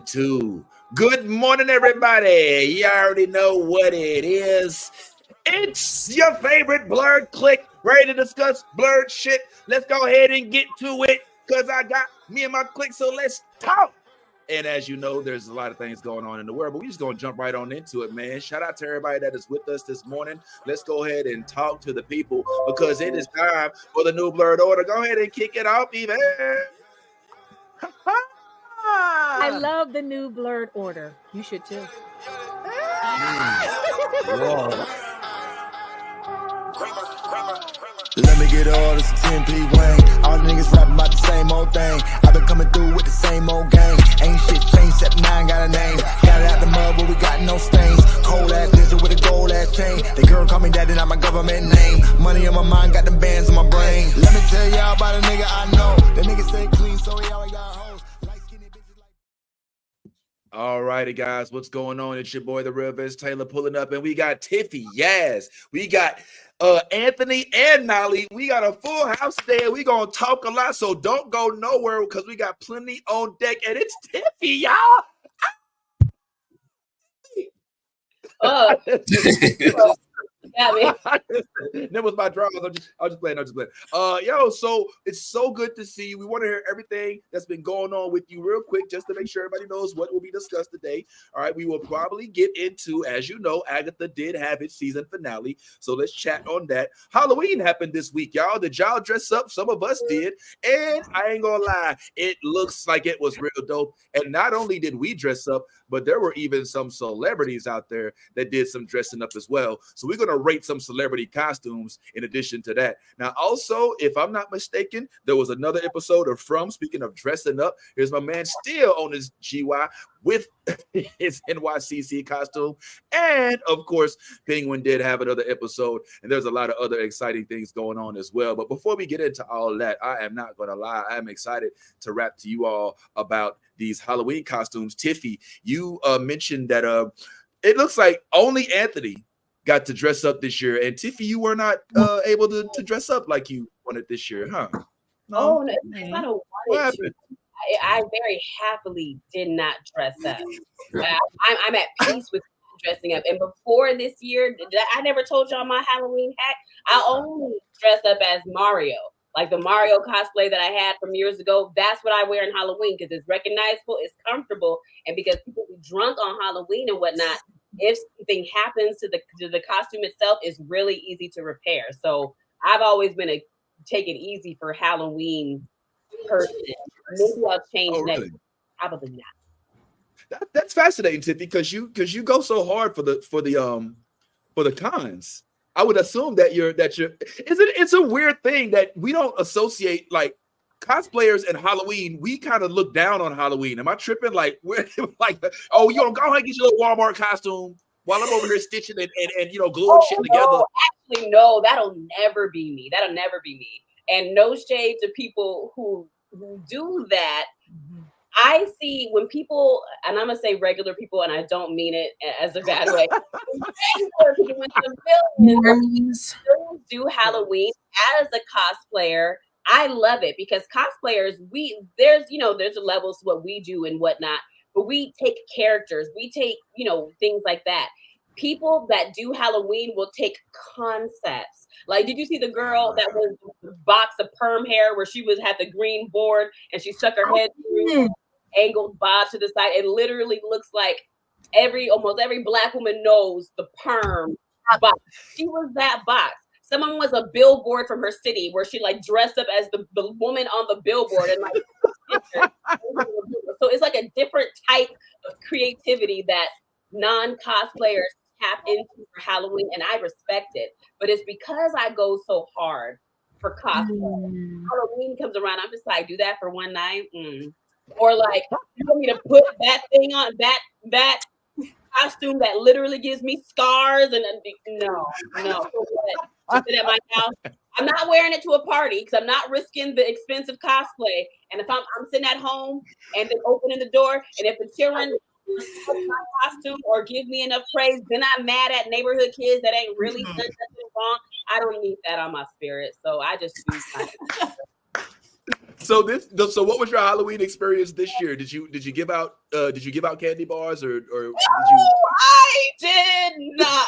season 2. Good morning, everybody. You already know what it is. It's your favorite blurred click, ready to discuss blurred shit. Let's go ahead and get to it, because I got me and my click, so let's talk. And as you know, there's a lot of things going on in the world, but we're just going to jump right on into it, man. Shout out to everybody that is with us this morning. Let's go ahead and talk to the people, because it is time for the new blurred order. Go ahead and kick it off, even. I love the new blurred order. You should too. Whoa. Let me get all this 10p Wayne. All the niggas rapping about the same old thing. I've been coming through with the same old gang. Ain't shit changed except nine got a name. Got it out the mud but we got no stains. Cold ass nigga with a gold ass chain. The girl call me daddy, not my government name. Money on my mind, got them bands on my brain. Let me tell y'all about a nigga I know. The nigga stay clean so he always got hoes. Light skinny bitches like. All righty, guys, what's going on? It's your boy, the Real Vince Taylor, pulling up, and we got Tiffy, Yaz, we got Anthony and Nolly. We got a full house today, and we gonna talk a lot, so don't go nowhere, because we got plenty on deck, and it's Tiffy, y'all. That was my drama. I'm just playing. Yo, so it's so good to see you. We want to hear everything that's been going on with you real quick, just to make sure everybody knows what will be discussed today. All right, we will probably get into, as you know, Agatha did have its season finale, so let's chat on that. Halloween happened this week, y'all. Did y'all dress up? Some of us did, and I ain't gonna lie, it looks like it was real dope. And not only did we dress up, but there were even some celebrities out there that did some dressing up as well. So we're gonna rate some celebrity costumes in addition to that. Now, also, if I'm not mistaken, there was another episode of From. Speaking of dressing up, here's my man still on his GY with his NYCC costume. And of course, Penguin did have another episode, and there's a lot of other exciting things going on as well. But before we get into all that, I am not gonna lie, I am excited to rap to you all about these Halloween costumes. Tiffy, you mentioned that it looks like only Anthony got to dress up this year, and Tiffy, you were not able to dress up like you wanted this year, huh? No, it's not a wanted to. I very happily did not dress up. I'm at peace with dressing up. And before this year, I never told y'all my Halloween hack. I only dressed up as Mario. Like the Mario cosplay that I had from years ago, that's what I wear in Halloween, because it's recognizable, it's comfortable, and because people be drunk on Halloween and whatnot, if something happens to the costume itself, it's really easy to repair. So I've always been a take it easy for Halloween person. Maybe I'll change that. Really? Probably not. That's fascinating, Tiffy, because you go so hard for the cons. I would assume that it's a weird thing that we don't associate, like cosplayers and Halloween. We kind of look down on Halloween. Am I tripping? Like, we're like, oh, you don't go ahead and get your little Walmart costume while I'm over here stitching and gluing shit together. Actually, no, that'll never be me. That'll never be me. And no shade to people who do that. I see when people, and I'm gonna say regular people, and I don't mean it as a bad way. When civilians do Halloween as a cosplayer, I love it, because cosplayers, there's levels to what we do and whatnot, but we take characters, we take things like that. People that do Halloween will take concepts. Like, did you see the girl that was the box of perm hair where she had the green board and she stuck her head through, angled bob to the side? It literally looks like almost every Black woman knows the perm box. She was that box. Someone was a billboard from her city where she like dressed up as the woman on the billboard and like so it's like a different type of creativity that non-cosplayers tap into for Halloween, and I respect it. But it's because I go so hard for cosplay. Halloween comes around, I'm just like, do that for one night, or like, you want me to put that thing on, that costume that literally gives me scars, and no. Just sit at my house. I'm not wearing it to a party because I'm not risking the expensive cosplay. And if I'm sitting at home and then opening the door, and if the children my costume or give me enough praise, then I'm mad at neighborhood kids that ain't really done nothing wrong. I don't need that on my spirit, so I just do So what was your Halloween experience this year? Did you give out candy bars or did you? I did not.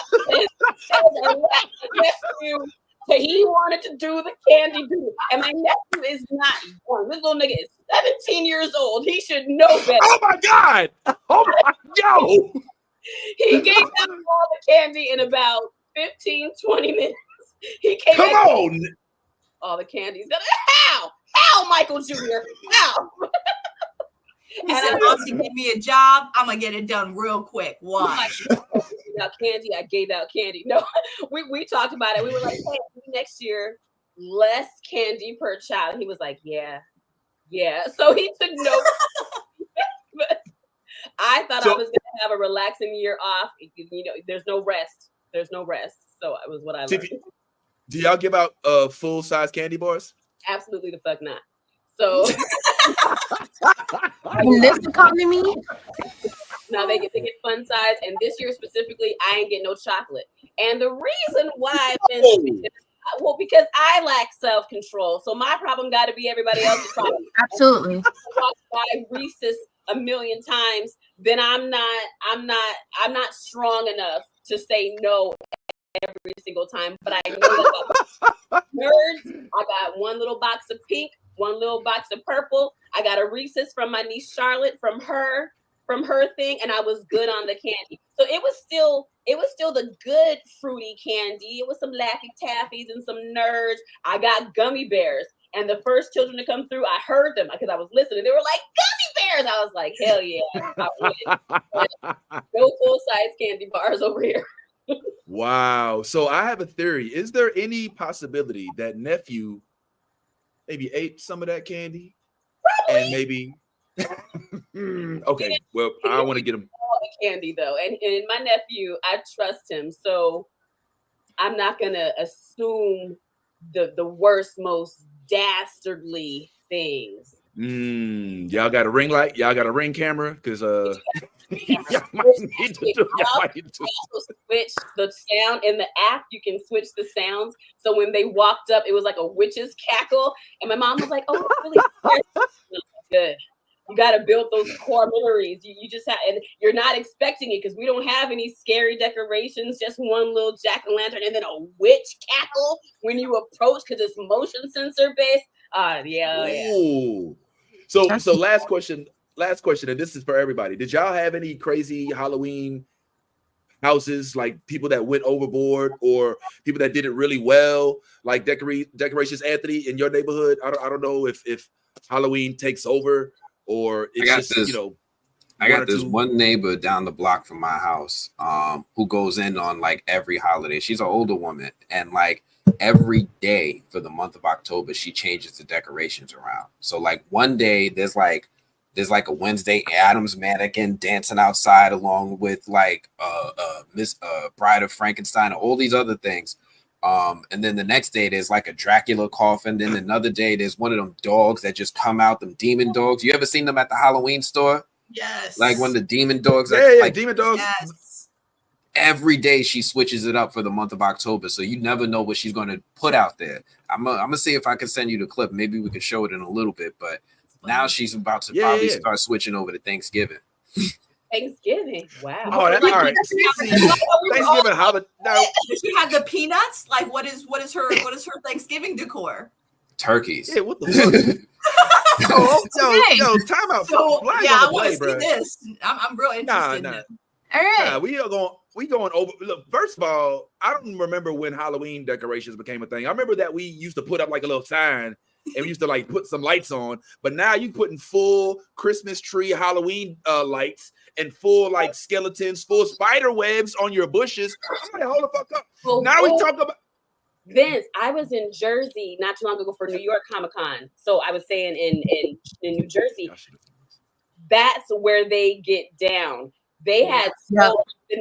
He wanted to do the candy boo, and my nephew is not one. This little nigga is 17 years old. He should know better. Oh my God! Oh my yo! He gave out all the candy in about 15, 20 minutes. He came Come back on! All the candies. How, Michael Jr.? How? He said, "Auntie, give me a job. I'm gonna get it done real quick." Why? Candy. I gave out candy. No, we talked about it. We were like, hey, next year, less candy per child. He was like, yeah. So he took notes. But I thought I was gonna have a relaxing year off. You know, there's no rest. So it was what I learned. Do y'all give out full size candy bars? Absolutely the fuck not. So in this economy, no, they get fun size, and this year specifically, I ain't getting no chocolate. And the reason why, because I lack self-control, so my problem got to be everybody else's problem. Absolutely. If I walk by Reese's a million times, then I'm not strong enough to say no every single time. But I know that nerds. I got one little box of pink, one little box of purple. I got a Reese's from my niece Charlotte from her thing, and I was good on the candy. So it was still the good fruity candy. It was some Laffy Taffies and some Nerds. I got gummy bears, and the first children to come through, I heard them because I was listening. They were like, gummy bears. I was like, hell yeah. No full-size candy bars over here. Wow. So I have a theory. Is there any possibility that nephew maybe ate some of that candy? Probably. And maybe okay. Well, I want to get him all the candy though, and my nephew, I trust him, so I'm not gonna assume the worst, most dastardly things. Y'all got a ring light? Y'all got a ring camera? Because y'all might need to do. I also switch the sound in the app. You can switch the sounds. So when they walked up, it was like a witch's cackle, and my mom was like, "Oh, it's really good." You got to build those core memories. You just have, and you're not expecting it because we don't have any scary decorations. Just one little jack-o'-lantern and then a witch cackle when you approach because it's motion sensor based. Yeah. Ooh. So last question, and this is for everybody. Did y'all have any crazy Halloween houses, like people that went overboard or people that did it really well, like decorations, Anthony, in your neighborhood? I don't know if Halloween takes over. Or it's I got this one neighbor down the block from my house who goes in on like every holiday. She's an older woman, and like every day for the month of October, she changes the decorations around. So like one day there's like a Wednesday Addams mannequin dancing outside along with like Miss Bride of Frankenstein and all these other things. And then the next day there's like a Dracula coffin. Then another day there's one of them dogs that just come out, them demon dogs. You ever seen them at the Halloween store? Yes. Like when the demon dogs. Like demon dogs. Yes. Every day she switches it up for the month of October, so you never know what she's going to put out there. I'm gonna see if I can send you the clip. Maybe we can show it in a little bit. But now she's about to probably start switching over to Thanksgiving. Thanksgiving. Wow. Oh, that's all right. Thanksgiving holiday. Now, does she have the peanuts? Like, what is her Thanksgiving decor? Turkeys. Yeah, what the fuck? yo, time out. So, I want to see this. I'm real interested. All right. We going over. Look, first of all, I don't remember when Halloween decorations became a thing. I remember that we used to put up like a little sign and we used to like put some lights on. But now you putting full Christmas tree Halloween lights and full like skeletons, full spider webs on your bushes. I'm like, hold the fuck up. Now we talk about. Vince, I was in Jersey not too long ago for New York Comic-Con. So I was saying in New Jersey, that's where they get down. They had the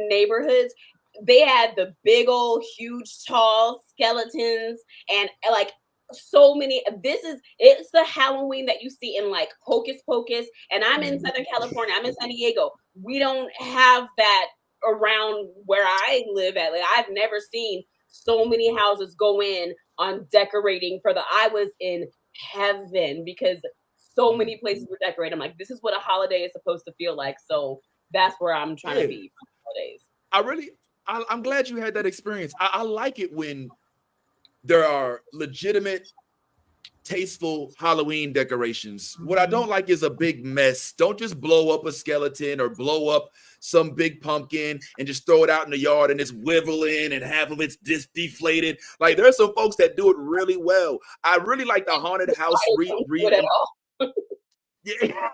neighborhoods. They had the big old, huge, tall skeletons and like so many. It's the Halloween that you see in like Hocus Pocus. And I'm in Southern California. I'm in San Diego. We don't have that around where I live at. Like I've never seen so many houses go in on decorating for I was in heaven because so many places were decorated. I'm like, this is what a holiday is supposed to feel like. So that's where I'm trying to be for holidays. I'm glad you had that experience. I like it when there are legitimate, tasteful Halloween decorations. What I don't like is a big mess. Don't just blow up a skeleton or blow up some big pumpkin and just throw it out in the yard and it's wiggling and half of it's deflated. Like there's some folks that do it really well. I really like the haunted house Yeah,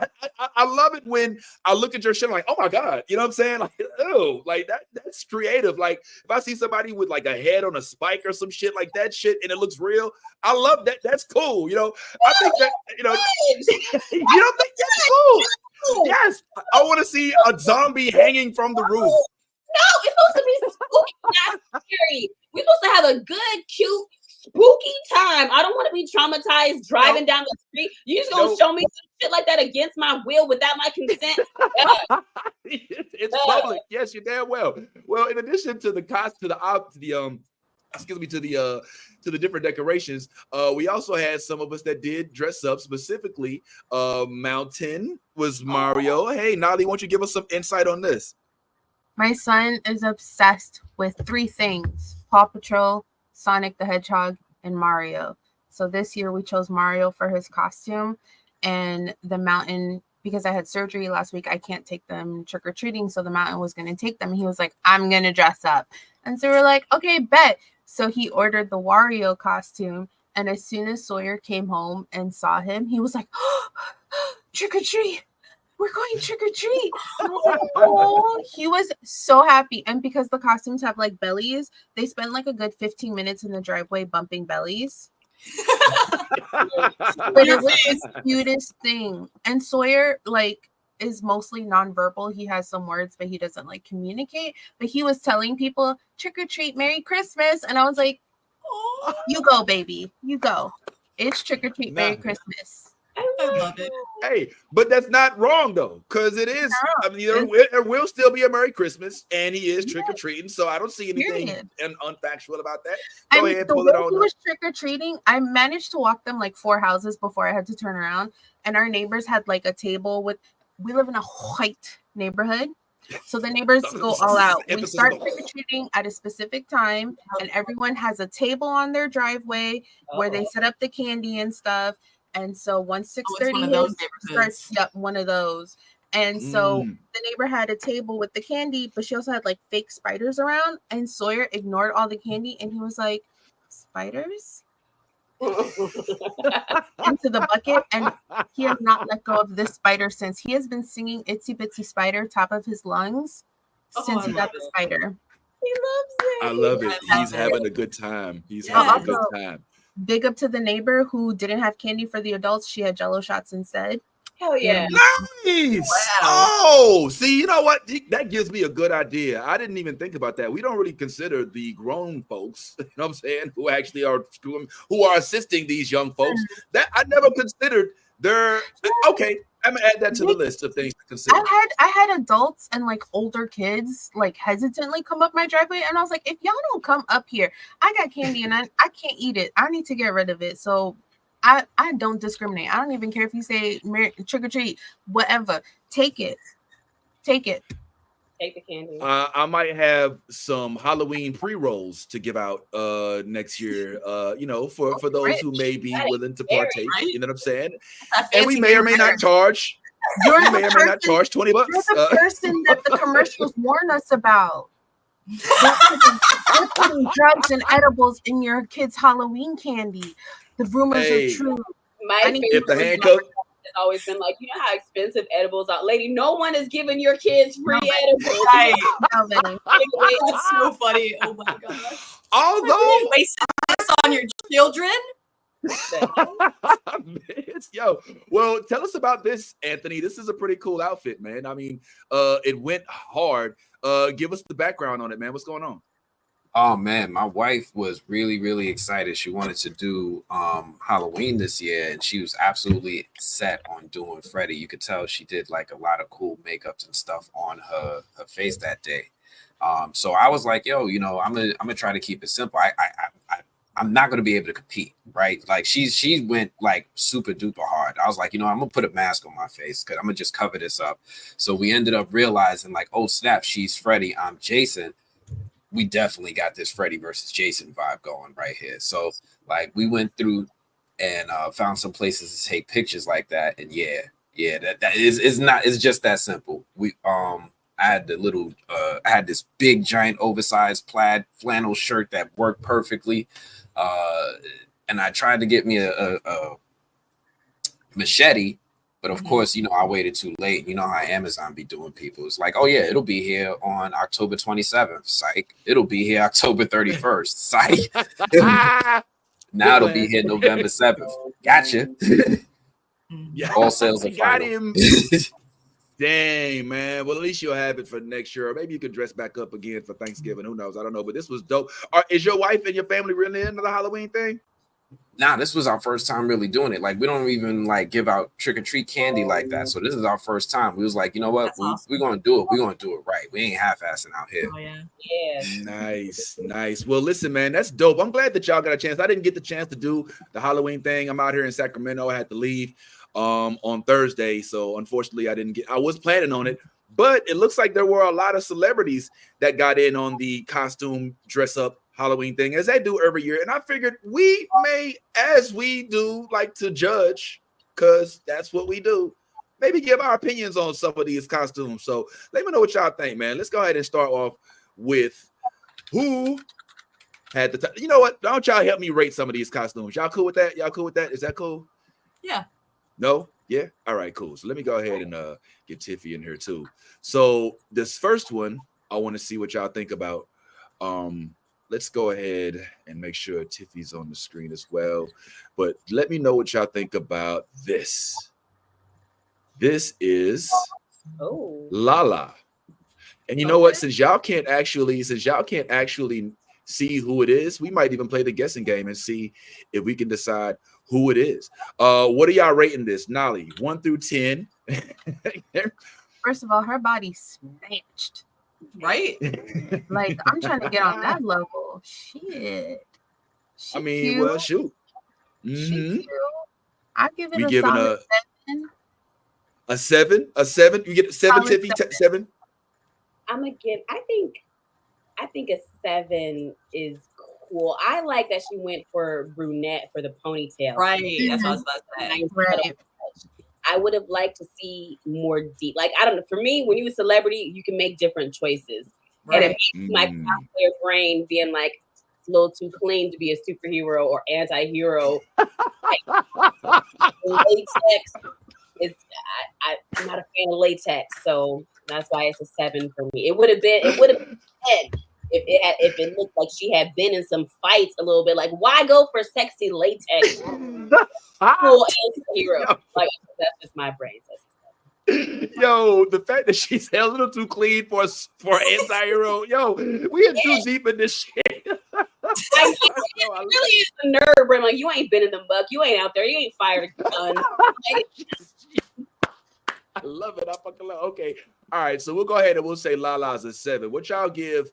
I love it when I look at your shit like, oh my God, you know what I'm saying? Like, oh, like that's creative. Like if I see somebody with like a head on a spike or some shit like that shit and it looks real, I love that. That's cool. You know, I think that, you know, you don't think that's cool? Yes. I want to see a zombie hanging from the roof. No, it's supposed to be spooky, not scary. We're supposed to have a good, cute, spooky time. I don't want to be traumatized driving down the street. You just gonna show me some shit like that against my will without my consent? It's public. Yes, you're damn well. Well, in addition to the different decorations, we also had some of us that did dress up specifically. Mountain was Mario. Hey, Nolly, why don't you give us some insight on this? My son is obsessed with 3 things: Paw Patrol, Sonic the Hedgehog, and Mario. So this year we chose Mario for his costume, and the Mountain, because I had surgery last week, I can't take them trick-or-treating, so the Mountain was going to take them. And he was like, I'm going to dress up. And so we're like, okay, bet. So he ordered the Wario costume, and as soon as Sawyer came home and saw him, he was like, oh, trick-or-treat. We're going trick-or-treat. Oh, he was so happy. And because the costumes have like bellies, they spend like a good 15 minutes in the driveway bumping bellies. But it was the cutest thing. And Sawyer like is mostly nonverbal. He has some words, but he doesn't like communicate. But he was telling people trick-or-treat, Merry Christmas. And I was like, oh, you go, baby. You go. It's trick-or-treat, Merry Christmas. I love it. Hey, but that's not wrong though, because it is. I mean, there will still be a Merry Christmas, and he is trick or treating. So I don't see anything unfactual about that. Go ahead, pull it on. He was trick or treating. I managed to walk them like 4 houses before I had to turn around, and our neighbors had like a table with. We live in a white neighborhood, so the neighbors go all out. We start trick or treating at a specific time, and everyone has a table on their driveway where they set up the candy and stuff. And so once 6:30 starts, one of those. And so the neighbor had a table with the candy, but she also had like fake spiders around. And Sawyer ignored all the candy, and he was like, "Spiders?" into the bucket, and he has not let go of this spider since. He has been singing "Itsy Bitsy Spider" top of his lungs since he got the spider. He loves it. I love it. He's having a good time. He's having a good time. Big up to the neighbor who didn't have candy for the adults. She had Jello shots instead. Hell yeah. Nice. Wow. Oh, see, you know what? That gives me a good idea. I didn't even think about that. We don't really consider the grown folks, you know what I'm saying, who actually are assisting these young folks. That I never considered their okay. I'm gonna add that to the list of things to consider. I had adults and like older kids like hesitantly come up my driveway, and I was like, if y'all don't come up here, I got candy and I can't eat it. I need to get rid of it. So I don't discriminate. I don't even care if you say trick or treat, whatever. Take it. Take it. Take the candy. I might have some Halloween pre-rolls to give out next year. You know, for those who may be willing to partake. You know what I'm saying? And we may or may not charge. We may or may not charge $20. You're the person that the commercials warn us about. They're putting drugs and edibles in your kids' Halloween candy. The rumors are true. If the handcuff. It's always been like, you know how expensive edibles are, lady. No one is giving your kids free edibles. Right. That's so funny. Oh my god. Although waste this on your children. Yo, well, tell us about this, Anthony. This is a pretty cool outfit, man. I mean, it went hard. Give us the background on it, man. What's going on? Oh man, my wife was really, really excited. She wanted to do Halloween this year, and she was absolutely set on doing Freddy. You could tell she did like a lot of cool makeups and stuff on her face that day. So I was like, yo, you know, I'm gonna try to keep it simple. I'm not going to be able to compete, right? Like she went like super duper hard. I was like, you know, I'm going to put a mask on my face because I'm going to just cover this up. So we ended up realizing like, oh snap, she's Freddie, I'm Jason. We definitely got this Freddie versus Jason vibe going right here. So like we went through and found some places to take pictures like that. And that is not, it's just that simple. I had I had this big giant oversized plaid flannel shirt that worked perfectly. And I tried to get me a machete, but of course, you know, I waited too late. You know how Amazon be doing people. It's like, oh yeah, it'll be here on October 27th. Psych. It'll be here October 31st. Psych. Now it'll be here November 7th. Gotcha. Yeah. All sales are got final. him. Dang, man. Well, at least you'll have it for next year. Or maybe you could dress back up again for Thanksgiving. Who knows? I don't know. But this was dope. Is your wife and your family really into the Halloween thing? Nah, this was our first time really doing it. Like, we don't even like give out trick-or-treat candy like that. So this is our first time. We was like, you know what? We're going to do it. We're going to do it right. We ain't half-assing out here. Oh, yeah. Nice. Well, listen, man, that's dope. I'm glad that y'all got a chance. I didn't get the chance to do the Halloween thing. I'm out here in Sacramento. I had to leave on Thursday. So unfortunately, I was planning on it. But it looks like there were a lot of celebrities that got in on the costume dress-up Halloween thing, as they do every year. And I figured we may, as we do, like to judge, because that's what we do, maybe give our opinions on some of these costumes. So let me know what y'all think, man. Let's go ahead and start off with who had the time. You know what? Don't y'all help me rate some of these costumes. Y'all cool with that? Is that cool? Yeah. No? Yeah? All right, cool. So let me go ahead and get Tiffy in here too. So this first one, I want to see what y'all think about. Let's go ahead and make sure Tiffy's on the screen as well. But let me know what y'all think about this. This is Lala. And you know what? Since y'all can't actually see who it is, we might even play the guessing game and see if we can decide who it is. What are y'all rating this? Nolly, 1 through 10. First of all, her body's snatched. Right? Like, I'm trying to get on that level. Shit. I mean, cute. Well, shoot. Mm-hmm. I give it a solid 7. A 7? A 7? You get 7, Tiffy? 7? I'm gonna give. I think a 7 is cool. I like that she went for brunette for the ponytail. Right. That's what I was about to say. Right. I would have liked to see more deep. Like, I don't know. For me, when you're a celebrity, you can make different choices. Right. And it makes my cosplayer brain being like, it's a little too clean to be a superhero or anti-hero. Like, latex is, I'm not a fan of latex, so that's why it's a 7 for me. It would have been 10 if it looked like she had been in some fights a little bit. Like, why go for sexy latex? Cool anti-hero. Like, that's just my brain. Yo, the fact that she's a little too clean for anti-hero. Yo, we are too deep in this shit. It really is a nerve, bro. Like, you ain't been in the muck. You ain't out there. You ain't fired a gun. I love it. I fucking love it. Okay. All right. So we'll go ahead and we'll say Lala's a 7. What y'all give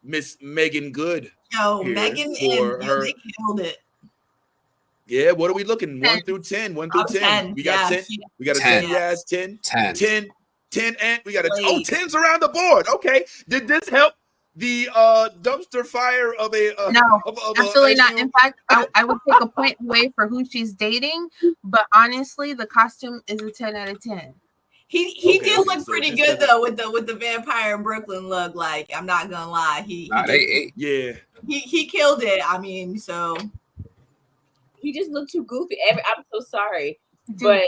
Miss Megan Good? Yo, Megan and her. They killed it. Yeah, what are we looking? 1 through 10. 1 through 10. We got 10. We got a 10. Yes, 10. 10. And we got a 10s around the board. Okay. Did this help the dumpster fire of a no, absolutely not. In fact, I would take a point away for who she's dating, but honestly, the costume is a 10 out of 10. He did look pretty good though with the vampire in Brooklyn look. Like, I'm not gonna lie, he killed it. I mean, so he just looked too goofy. I'm so sorry, but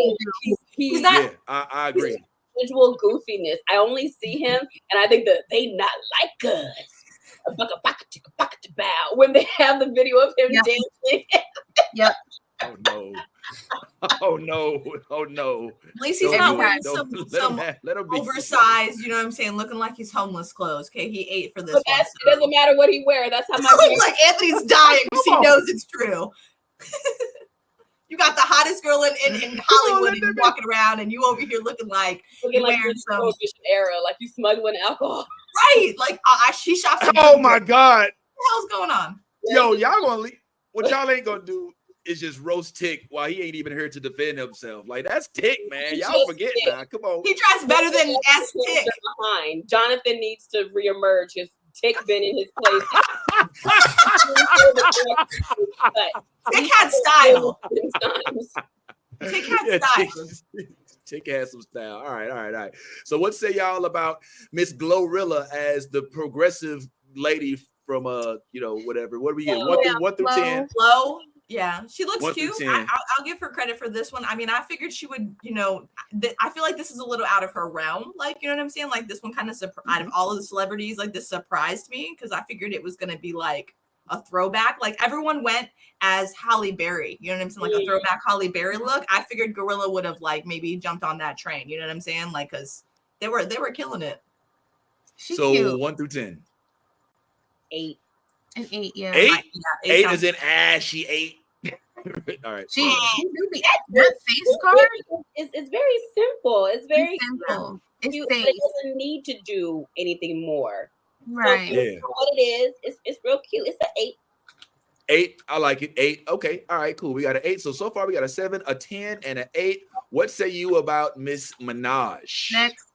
he's not. Yeah, I agree. Visual goofiness. I only see him, and I think that they not like us. When they have the video of him dancing. Yep. Oh no. At least he's not wearing some oversized, you know what I'm saying, looking like he's homeless clothes. Okay, he ate for this. But it doesn't matter what he wears. That's how my like Anthony's dying because he knows it's true. You got the hottest girl in Hollywood and you're walking around and you over here looking like you're some prohibition era, like you smuggling alcohol. Right. Like she shot some. Oh my God. What the hell's going on? Yo, y'all gonna leave. What y'all ain't gonna do is just roast Tick while he ain't even here to defend himself. Like, that's Tick, man. Y'all forget now. Come on. He dressed better than S Tick. Behind. Jonathan needs to reemerge. His Tick been in his place. Tick had style. Tick had style. Tick has some style. All right. So what say y'all about Miss Glorilla as the progressive lady from whatever? What do we get? One through 10. Flo. Yeah, she looks cute. 10. I'll give her credit for this one. I mean, I figured she would, I feel like this is a little out of her realm. Like, you know what I'm saying? Like, this one kind of, out of all of the celebrities, like, this surprised me because I figured it was going to be like a throwback. Like, everyone went as Halle Berry. You know what I'm saying? Like, a throwback Halle Berry look. I figured Gorilla would have, like, maybe jumped on that train. You know what I'm saying? Like, because they were killing it. She's so cute. 1 through 10. 8. An 8, yeah. 8 is in ass. She 8. All right. She that face card. It's very simple. It's very simple. It's cute, safe. but it doesn't need to do anything more. Right. So Yeah. what it is, it's real cute. It's an 8. 8. I like it. 8. Okay. All right. Cool. We got an 8. So far we got a 7, a 10, and an 8. What say you about Miss Minaj? Next.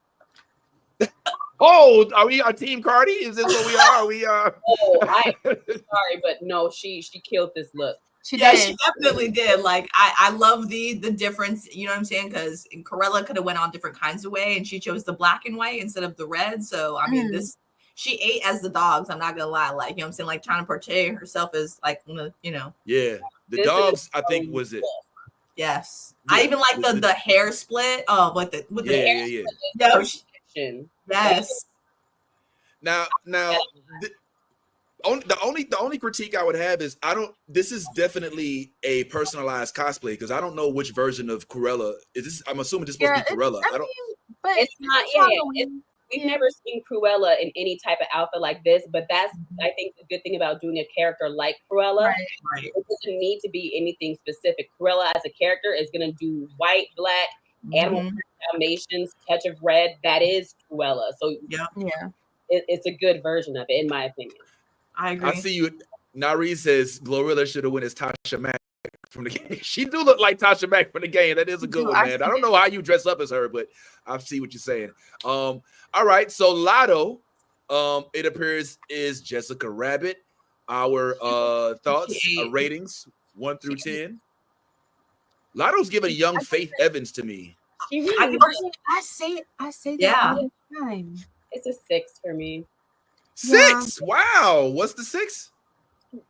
Oh, are we our team Cardi? Is this what we are? We are. Oh, sorry, but no, she killed this look. She definitely did. Like, I love the difference, you know what I'm saying? Because Corella could have went on different kinds of way, and she chose the black and white instead of the red. So I mean, she ate as the dogs. I'm not gonna lie, like, you know what I'm saying, like trying to portray herself as like, Yeah, the dogs. I think was it. Yes, I even like the hair split. Oh, with the hair. Yeah. No, yes. Now. The only critique I would have is this is definitely a personalized cosplay because I don't know which version of Cruella is this. I'm assuming this supposed to be Cruella. But it's not. We've never seen Cruella in any type of outfit like this, but that's I think the good thing about doing a character like Cruella. Right. It doesn't need to be anything specific. Cruella as a character is going to do white, black, animal Dalmatians, touch of red. That is Cruella. So yeah, it's a good version of it, in my opinion. I agree. I see you. Nari says Glorilla should have won as Tasha Mack from the game. She do look like Tasha Mack from the game. That is a good one, man. I don't know how you dress up as her, but I see what you're saying. All right, so Lotto, it appears is Jessica Rabbit. Our thoughts, ratings 1 through 10. Lotto's giving young Faith Evans to me. I say that all the time. It's a 6 for me. 6. Wow. What's the 6?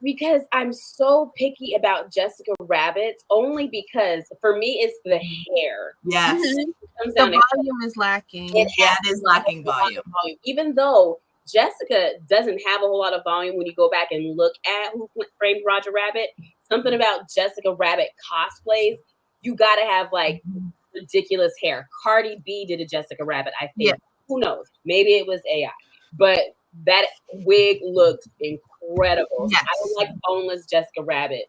Because I'm so picky about Jessica Rabbit, only because for me it's the hair. Yes. The volume is lacking. It is lacking volume. Even though Jessica doesn't have a whole lot of volume when you go back and look at Who Framed Roger Rabbit. Something about Jessica Rabbit cosplays, you gotta have like ridiculous hair. Cardi B did a Jessica Rabbit, I think. Yeah. Who knows? Maybe it was AI. But that wig looked incredible. Yes. I don't like boneless Jessica Rabbit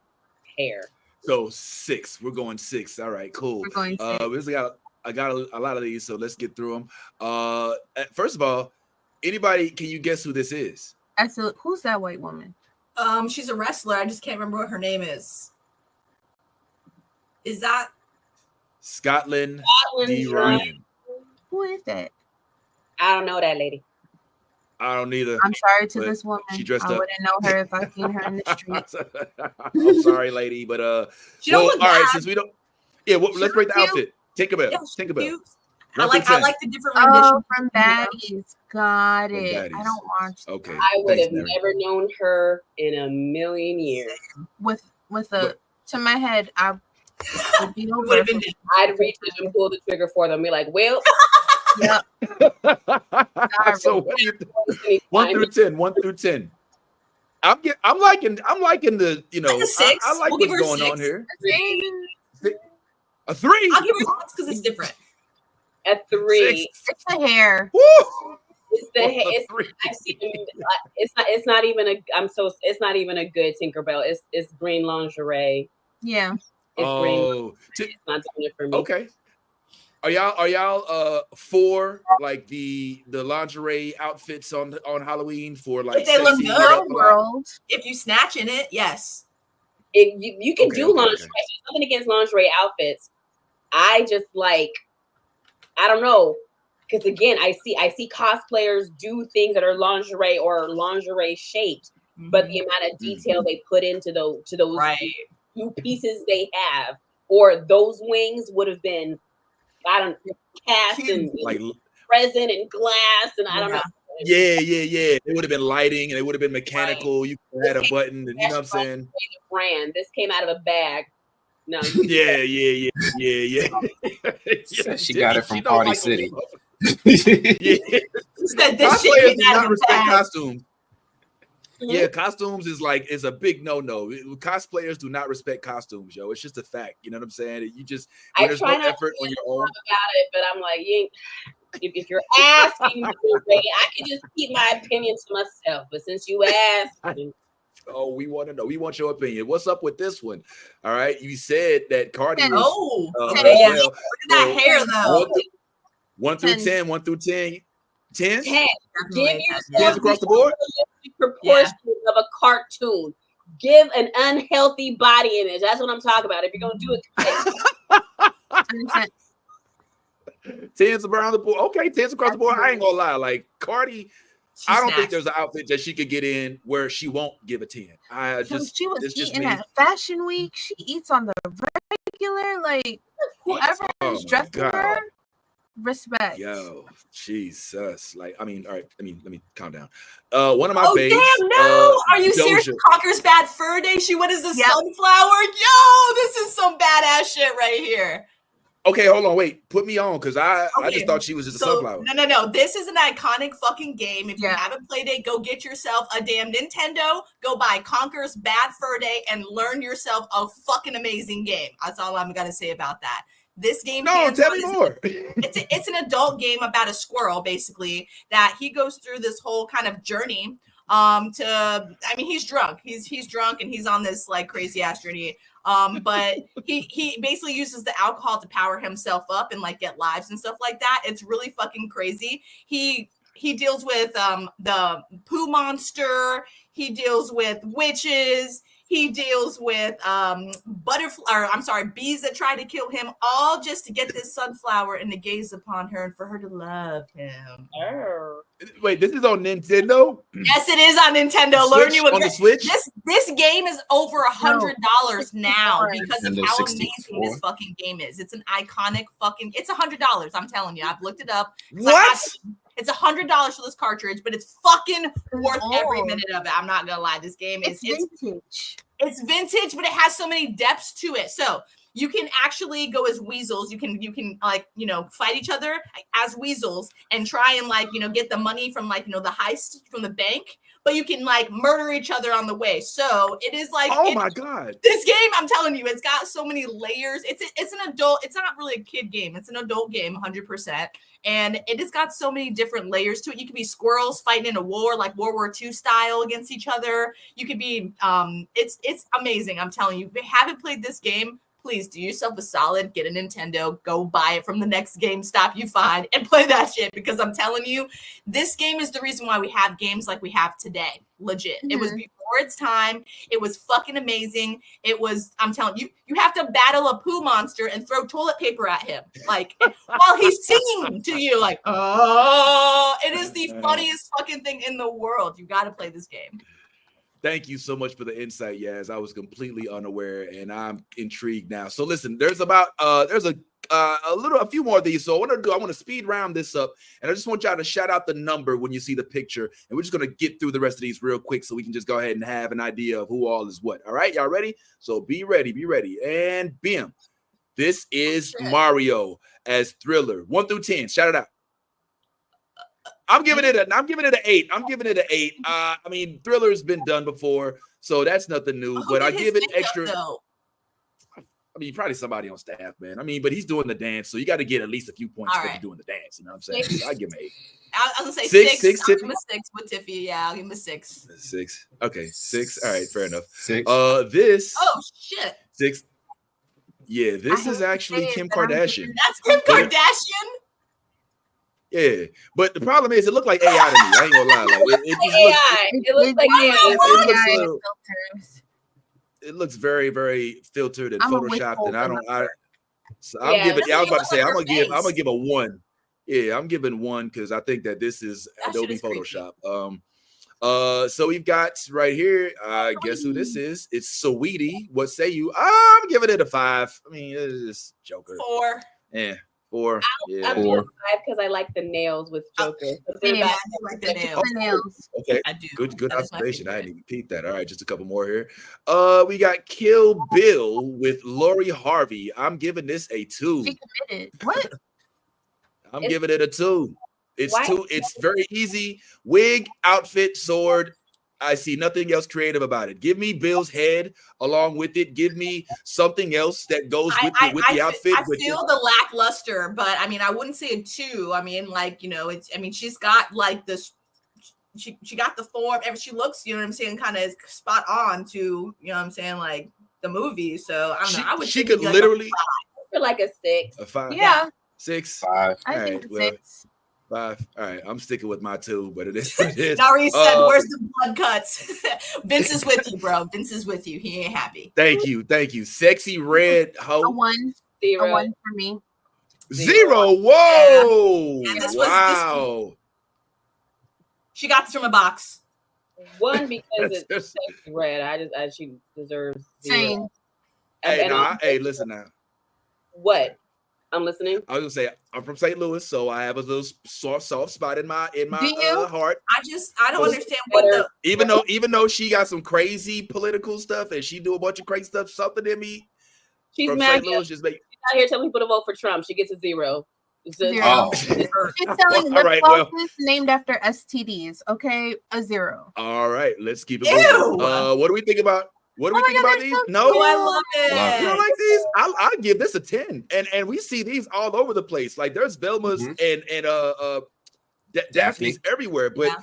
hair. So 6. We're going 6. All right, cool. We're going 6. I got a lot of these, so let's get through them. First of all, anybody, can you guess who this is? Absolutely. Who's that white woman? She's a wrestler. I just can't remember what her name is. Is that Scotland D. Ryan? Who is that? I don't know that lady. I don't either. I'm sorry to this woman. She dressed up. I wouldn't know her if I seen her in the street. I'm sorry, lady, but she don't look all right, bad. Since we don't, let's break the outfit. Take a bell. Take a bell. I like the different renditions. From Baddies. Got it. I don't watch. Okay. I would have never known her in a million years. With to my head, I would be over. I'd reach and pull the trigger for them. Be like, well. Yep. So what do you think? 1 through 10. 1 through 10. I'm liking the like a 6. I like what's going on here. A 3. I'll give her 6 because it's different. A 3. 6. It's the hair. Woo! It's the hair. It's not even a. It's not even a good Tinkerbell. It's green lingerie. Yeah. It's green. It's not doing it for me. Okay. Are y'all for like the lingerie outfits on Halloween for like if they look sexy good, world? if you snatch in it, yes. You can do lingerie. There's nothing against lingerie outfits. I just like, I don't know, because again, I see cosplayers do things that are lingerie or lingerie shaped, but the amount of detail they put into those few pieces they have, or those wings would have been, I don't know, cast and like resin and glass, and I don't know. Yeah. It would have been lighting, and it would have been mechanical. You had a button, and you know what I'm saying. Brand. This came out of a bag. No. Yeah. She got it from Party City. Cosplayers do not respect costumes. Yeah, costumes is a big no. Cosplayers do not respect costumes, yo. It's just a fact. You know what I'm saying? You just when there's no effort on your own about it, but I'm like, if you're asking me, I can just keep my opinion to myself. But since you asked, oh, we want to know. We want your opinion. What's up with this one? All right, you said that Cardi was. Look at that hair though. 1 through 10. 1 through 10. 10. 10. Give yourself across the board. Proportions of a cartoon. Give an unhealthy body image. That's what I'm talking about. If you're gonna do it. 10's around the board. Okay, 10's across the board. I ain't gonna lie. Like Cardi, I don't think there's an outfit that she could get in where she won't give a 10. She was eating at Fashion Week. She eats on the regular. Like whoever is dressing her, respect. Yo, Jesus. Like, I mean, all right. Let me calm down. One of my faves. Damn, no! Are you serious? Conker's Bad Fur Day. What is the sunflower? Yo, this is some badass shit right here. Okay, hold on, wait. Put me on, because I just thought she was just a sunflower. No. This is an iconic fucking game. If you haven't played it, go get yourself a damn Nintendo. Go buy Conker's Bad Fur Day and learn yourself a fucking amazing game. That's all I'm gonna say about that. This game. No, tell me more. It's an adult game about a squirrel, basically, that he goes through this whole kind of journey. He's drunk. He's drunk and he's on this like crazy ass journey. But he basically uses the alcohol to power himself up and like get lives and stuff like that. It's really fucking crazy. He deals with the poo monster. He deals with witches. He deals with bees that try to kill him, all just to get this sunflower and to gaze upon her and for her to love him. Wait, this is on Nintendo? Yes, it is on Nintendo. Learn you on the Switch. This game is over $100 now because of how amazing this fucking game is. It's an iconic fucking. It's $100. I'm telling you, I've looked it up. What? It's $100 for this cartridge, but it's fucking worth every minute of it. I'm not gonna lie. This game is vintage. It's vintage, but it has so many depths to it. So you can actually go as weasels. You can like, fight each other as weasels and try and like, get the money from like, the heist from the bank, but you can like murder each other on the way. So it is like, oh my God, this game, I'm telling you, it's got so many layers. It's an adult. It's not really a kid game. It's an adult game, 100%. And it has got so many different layers to it. You could be squirrels fighting in a war, like World War II style against each other. You could be, it's amazing. I'm telling you, if you haven't played this game, please do yourself a solid, get a Nintendo, go buy it from the next GameStop you find and play that shit, because I'm telling you, this game is the reason why we have games like we have today. Legit. Mm-hmm. It was before its time. It was fucking amazing. It was, I'm telling you, you have to battle a poo monster and throw toilet paper at him. Like, while he's singing to you, like, oh, it is the funniest fucking thing in the world. You got to play this game. Thank you so much for the insight, Yaz. I was completely unaware, and I'm intrigued now. So listen, there's a few more of these. So I want to speed round this up, and I just want y'all to shout out the number when you see the picture, and we're just gonna get through the rest of these real quick so we can just go ahead and have an idea of who all is what. All right, y'all ready? So be ready, and bam. This is Mario as Thriller. 1 through 10. Shout it out. I'm giving it an 8. I mean, Thriller's been done before, so that's nothing new. But I give it extra. I mean, probably somebody on staff, man. I mean, but he's doing the dance, so you got to get at least a few points for doing the dance. You know what I'm saying? So I give him 8. I was gonna say 6. I'll give him a 6 with Tiffy. Yeah, I'll give him a 6. 6. Okay, 6. All right, fair enough. 6. This. Oh shit. 6. Yeah, this is actually Kim Kardashian. That's Kim Kardashian. Yeah, but the problem is, it looked like AI to me. I ain't gonna lie. Like it just AI. It looks like AI. It looks very, very filtered and I'm a photoshopped, and I don't. So I'm Yeah, giving. doesn't I was even about to say look I'm like gonna her give. I'm gonna face. give a 1. Yeah, I'm giving 1 because I think that this is That shit Adobe is creepy. Photoshop. So we've got right here. Guess who this is? It's Sweetie. What say you? I'm giving it a 5. I mean, it's Joker. 4. Yeah, 4. Yeah. I'm doing 5 because I like the nails with Joker. Yeah, I do like the nails. The nails. Okay. I do. Good That is my observation. I favorite. didn't even peep that. All right, just a couple more here. We got Kill Bill with Lori Harvey. I'm giving this a 2. She committed. What? I'm giving it a 2. It's Why? 2. It's very easy. Wig, outfit, sword. I see nothing else creative about it. Give me Bill's head along with it. Give me something else that goes with the outfit. I feel the lackluster, but I mean, I wouldn't say a 2. I mean, like, you know, it's. I mean, she's got like this. She got the form. And she looks, you know what I'm saying, kind of spot on to, you know what I'm saying, like the movie. So I don't know. I would. She could literally. I feel like a 6. A 5. Yeah. 6. 5. I All think right, the 6. 5. All right, I'm sticking with my 2, but it is what it is. Nari said, "Where's the blood cuts?" Vince is with you, bro. Vince is with you. He ain't happy. Thank you. Sexy red A hoe. 1. 0. A 1 for me. 0. Whoa! Yeah, this was- Wow. She got this from a box. 1 because That's- it's sexy red. She deserves 0. Same. Hey, listen now. What? I'm listening. I was gonna say I'm from St. Louis, so I have a little soft spot in my Do you? heart. I don't understand what the. Even though she got some crazy political stuff and she do a bunch of crazy stuff, something in me She's from mad. St. Louis just make. She's out here telling people to vote for Trump. She gets a 0. It's a- 0. Oh. She's selling All lip right, well. glosses named after STDs. Okay, a 0. All right, let's keep it Ew. moving. What do we think about? What do we Oh my think God, about they're these? so No, Oh, I love it. you don't like these? I'll give this a 10. And we see these all over the place. Like there's Velmas and Daphne's everywhere. But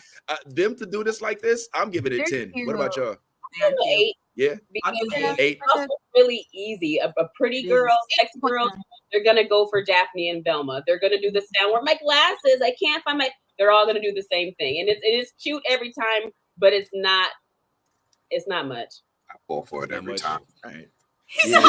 them to do this like this, I'm giving it They're 10. cute. What about y'all? I'm an 8. Yeah, Because I'll give it an 8. it's also really easy. A pretty girl, sexy girl, they're gonna go for Daphne and Velma. They're gonna do the stand where my glasses. I can't find my. They're all gonna do the same thing, and it is cute every time, but it's not. It's not much. I fall for it every time. All right. He's Yeah.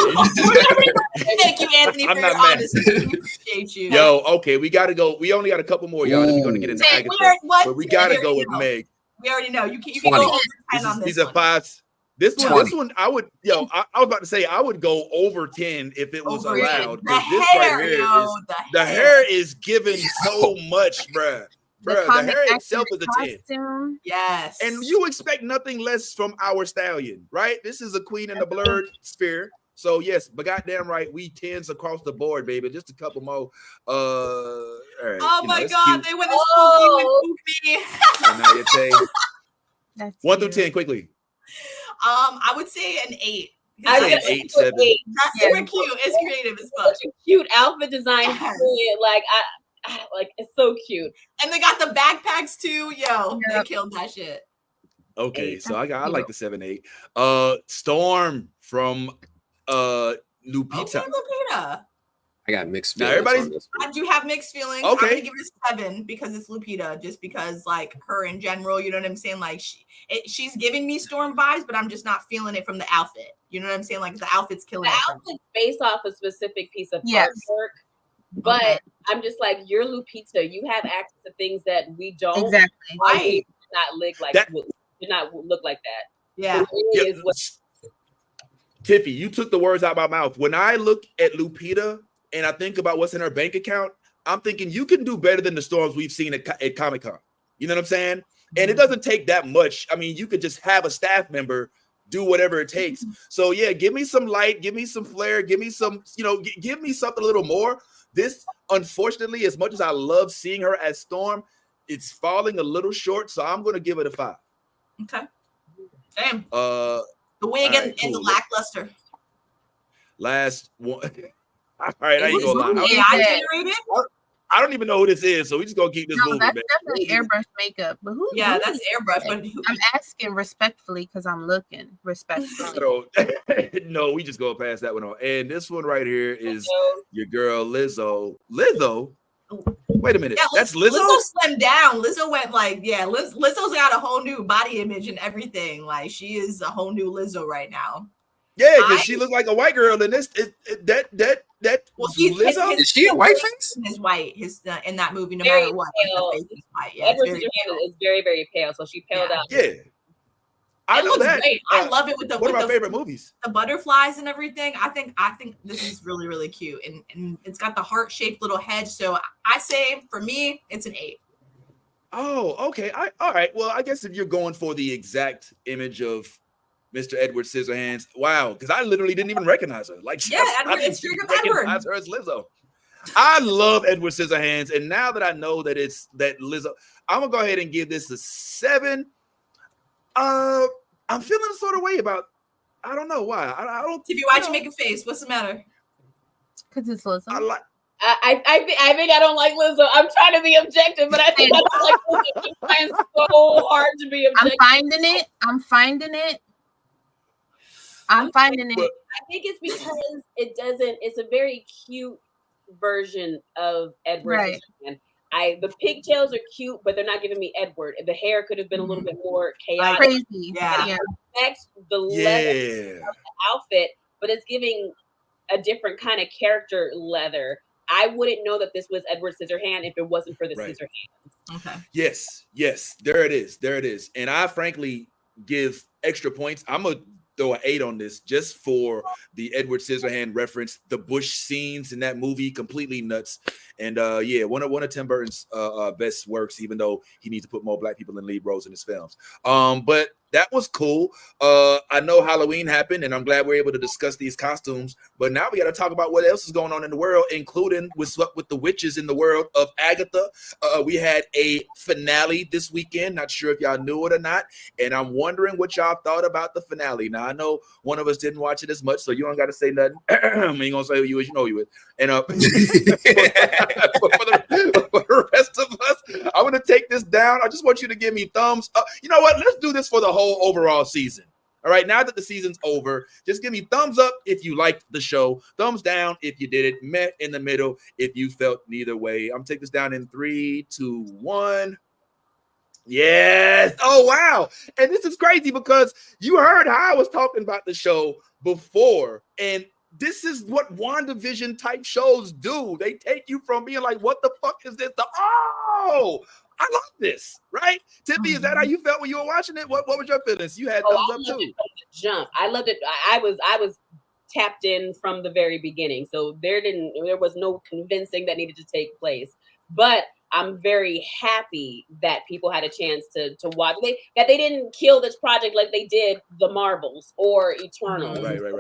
Thank you, Anthony, I'm for not your mad. honesty. We appreciate you. Yo, okay, we gotta go. We only got a couple more, y'all. Then we're gonna get into Hey, Agatha, what? but we gotta We go already with know. Meg. We already know. You can go 20. over 10 on this These are one. 5s. This 20. one, I would. Yo, I was about to say I would go over 10 if it was Over it. allowed. The Because this hair, right here yo, is the hair is giving so much, bruh. The comic hair itself is accurate a 10. costume. Yes. And you expect nothing less from our stallion, right? This is a queen in the blurred sphere. So yes, but goddamn right, we 10s across the board, baby. Just a couple more. All right, Oh my it's God, cute. they went spooky with Spooky. And now you say That's 1 through cute. 10 quickly. I would say an 8. I say was an gonna 8, put 7. 8. That's Yeah. super cute. It's creative as fuck. Such a cute outfit design. Yes. Like like it's so cute. And they got the backpacks too. Yo, they Yep. killed that shit. Okay, 8. so I like the 7, 8. Storm from Lupita. Okay, Lupita. I got mixed Now, feelings everybody's- on this I one. do have mixed feelings. Okay. I'm gonna give it a 7 because it's Lupita, just because like her in general, you know what I'm saying? Like she's giving me Storm vibes, but I'm just not feeling it from the outfit. You know what I'm saying? Like the outfit's killing The it. outfit's based off a specific piece of Yes. artwork. But Okay. I'm just like, you're Lupita. You have access to things that we don't. Exactly. Why Right. would you not look like That- did not look like that. Yeah. It really Yeah, is what Tiffy, you took the words out of my mouth. When I look at Lupita and I think about what's in her bank account, I'm thinking you can do better than the storms we've seen at Comic-Con. You know what I'm saying? And it doesn't take that much. I mean, you could just have a staff member do whatever it takes. So yeah, give me some light, give me some flair, give me some, give me something a little more. This, unfortunately, as much as I love seeing her as Storm, it's falling a little short. So I'm going to give it a 5. Okay. Damn. Uh, The wig all right, and the cool. lackluster. Last one. All right, I ain't Is gonna this lie. AI generated? I don't even know who this is, so we just gonna keep this moving. That's man. definitely airbrush makeup. But who? Yeah, who that's is airbrush. it? But I'm asking respectfully because I'm looking I respectfully. don't. No, we just go past that one on. And this one right here is your girl Lizzo. Lizzo. Wait a minute. Yeah, That's Lizzo? Lizzo slimmed down. Lizzo went like, yeah, Lizzo's got a whole new body image and everything. Like, she is a whole new Lizzo right now. Yeah, because she looks like a white girl in this. That well, Lizzo. Is she a white face? Is white. His in that movie, no Very matter what, pale. the face is white. Yeah, Edward it's very pale. Scissorhands is very, very pale, so she paled out. Yeah, I It know looks that. great. I love it with the one with of my favorite movies. The butterflies and everything. I think this is really, really cute, and it's got the heart-shaped little head. So I say for me, it's an 8. Oh, okay. All right. Well, I guess if you're going for the exact image of Mr. Edward Scissorhands, wow, because I literally didn't even recognize her. Like, Yeah, I didn't recognize her as Lizzo. I love Edward Scissorhands, and now that I know that it's that Lizzo, I'm gonna go ahead and give this a 7. I'm feeling a sort of way about. I don't know why. I don't. Tiffy, why'd you make a face? What's the matter? Because it's Lizzo. I think I don't like Lizzo. I'm trying to be objective, but I think I don't like Lizzo. I'm trying so hard to be objective. I'm finding it. I think it's because it's a very cute version of Edward. Right. The pigtails are cute, but they're not giving me Edward. The hair could have been a little bit more chaotic. Crazy. Yeah. It affects the leather of the outfit, but it's giving a different kind of character leather. I wouldn't know that this was Edward Scissorhand if it wasn't for the Scissorhands. Okay. Yes. There it is. And I frankly give extra points. I'm gonna throw an 8 on this just for the Edward Scissorhand reference. The bush scenes in that movie, completely nuts. And one of Tim Burton's best works, even though he needs to put more black people in lead roles in his films. But that was cool. I know Halloween happened, and I'm glad we're able to discuss these costumes. But now we got to talk about what else is going on in the world, including with the witches in the world of Agatha. We had a finale this weekend. Not sure if y'all knew it or not. And I'm wondering what y'all thought about the finale. Now, I know one of us didn't watch it as much, so you don't got to say nothing. I ain't going to say who you is, you know you would. And for the rest of us, I'm going to take this down. I just want you to give me thumbs up. You know what? Let's do this for the whole overall season. All right, now that the season's over, just give me thumbs up if you liked the show, thumbs down if you did it, met in the middle if you felt neither way. I'm gonna take this down in 3, 2, 1. Yes. Oh, wow. And this is crazy because you heard how I was talking about the show before, and this is what WandaVision type shows do. They take you from being like, what the fuck is this? I love this, right? Tiffy, is that how you felt when you were watching it? What was your feelings? You had thumbs up too. From the jump. I loved it. I was tapped in from the very beginning. So there was no convincing that needed to take place. But I'm very happy that people had a chance to watch. That they didn't kill this project like they did The Marvels or Eternal. Right. I'm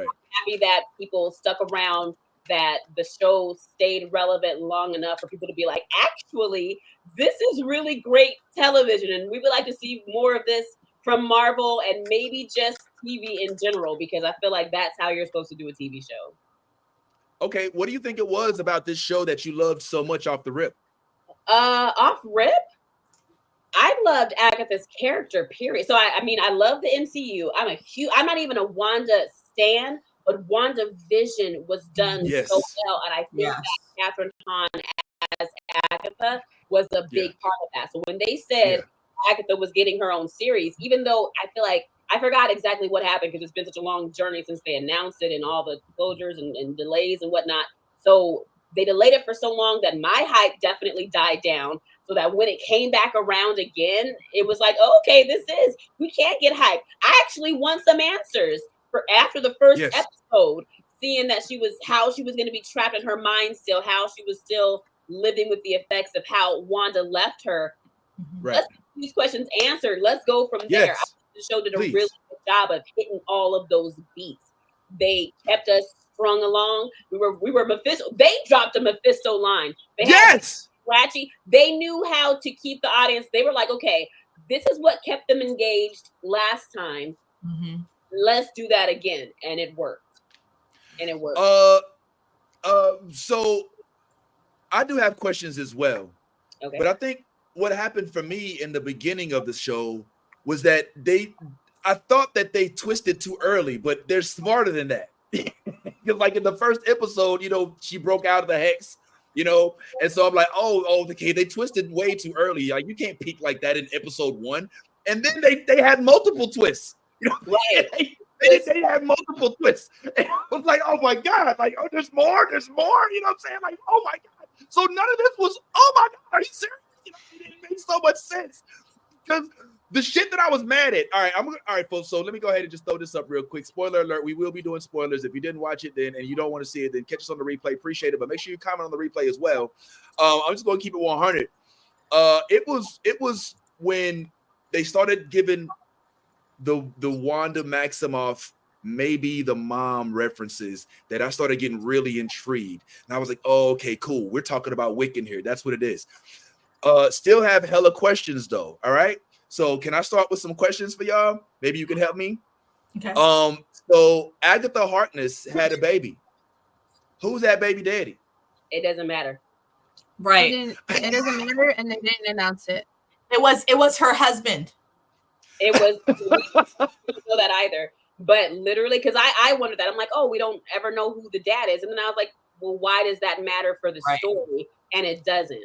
happy that people stuck around, that the show stayed relevant long enough for people to be like, actually, this is really great television, and we would like to see more of this from Marvel and maybe just TV in general, because I feel like that's how you're supposed to do a TV show. Okay, what do you think it was about this show that you loved so much off the rip? Off rip? I loved Agatha's character, period. So I love the MCU. I'm not even a Wanda stan, but WandaVision was done so well, and I think that Catherine Hahn as Agatha was a big part of that. So when they said Agatha was getting her own series, even though I feel like I forgot exactly what happened because it's been such a long journey since they announced it and all the closures and delays and whatnot. So they delayed it for so long that my hype definitely died down, so that when it came back around again, it was like, oh, okay, we can't get hype. I actually want some answers for after the first episode, seeing that how she was going to be trapped in her mind still, how she was still living with the effects of how Wanda left her. Right. Let's get these questions answered. Let's go from there. The show did a really good job of hitting all of those beats. They kept us strung along. We were Mephisto. They dropped a Mephisto line. They had Scratchy. They knew how to keep the audience. They were like, okay, this is what kept them engaged last time. Mm-hmm. Let's do that again, and it worked. So I do have questions as well. Okay. But I think what happened for me in the beginning of the show was that I thought that they twisted too early, but they're smarter than that. Like in the first episode, she broke out of the hex, and so I'm like, okay, they twisted way too early. Like you can't peak like that in episode 1. And then they had multiple twists. Right. They had multiple twists. And I was like, oh my God, like, oh, there's more, you know what I'm saying? Like, oh my God. So none of this was, oh my God, are you serious? It didn't make so much sense. Because the shit that I was mad at. All right, folks. So let me go ahead and just throw this up real quick. Spoiler alert, we will be doing spoilers. If you didn't watch it then and you don't want to see it, then catch us on the replay. Appreciate it. But make sure you comment on the replay as well. I'm just gonna keep it 100. It was when they started giving the Wanda Maximoff, maybe the mom references, that I started getting really intrigued. And I was like, oh, okay, cool. We're talking about Wiccan here. That's what it is. Still have hella questions though. All right. So can I start with some questions for y'all? Maybe you can help me. Okay. So Agatha Harkness had a baby. Who's that baby daddy? It doesn't matter. Right. It doesn't matter, and they didn't announce it. It was her husband. It was, we don't know that either. But literally, because I wondered that. I'm like, oh, we don't ever know who the dad is. And then I was like, well, why does that matter for the story? And it doesn't.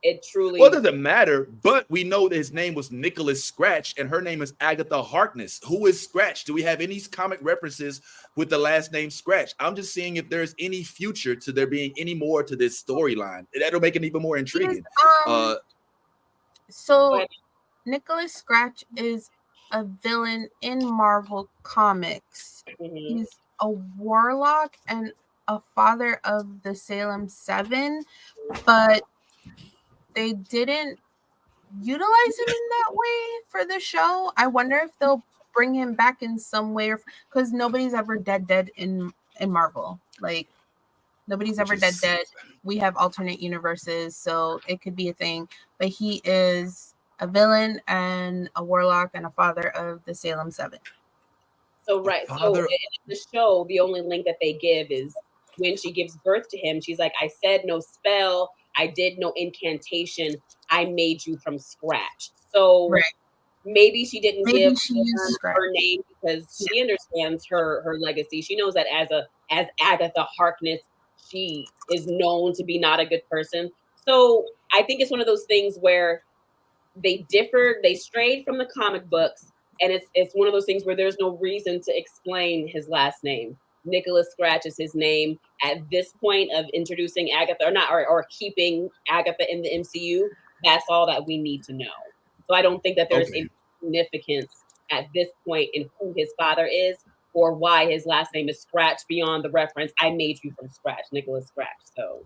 It truly. Well, it doesn't matter, but we know that his name was Nicholas Scratch and her name is Agatha Harkness. Who is Scratch? Do we have any comic references with the last name Scratch? I'm just seeing if there's any future to there being any more to this storyline. That'll make it even more intriguing. So Nicholas Scratch is a villain in Marvel Comics. Mm-hmm. He's a warlock and a father of the Salem 7, but they didn't utilize him in that way for the show. I wonder if they'll bring him back in some way, because nobody's ever dead in Marvel. Like nobody's ever dead. We have alternate universes, so it could be a thing. But he is a villain and a warlock and a father of the Salem 7. So so in the show, the only link that they give is when she gives birth to him. She's like, I said no spell, I did no incantation, I made you from scratch. So maybe she didn't give her name because she understands her legacy. She knows that as Agatha Harkness, she is known to be not a good person. So I think it's one of those things where they differed, they strayed from the comic books, and it's one of those things where there's no reason to explain his last name. Nicholas Scratch is his name. At this point of introducing Agatha or keeping Agatha in the MCU, that's all that we need to know. So I don't think that there's any significance at this point in who his father is or why his last name is Scratch beyond the reference, I made you from scratch, Nicholas Scratch. So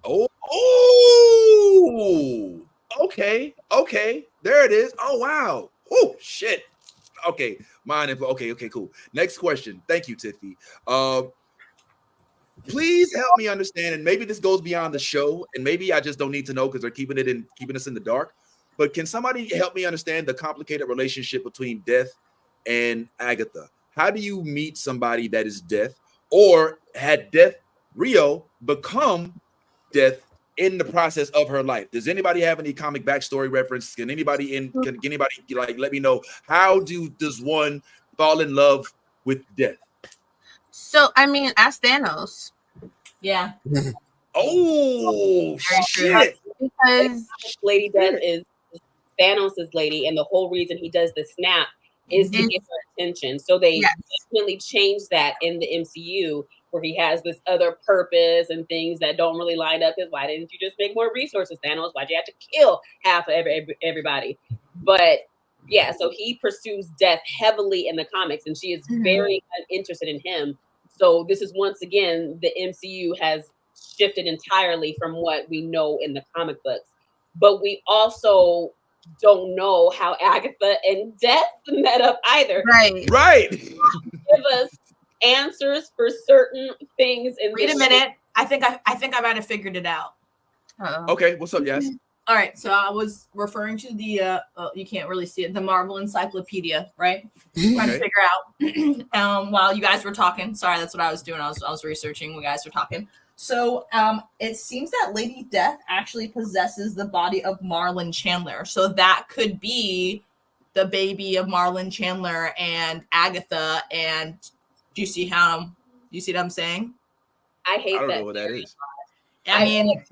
okay, there it is. Oh wow, oh shit. Okay, okay, cool. Next question. Thank you, Tiffy. Please help me understand, and maybe this goes beyond the show, and maybe I just don't need to know because they're keeping us in the dark. But can somebody help me understand the complicated relationship between Death and Agatha? How do you meet somebody that is Death, or had Death Rio become Death in the process of her life? Does anybody have any comic backstory reference? Can anybody like let me know, how does one fall in love with Death? So I mean, ask Thanos. Yeah. Oh shit! Because Lady Death is Thanos' lady, and the whole reason he does the snap is to get her attention. So they definitely changed that in the MCU, where he has this other purpose and things that don't really line up. Because why didn't you just make more resources, Thanos? Why'd you have to kill half of everybody? But yeah, so he pursues Death heavily in the comics, and she is very interested in him. So this is once again, the MCU has shifted entirely from what we know in the comic books. But we also don't know how Agatha and Death met up either. Right. Give us answers for certain things. Wait a minute. I think I might have figured it out. Okay, what's up, Yas? All right, so I was referring to the you can't really see it, the Marvel Encyclopedia, right? Trying to figure out while you guys were talking. Sorry, that's what I was doing. I was researching when you guys were talking. So it seems that Lady Death actually possesses the body of Marlon Chandler. So that could be the baby of Marlon Chandler and Agatha. And do you see what I'm saying? I hate I don't that. know what that is. I mean,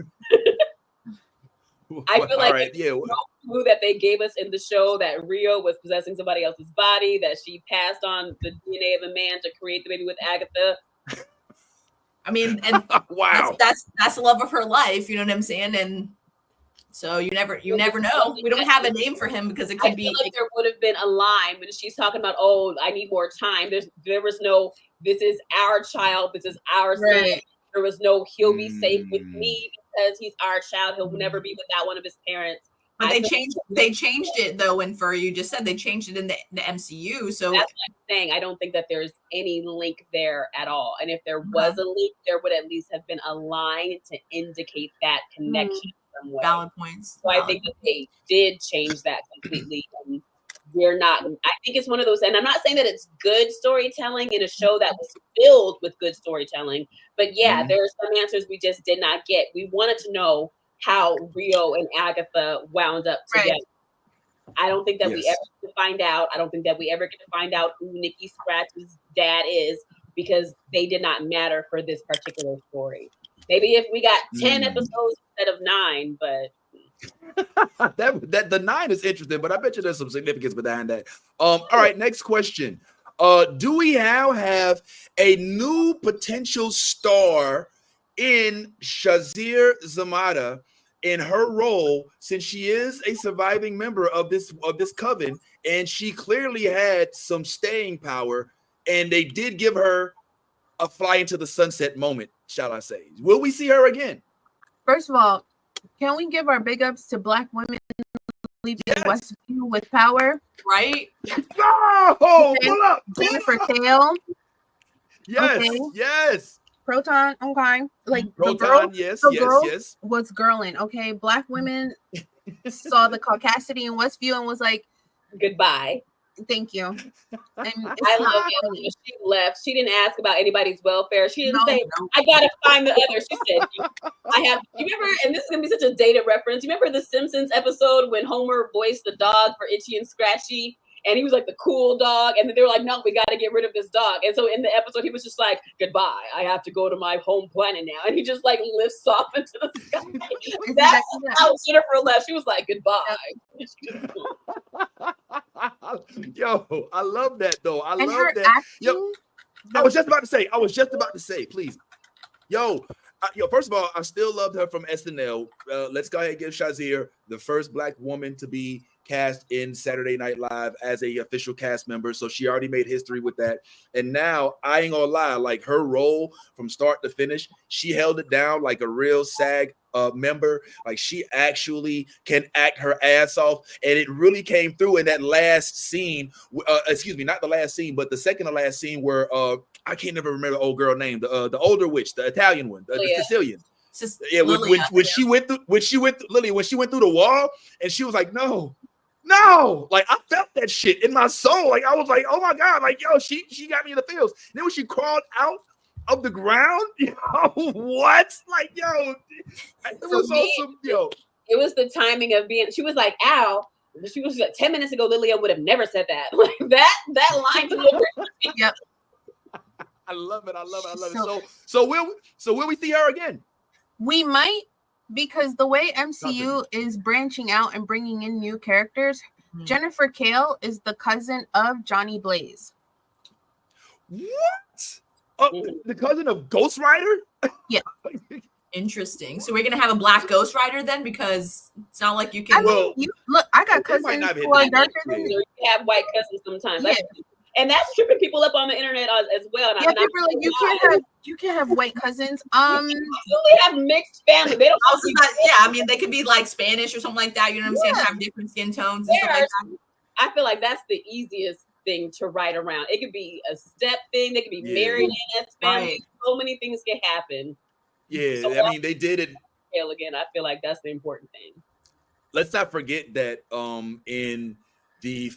I feel like right, yeah. Clue that they gave us in the show that Rio was possessing somebody else's body, that she passed on the DNA of a man to create the baby with Agatha. I mean, and wow, that's the love of her life. You know what I'm saying? And so you never know. We don't have a name for him because it could be. Like there would have been a line when she's talking about, oh, I need more time. There was no, this is our child. This is our son. There was no, he'll be safe with me because he's our child. He'll never be without one of his parents. But they changed it though. And for you just said they changed it in the MCU. So that's what I'm saying. I don't think that there's any link there at all. And if there was a link, there would at least have been a line to indicate that connection. Valid points. So I think that they did change that completely. And we're not, I think it's one of those, and I'm not saying that it's good storytelling in a show that was filled with good storytelling, but yeah, there are some answers we just did not get. We wanted to know how Rio and Agatha wound up together. I don't think that we ever get to find out. I don't think that we ever get to find out who Nikki Scratch's dad is, because they did not matter for this particular story. Maybe if we got 10 episodes instead of 9, but that the 9 is interesting, but I bet you there's some significance behind that. All right, next question. Do we now have a new potential star in Shazir Zamata in her role, since she is a surviving member of this coven, and she clearly had some staying power, and they did give her a fly into the sunset moment, shall I say? Will we see her again? First of all, can we give our big ups to Black women leaving Westview with power? Right? Oh, pull up. Jennifer Kale. Yes, yes. Proton, okay. Like Proton, the girl, yes. was girling. Okay, Black women saw the caucasity in Westview and was like, goodbye. Thank you. And I love it. When she left, she didn't ask about anybody's welfare. She didn't say, I gotta find the other. She said, you remember, and this is gonna be such a dated reference. You remember the Simpsons episode when Homer voiced the dog for Itchy and Scratchy? And he was like the cool dog. And then they were like, no, we got to get rid of this dog. And so in the episode, he was just like, goodbye. I have to go to my home planet now. And he just like lifts off into the sky. That's how Jennifer left. She was like, goodbye. Yo, I love that though. I love that. Acting, I was just about to say, please. Yo, first of all, I still loved her from SNL. Let's go ahead and give Shazir the first Black woman to be cast in Saturday Night Live as a official cast member. So she already made history with that. And now I ain't gonna lie, like her role from start to finish, she held it down like a real SAG member. Like she actually can act her ass off. And it really came through in that last scene. Excuse me, not the last scene, but the second to last scene where I can't never remember the old girl name, the older witch, the Italian one, the Sicilian. When she went through the wall and she was like, no, like I felt that shit in my soul. Like I was like, oh my God, like yo, she got me in the feels. And then when she crawled out of the ground, yo, what? Like yo, it was awesome, yo. It was the timing of being. She was like, ow. She was like 10 minutes ago. Lilia would have never said that. Like that line. Yep. I love it. So will we see her again? We might, because the way MCU is branching out and bringing in new characters, Jennifer Kale is the cousin of Johnny Blaze. What? The cousin of Ghost Rider? Yeah. Interesting. So we're gonna have a Black Ghost Rider then, because it's not like you can. Look, I got cousins who are darker than you. Have white cousins sometimes. Yeah. And that's tripping people up on the internet as well. And people are like, you can't have white cousins. You absolutely have mixed family. They don't also not, I mean, they could be like Spanish or something like that. You know what I'm saying? Have different skin tones and stuff like that. I feel like that's the easiest thing to write around. It could be a step thing. They could be married in as family. Right. So many things can happen. Yeah, so I mean, they did it. Again, I feel like that's the important thing. Let's not forget that in the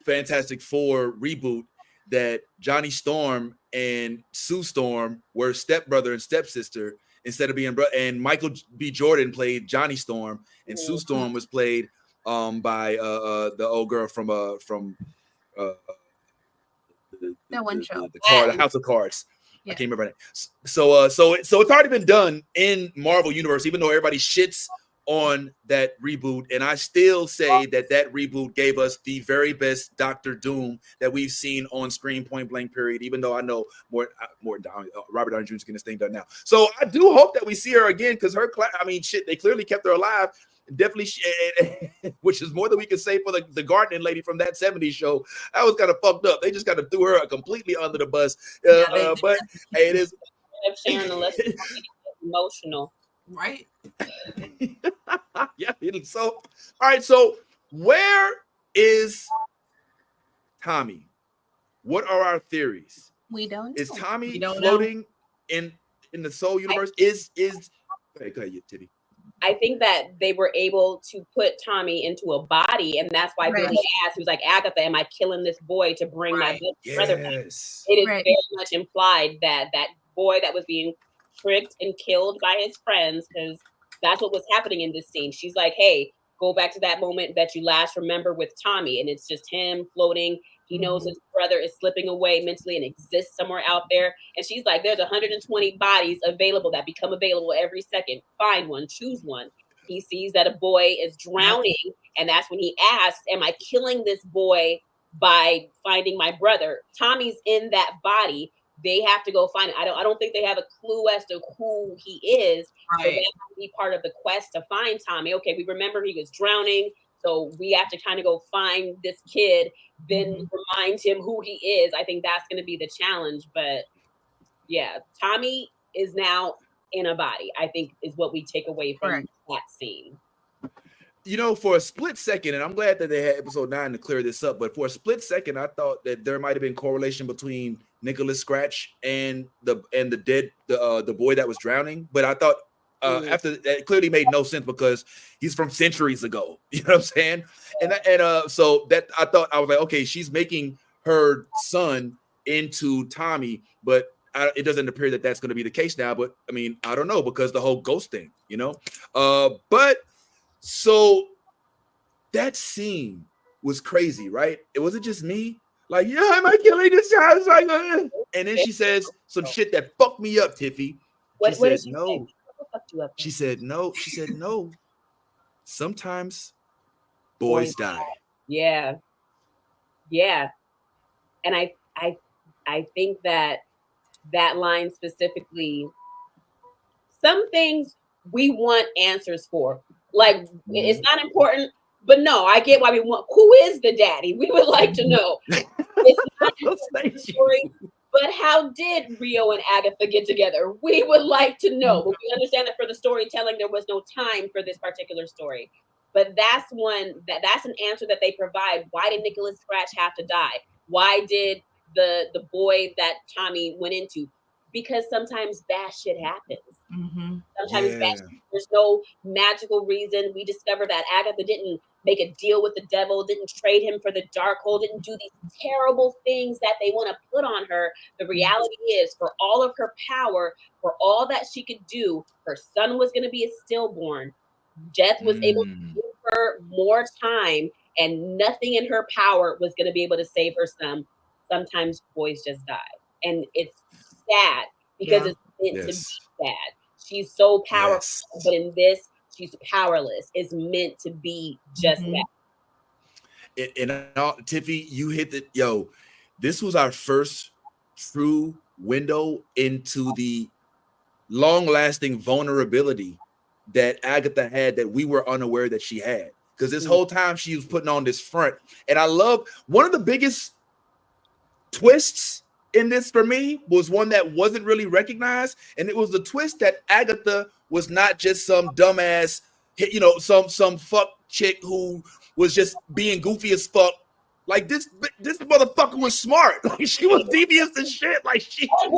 Fantastic Four reboot, that Johnny Storm and Sue Storm were stepbrother and stepsister instead of being and Michael B. Jordan played Johnny Storm, and Sue Storm was played by the old girl from the House of Cards. Yeah. I can't remember that. So it's already been done in Marvel Universe, even though everybody shits on that reboot, and I still say that reboot gave us the very best Doctor Doom that we've seen on screen, point blank, period. Even though I know more Robert Downey Jr. is getting this thing done now, so I do hope that we see her again because they clearly kept her alive. Definitely, which is more than we can say for the gardening lady from that 70s show. That was kind of fucked up. They just kind of threw her completely under the bus. But hey, it is sharing the lesson. Emotional. Right. Yeah. So, all right. So, where is Tommy? What are our theories? We don't know. Is Tommy floating in the Soul universe? Go ahead, Titty. I think that they were able to put Tommy into a body, and that's why Billy asked, he was like, Agatha, am I killing this boy to bring my brother back? It is very much implied that that boy that was being tricked and killed by his friends, because that's what was happening in this scene. She's like, hey, go back to that moment that you last remember with Tommy, and it's just him floating. He knows his brother is slipping away mentally and exists somewhere out there. And she's like, there's 120 bodies available that become available every second. Find one, choose one. He sees that a boy is drowning. And that's when he asks, am I killing this boy by finding my brother? Tommy's in that body. They have to go find it. I don't think they have a clue as to who he is. Right. So that might be part of the quest to find Tommy. Okay, we remember he was drowning. So we have to kind of go find this kid, then remind him who he is. I think that's going to be the challenge. But yeah, Tommy is now in a body, I think is what we take away from that scene. You know, for a split second, and I'm glad that they had episode 9 to clear this up, but for a split second, I thought that there might have been correlation between Nicholas Scratch and the boy that was drowning. But I thought after that clearly made no sense because he's from centuries ago. You know what I'm saying? So that I thought, I was like, okay, she's making her son into Tommy, but it doesn't appear that that's going to be the case now. But I mean, I don't know, because the whole ghost thing, you know. But so that scene was crazy, right? It wasn't just me. Like, yeah, am I killing this child? Like, and then she says some shit that fucked me up, Tiffy. She said no. She said no. She said no. Sometimes boys die. Yeah. Yeah. And I think that line specifically, some things we want answers for. Like, it's not important, but no, I get why we want. Who is the daddy? We would like to know. It's not the story, but how did Rio and Agatha get together? We would like to know. But we understand that for the storytelling, there was no time for this particular story. But that's an answer that they provide. Why did Nicholas Scratch have to die? Why did the boy that Tommy went into? Because sometimes bad shit happens. Sometimes there's no magical reason. We discover that Agatha didn't make a deal with the devil, didn't trade him for the Darkhold, didn't do these terrible things that they want to put on her. The reality is, for all of her power, for all that she could do, her son was going to be a stillborn. Death was able to give her more time, and nothing in her power was going to be able to save her son. Sometimes boys just die. And it's sad because it's meant to be sad. She's so powerful, but in this, she's powerless. It's meant to be just that. And Tiffy, you hit the this was our first true window into the long-lasting vulnerability that Agatha had that we were unaware that she had. Because this whole time she was putting on this front. And I love one of the biggest twists in this for me was one that wasn't really recognized, and it was the twist that Agatha was not just some dumbass, some fuck chick who was just being goofy as fuck. Like this motherfucker was smart. Like she was devious as shit. Like she told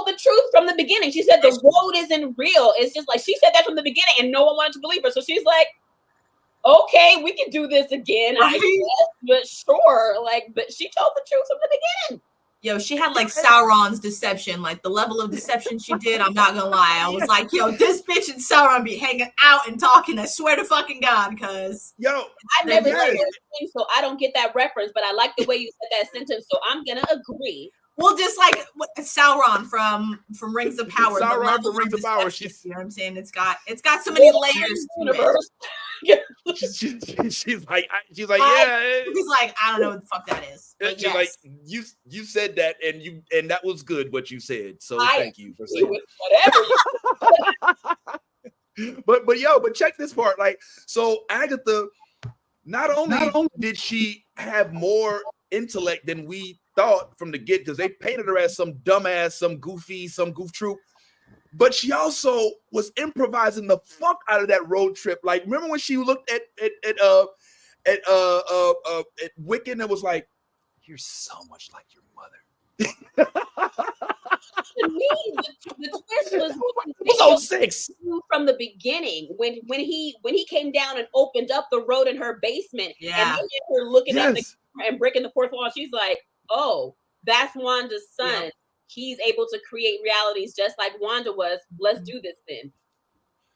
the truth from the beginning. She said the road isn't real. It's just like she said that from the beginning, and no one wanted to believe her. So she's like, okay, we can do this again, Right? I guess, but sure. Like, but she told the truth from the beginning. Yo, she had like Sauron's deception, like the level of deception she did. I'm not gonna lie. I was like, yo, this bitch and Sauron be hanging out and talking. I swear to fucking God, because Yo, I never yes. liked those things, so I don't get that reference, but I like the way you said that sentence, so I'm gonna agree. well, just like Sauron from Rings of Power. the Sauron level from Rings of Power. deception, you know what I'm saying? It's got so many layers to it. Universe. She's like, yeah. He's like, I don't know what the fuck that is. But She's yes. like, you said that, and that was good what you said. So thank you for agree saying with whatever you but check this part. Like, so Agatha, not only did she have more intellect than we thought from the get, because they painted her as some dumbass, some goofy, some goof troop, but she also was improvising the fuck out of that road trip. Like, remember when she looked at Wiccan and was like, "You're so much like your mother." to me, the twist was on 6 from the beginning when he came down and opened up the road in her basement, and they had her looking at the camera and breaking the fourth wall. She's like, "Oh, that's Wanda's son. Yeah. He's able to create realities just like Wanda was. Let's do this then."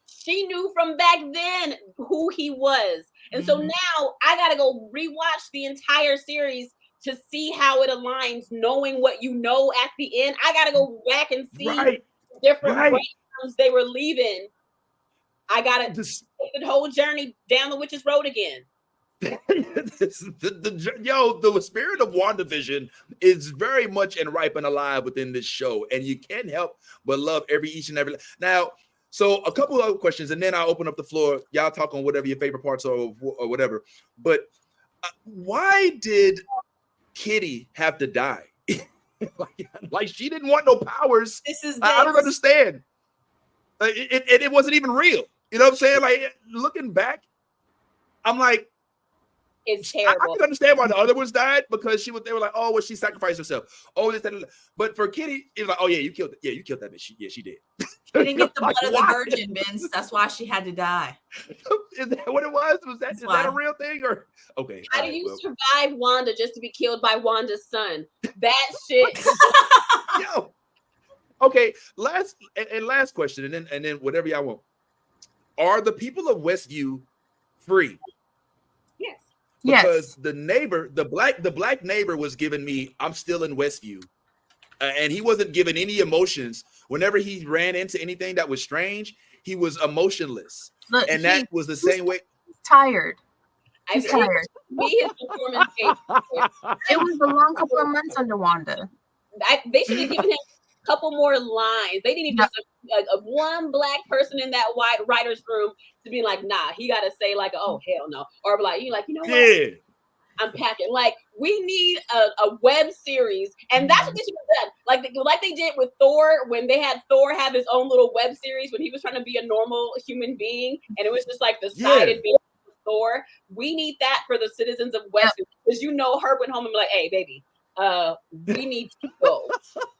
She knew from back then who he was, and so now I gotta go rewatch the entire series to see how it aligns, knowing what you know at the end. I gotta go back and see different breakdowns they were leaving. I gotta take the whole journey down the witch's road again. The spirit of WandaVision is very much and ripe and alive within this show, and you can't help but love each and every. Now, so a couple of other questions, and then I'll open up the floor. Y'all talk on whatever your favorite parts are or whatever. But why did Kitty have to die? like she didn't want no powers. I don't understand. It wasn't even real. You know what I'm saying? Like, looking back, I'm like, it's terrible. I can understand why the other ones died, because they were like, oh, well, she sacrificed herself. Oh, this, that, but for Kitty, it was like, oh yeah, you killed it. Yeah, you killed that bitch. She did. She didn't get the blood of the virgin, Vince. That's why she had to die. Is that what it was? Is that a real thing? Or okay. How do you survive Wanda just to be killed by Wanda's son? That shit. Yo. Okay, last question, and then whatever y'all want. Are the people of Westview free? Yes. Because the neighbor, the black neighbor, was giving me, I'm still in Westview, and he wasn't giving any emotions. Whenever he ran into anything that was strange, he was emotionless. Look, and that was the same way. He's tired. His performance it was a long couple of months under Wanda. They should have given him a couple more lines. They didn't even one black person in that white writer's room to be like, nah, he got to say like, oh, hell no. Or like, you know what? Yeah. I'm packing. Like, we need a web series, and that's what they should have done. Like they did with Thor, when they had Thor have his own little web series when he was trying to be a normal human being, and it was just like the side adventure of Thor. We need that for the citizens of Westview, because Herb went home and be like, hey, baby, we need to go.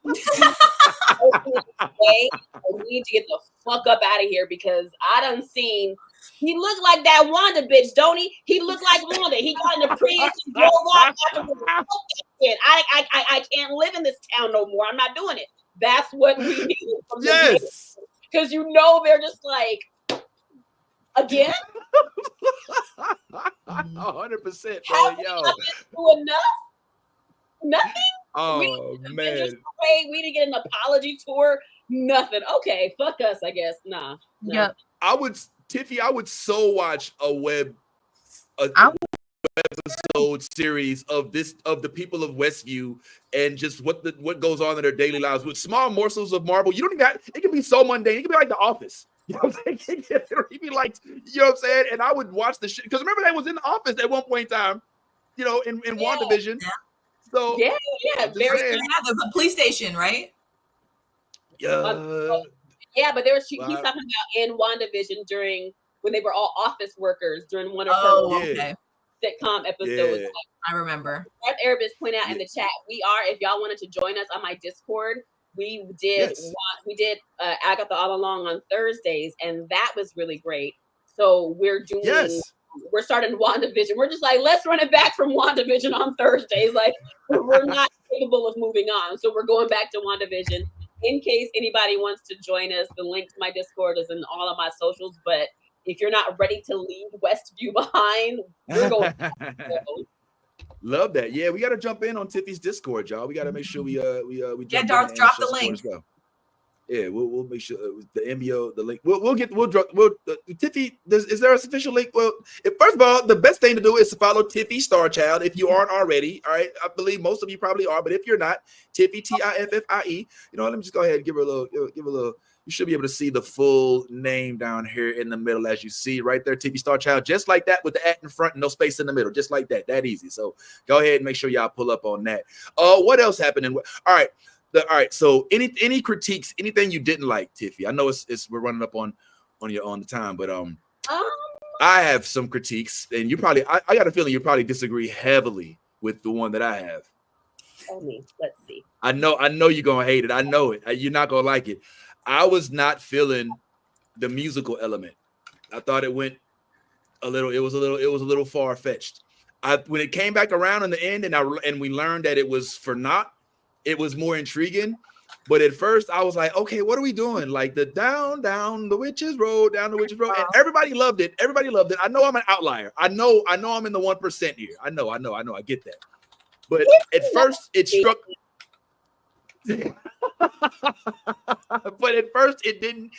We need to get the fuck up out of here, because I done seen. He looked like that Wanda bitch, don't he? He looked like Wanda. He got in the Prius and drove off afterwards. I can't live in this town no more. I'm not doing it. That's what we need from this. Because they're just like, again? 100%. How do enough? Nothing? Oh, man. We didn't get an apology tour. Nothing. Okay, fuck us, I guess. Nah. Yep. Tiffy, I would so watch a web episode series of the people of Westview, and just what goes on in their daily lives with small morsels of marble. You don't even got it. Can be so mundane. It can be like The Office. You know what I'm saying? It'd be like, you know what I'm saying? And I would watch the shit, because remember, that was in The Office at one point in time, in WandaVision. So the police station, right? Yeah. Yeah, but he's talking about in WandaVision during when they were all office workers during one of her sitcom episodes. Yeah. I remember. As Erebus pointed out in the chat, if y'all wanted to join us on my Discord, we did Agatha All Along on Thursdays, and that was really great. So we're doing we're starting WandaVision. We're just like, let's run it back from WandaVision on Thursdays. Like, we're not capable of moving on. So we're going back to WandaVision. In case anybody wants to join us, the link to my Discord is in all of my socials. But if you're not ready to leave Westview behind, we're going. Love that. Yeah, we got to jump in on Tiffy's Discord, y'all. We got to make sure we jump Darth, in drop the link. as well. Yeah, we'll make sure the MBO, the link. We'll Tiffy. Is there a official link? Well, first of all, the best thing to do is to follow Tiffy Starchild if you aren't already. All right, I believe most of you probably are, but if you're not, Tiffy Tiffie. You know, let me just go ahead and give her a little. You should be able to see the full name down here in the middle, as you see right there, Tiffy Starchild, just like that, with the at in front and no space in the middle, just like that. That easy. So go ahead and make sure y'all pull up on that. What else happened? All right. So any critiques, anything you didn't like, Tiffy? I know it's we're running up on the time, but I have some critiques, and you probably I got a feeling you probably disagree heavily with the one that I have. Tell me, let's see. I know you're gonna hate it. I know it. You're not gonna like it. I was not feeling the musical element. I thought it was a little far-fetched. When it came back around in the end, and we learned that it was for naught, it was more intriguing. But at first I was like, okay, what are we doing? Like the down the witch's road, and everybody loved it. I know I'm an outlier. I know I'm in the 1% here. I know, I get that. But at first it struck but at first it didn't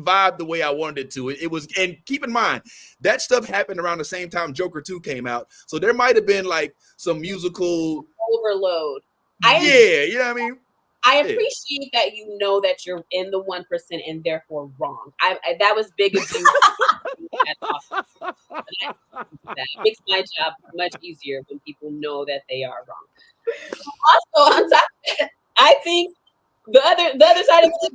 vibe the way I wanted it to. It was, and keep in mind that stuff happened around the same time Joker 2 came out, so there might have been like some musical overload. You know what I mean? I appreciate that you know that you're in the 1% and therefore wrong. That was big of you. That makes my job much easier when people know that they are wrong. Also, on top of that, I think the other side of it,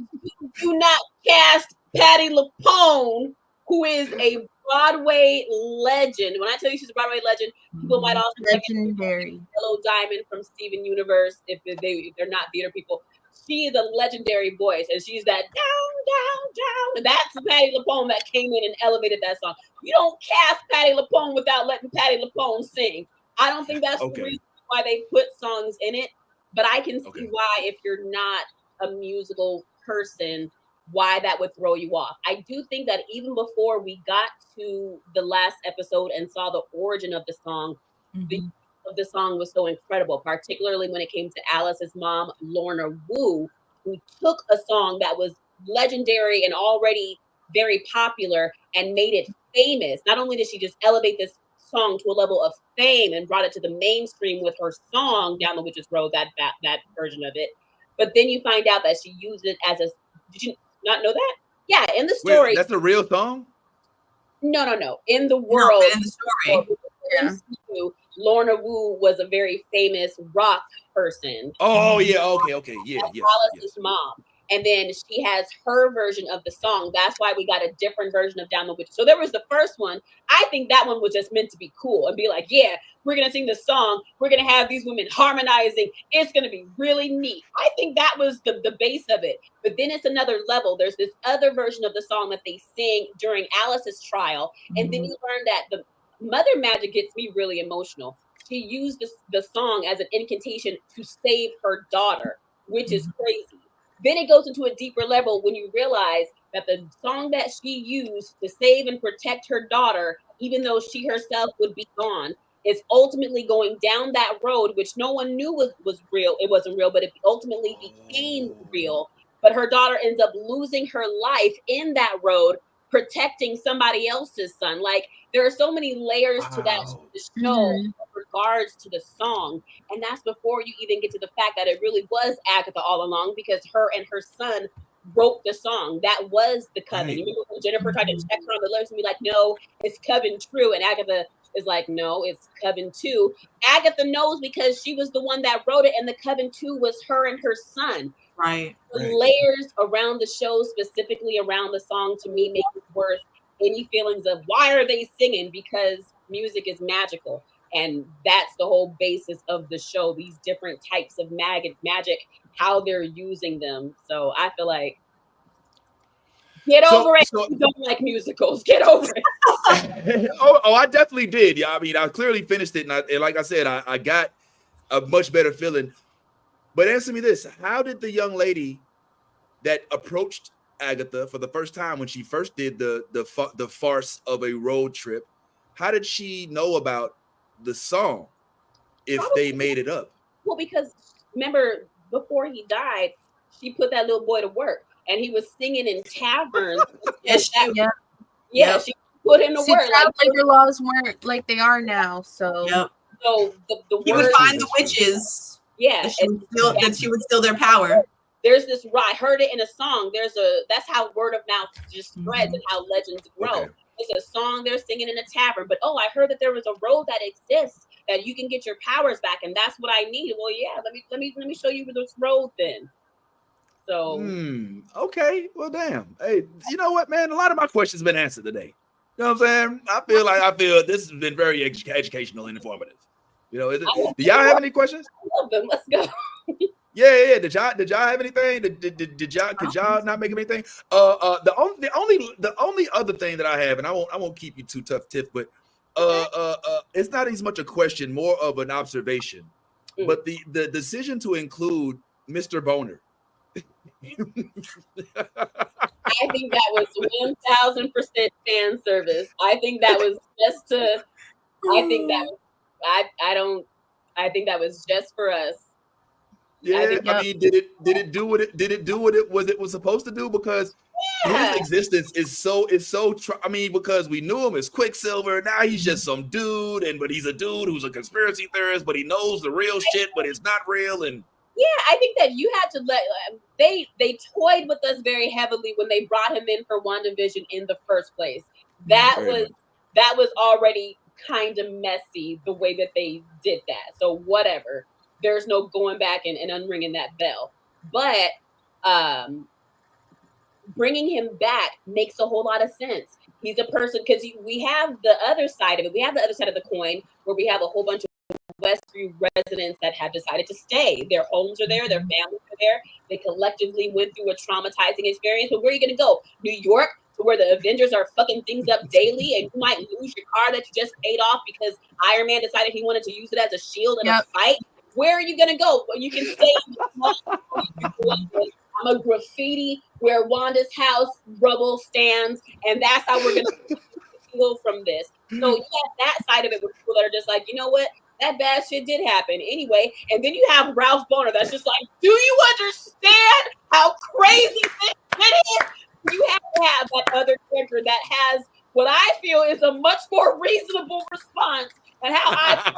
do not cast Patti LuPone, who is a Broadway legend. When I tell you she's a Broadway legend, people might also legendary Yellow Diamond from Steven Universe. If they're not theater people, she is a legendary voice, and she's that down, and that's Patti LuPone that came in and elevated that song. You don't cast Patti LuPone without letting Patti LuPone sing. I don't think that's the reason why they put songs in it, but I can see why, if you're not a musical person, why that would throw you off. I do think that even before we got to the last episode and saw the origin of the song, the of the song was so incredible, particularly when it came to Alice's mom, Lorna Wu, who took a song that was legendary and already very popular and made it famous. Not only did she just elevate this song to a level of fame and brought it to the mainstream with her song Down the Witch's Road, that version of it, but then you find out that she used it as a, did you not know that? Yeah, in the story. Wait, that's a real song? No. In the world, in the story. Lorna Wu was a very famous rock person. Oh yeah, okay, yeah. Alice's mom. And then she has her version of the song. That's why we got a different version of Down the Witch. So there was the first one. I think that one was just meant to be cool and be like, yeah, we're going to sing this song. We're going to have these women harmonizing. It's going to be really neat. I think that was the base of it. But then it's another level. There's this other version of the song that they sing during Alice's trial. And then you learn that the Mother Magic gets me really emotional. She used the song as an incantation to save her daughter, which is crazy. Then it goes into a deeper level when you realize that the song that she used to save and protect her daughter, even though she herself would be gone, is ultimately going down that road, which no one knew was real. It wasn't real, but it ultimately became real. But her daughter ends up losing her life in that road, protecting somebody else's son. Like, there are so many layers to that show in regards to the song. And that's before you even get to the fact that it really was Agatha all along, because her and her son wrote the song. That was the coven. You remember when Jennifer tried to check her on the lyrics and be like, no, it's coven true. And Agatha is like, no, it's coven 2. Agatha knows because she was the one that wrote it, and the coven 2 was her and her son. Right. The layers around the show, specifically around the song, to me make it worth any feelings of why are they singing, because music is magical. And that's the whole basis of the show, these different types of magic, how they're using them. So I feel like Get over it. You don't like musicals. Get over it. oh, I definitely did. Yeah, I mean, I clearly finished it, and like I said, I got a much better feeling. But answer me this: how did the young lady that approached Agatha for the first time when she first did the farce of a road trip, how did she know about the song if they made it up? Well, because remember, before he died, she put that little boy to work, and he was singing in taverns. She put him to work. Child labor laws weren't like they are now, so so the he would find the witches. Yeah, that she would steal their power. There's this I heard it in a song. That's how word of mouth just spreads and how legends grow. Okay. It's a song they're singing in a tavern, but I heard that there was a road that exists that you can get your powers back, and that's what I need. Well, yeah, let me show you this road then. So okay, well, damn. Hey, you know what, man? A lot of my questions have been answered today. You know what I'm saying? I feel this has been very educational and informative. You know, do y'all have any questions? I love them. Let's go. Yeah. Did y'all have anything? Could y'all not make anything? The only other thing that I have, and I won't keep you too tough, Tiff, but it's not as much a question, more of an observation. But the decision to include Mr. Boner. I think that was 1,000% fan service. I think that was just to. I think that I think that was just for us. Yeah, I mean, did it do what it was supposed to do? Because his existence is so. I mean, because we knew him as Quicksilver. Now he's just some dude, but he's a dude who's a conspiracy theorist, but he knows the real shit, but it's not real. And yeah, I think that you had to let they toyed with us very heavily when they brought him in for WandaVision in the first place. That was already kind of messy the way that they did that. So whatever. There's no going back and unringing that bell. But bringing him back makes a whole lot of sense. He's a person, because we have the other side of it. We have the other side of the coin where we have a whole bunch of Westview residents that have decided to stay. Their homes are there. Their families are there. They collectively went through a traumatizing experience. But where are you going to go? New York, to where the Avengers are fucking things up daily, and you might lose your car that you just paid off because Iron Man decided he wanted to use it as a shield in a fight. Where are you going to go? Well, you can stay in the I'm a graffiti where Wanda's house rubble stands, and that's how we're going to heal from this. So you have that side of it with people that are just like, you know what? That bad shit did happen anyway. And then you have Ralph Boner that's just like, do you understand how crazy this shit is? You have to have that other character that has what I feel is a much more reasonable response. And how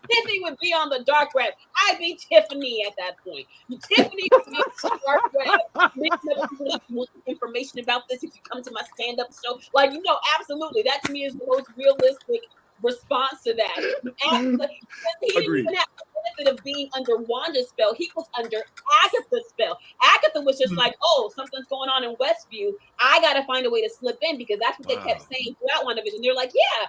Tiffany would be on the dark web. I'd be Tiffany at that point. Tiffany would be on the dark web. Want information about this if you come to my stand-up show. Like, absolutely. That to me is the most realistic response to that. He didn't even have the benefit of being under Wanda's spell. He was under Agatha's spell. Agatha was just like, oh, something's going on in Westview. I got to find a way to slip in, because that's what they kept saying throughout WandaVision. They're like, yeah,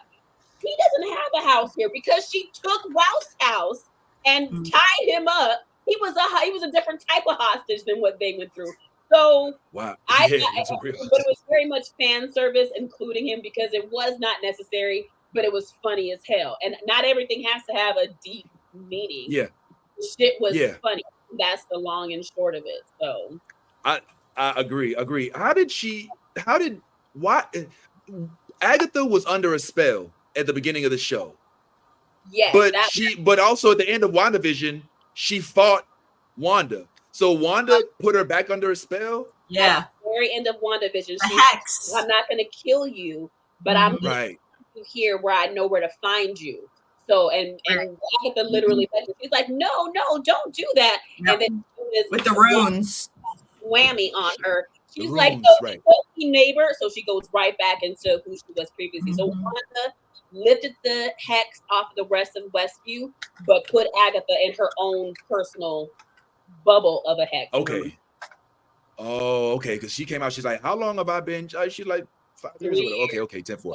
he doesn't have a house here, because she took Ralph's house and tied him up. He was a different type of hostage than what they went through. So but it was very much fan service, including him, because it was not necessary, but it was funny as hell. And not everything has to have a deep meaning. Yeah, shit was funny. That's the long and short of it. So I agree. Why Agatha was under a spell at the beginning of the show. Yes, but also at the end of WandaVision, she fought Wanda. So Wanda put her back under a spell. Yeah. At the very end of WandaVision, she's I'm not going to kill you, but I'm going to you here where I know where to find you. So and Agatha literally, she's like, no, don't do that. Yep. And then with the runes whammy on her. She's like, neighbor. So she goes right back into who she was previously. So Wanda lifted the hex off the rest of Westview, but put Agatha in her own personal bubble of a hex. Okay. Oh, okay. Because she came out, she's like, how long have I been? She's like 5 years ago. Okay, 10-4. Yeah.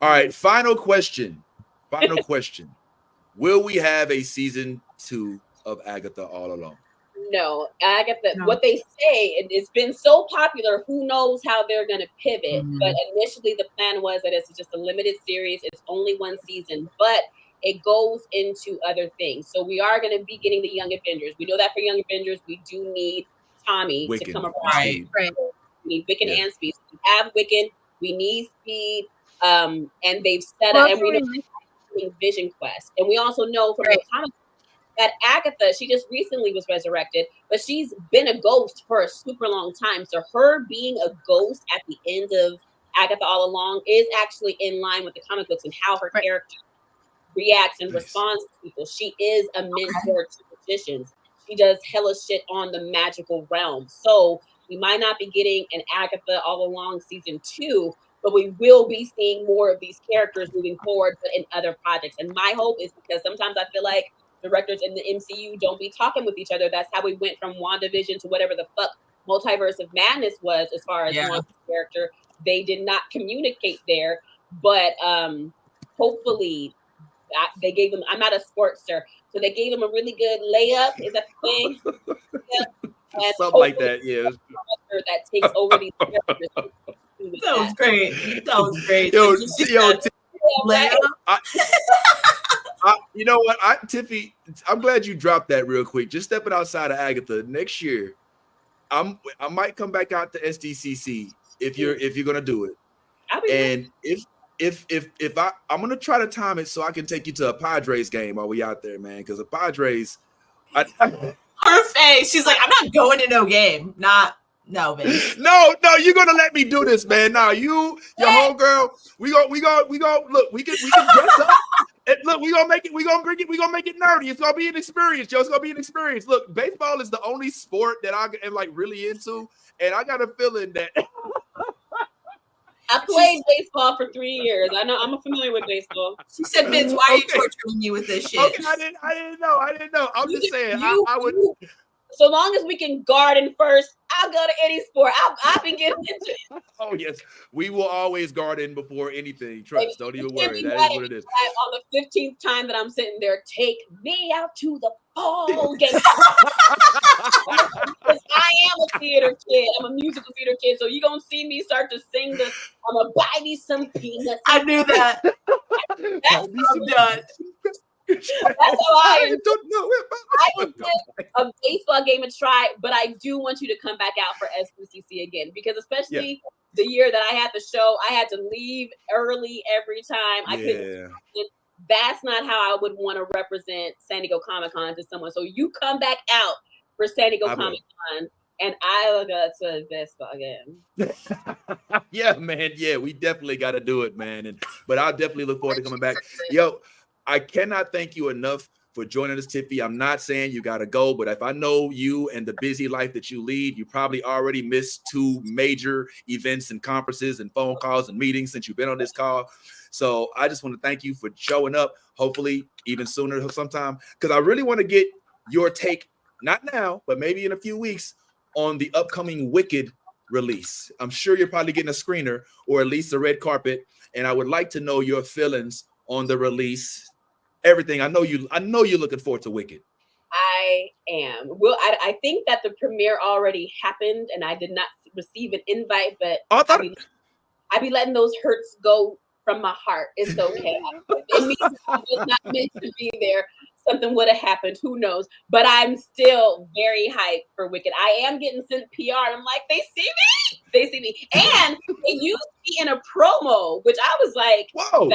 All right, final question. Will we have a season 2 of Agatha All Alone? No, Agatha. What they say, it's been so popular. Who knows how they're going to pivot? But initially, the plan was that it's just a limited series. It's only one season, but it goes into other things. So we are going to be getting the Young Avengers. We know that for Young Avengers, we do need Tommy to come around. Right. We need Wiccan and Speed. We have Wiccan. We need Speed. And they've set up, and we know Vision Quest, and we also know from the comic that Agatha, she just recently was resurrected, but she's been a ghost for a super long time. So her being a ghost at the end of Agatha All Along is actually in line with the comic books and how her character reacts and responds to people. She is a mentor to magicians. She does hella shit on the magical realm. So we might not be getting an Agatha All Along season 2, but we will be seeing more of these characters moving forward, but in other projects. And my hope is, because sometimes I feel like directors in the MCU don't be talking with each other. That's how we went from WandaVision to whatever the fuck Multiverse of Madness was, as far as one character. They did not communicate there, but hopefully they gave him, I'm not a sportster, so they gave him a really good layup. Is that the thing? And something like that, yeah. That takes over these characters. That was great. That was great. You know what, Tiffy, I'm glad you dropped that real quick. Just stepping outside of Agatha, next year, I might come back out to SDCC if you're gonna do it. And if I'm gonna try to time it so I can take you to a Padres game while we out there, man. Because the Padres, her face, she's like, I'm not going to no game. No, Vince. No, you're gonna let me do this, man. Now your homegirl, we go look, we can dress up. And look, we're gonna make it nerdy. It's gonna be an experience, Joe. It's gonna be an experience. Look, baseball is the only sport that I am like really into, and I got a feeling that I played baseball for 3 years. I know, I'm familiar with baseball. She said, Vince, why are you torturing me with this shit? Okay, I didn't know. I'm just saying I would. So long as we can garden first, I'll go to any sport. I've been getting into it. Oh, yes. We will always garden before anything. Trust. Don't even worry. That is what it is. On the 15th time that I'm sitting there, take me out to the ball game. Because I am a theater kid. I'm a musical theater kid. So you're going to see me start to sing this. I'm going to buy me some peanuts. I knew that. That's done. That's how I don't know. I would give a baseball game a try, but I do want you to come back out for SBCC again, because especially the year that I had the show, I had to leave early every time. I couldn't. That's not how I would want to represent San Diego Comic-Con to someone. So you come back out for San Diego Comic-Con, and I'll go to a baseball game. Yeah, man. Yeah, we definitely got to do it, man. But I'll definitely look forward to coming back. Yo, I cannot thank you enough for joining us, Tiffy. I'm not saying you got to go, but if I know you and the busy life that you lead, you probably already missed 2 major events and conferences and phone calls and meetings since you've been on this call. So I just want to thank you for showing up, hopefully even sooner sometime, because I really want to get your take, not now, but maybe in a few weeks, on the upcoming Wicked release. I'm sure you're probably getting a screener or at least a red carpet, and I would like to know your feelings on the release. Everything. I know you're looking forward to Wicked. I am. Well, I think that the premiere already happened, and I did not receive an invite. But I be letting those hurts go from my heart. It's okay. It means I was not meant to be there. Something would have happened. Who knows? But I'm still very hyped for Wicked. I am getting sent PR. I'm like, they see me, and they used me in a promo, which I was like, whoa.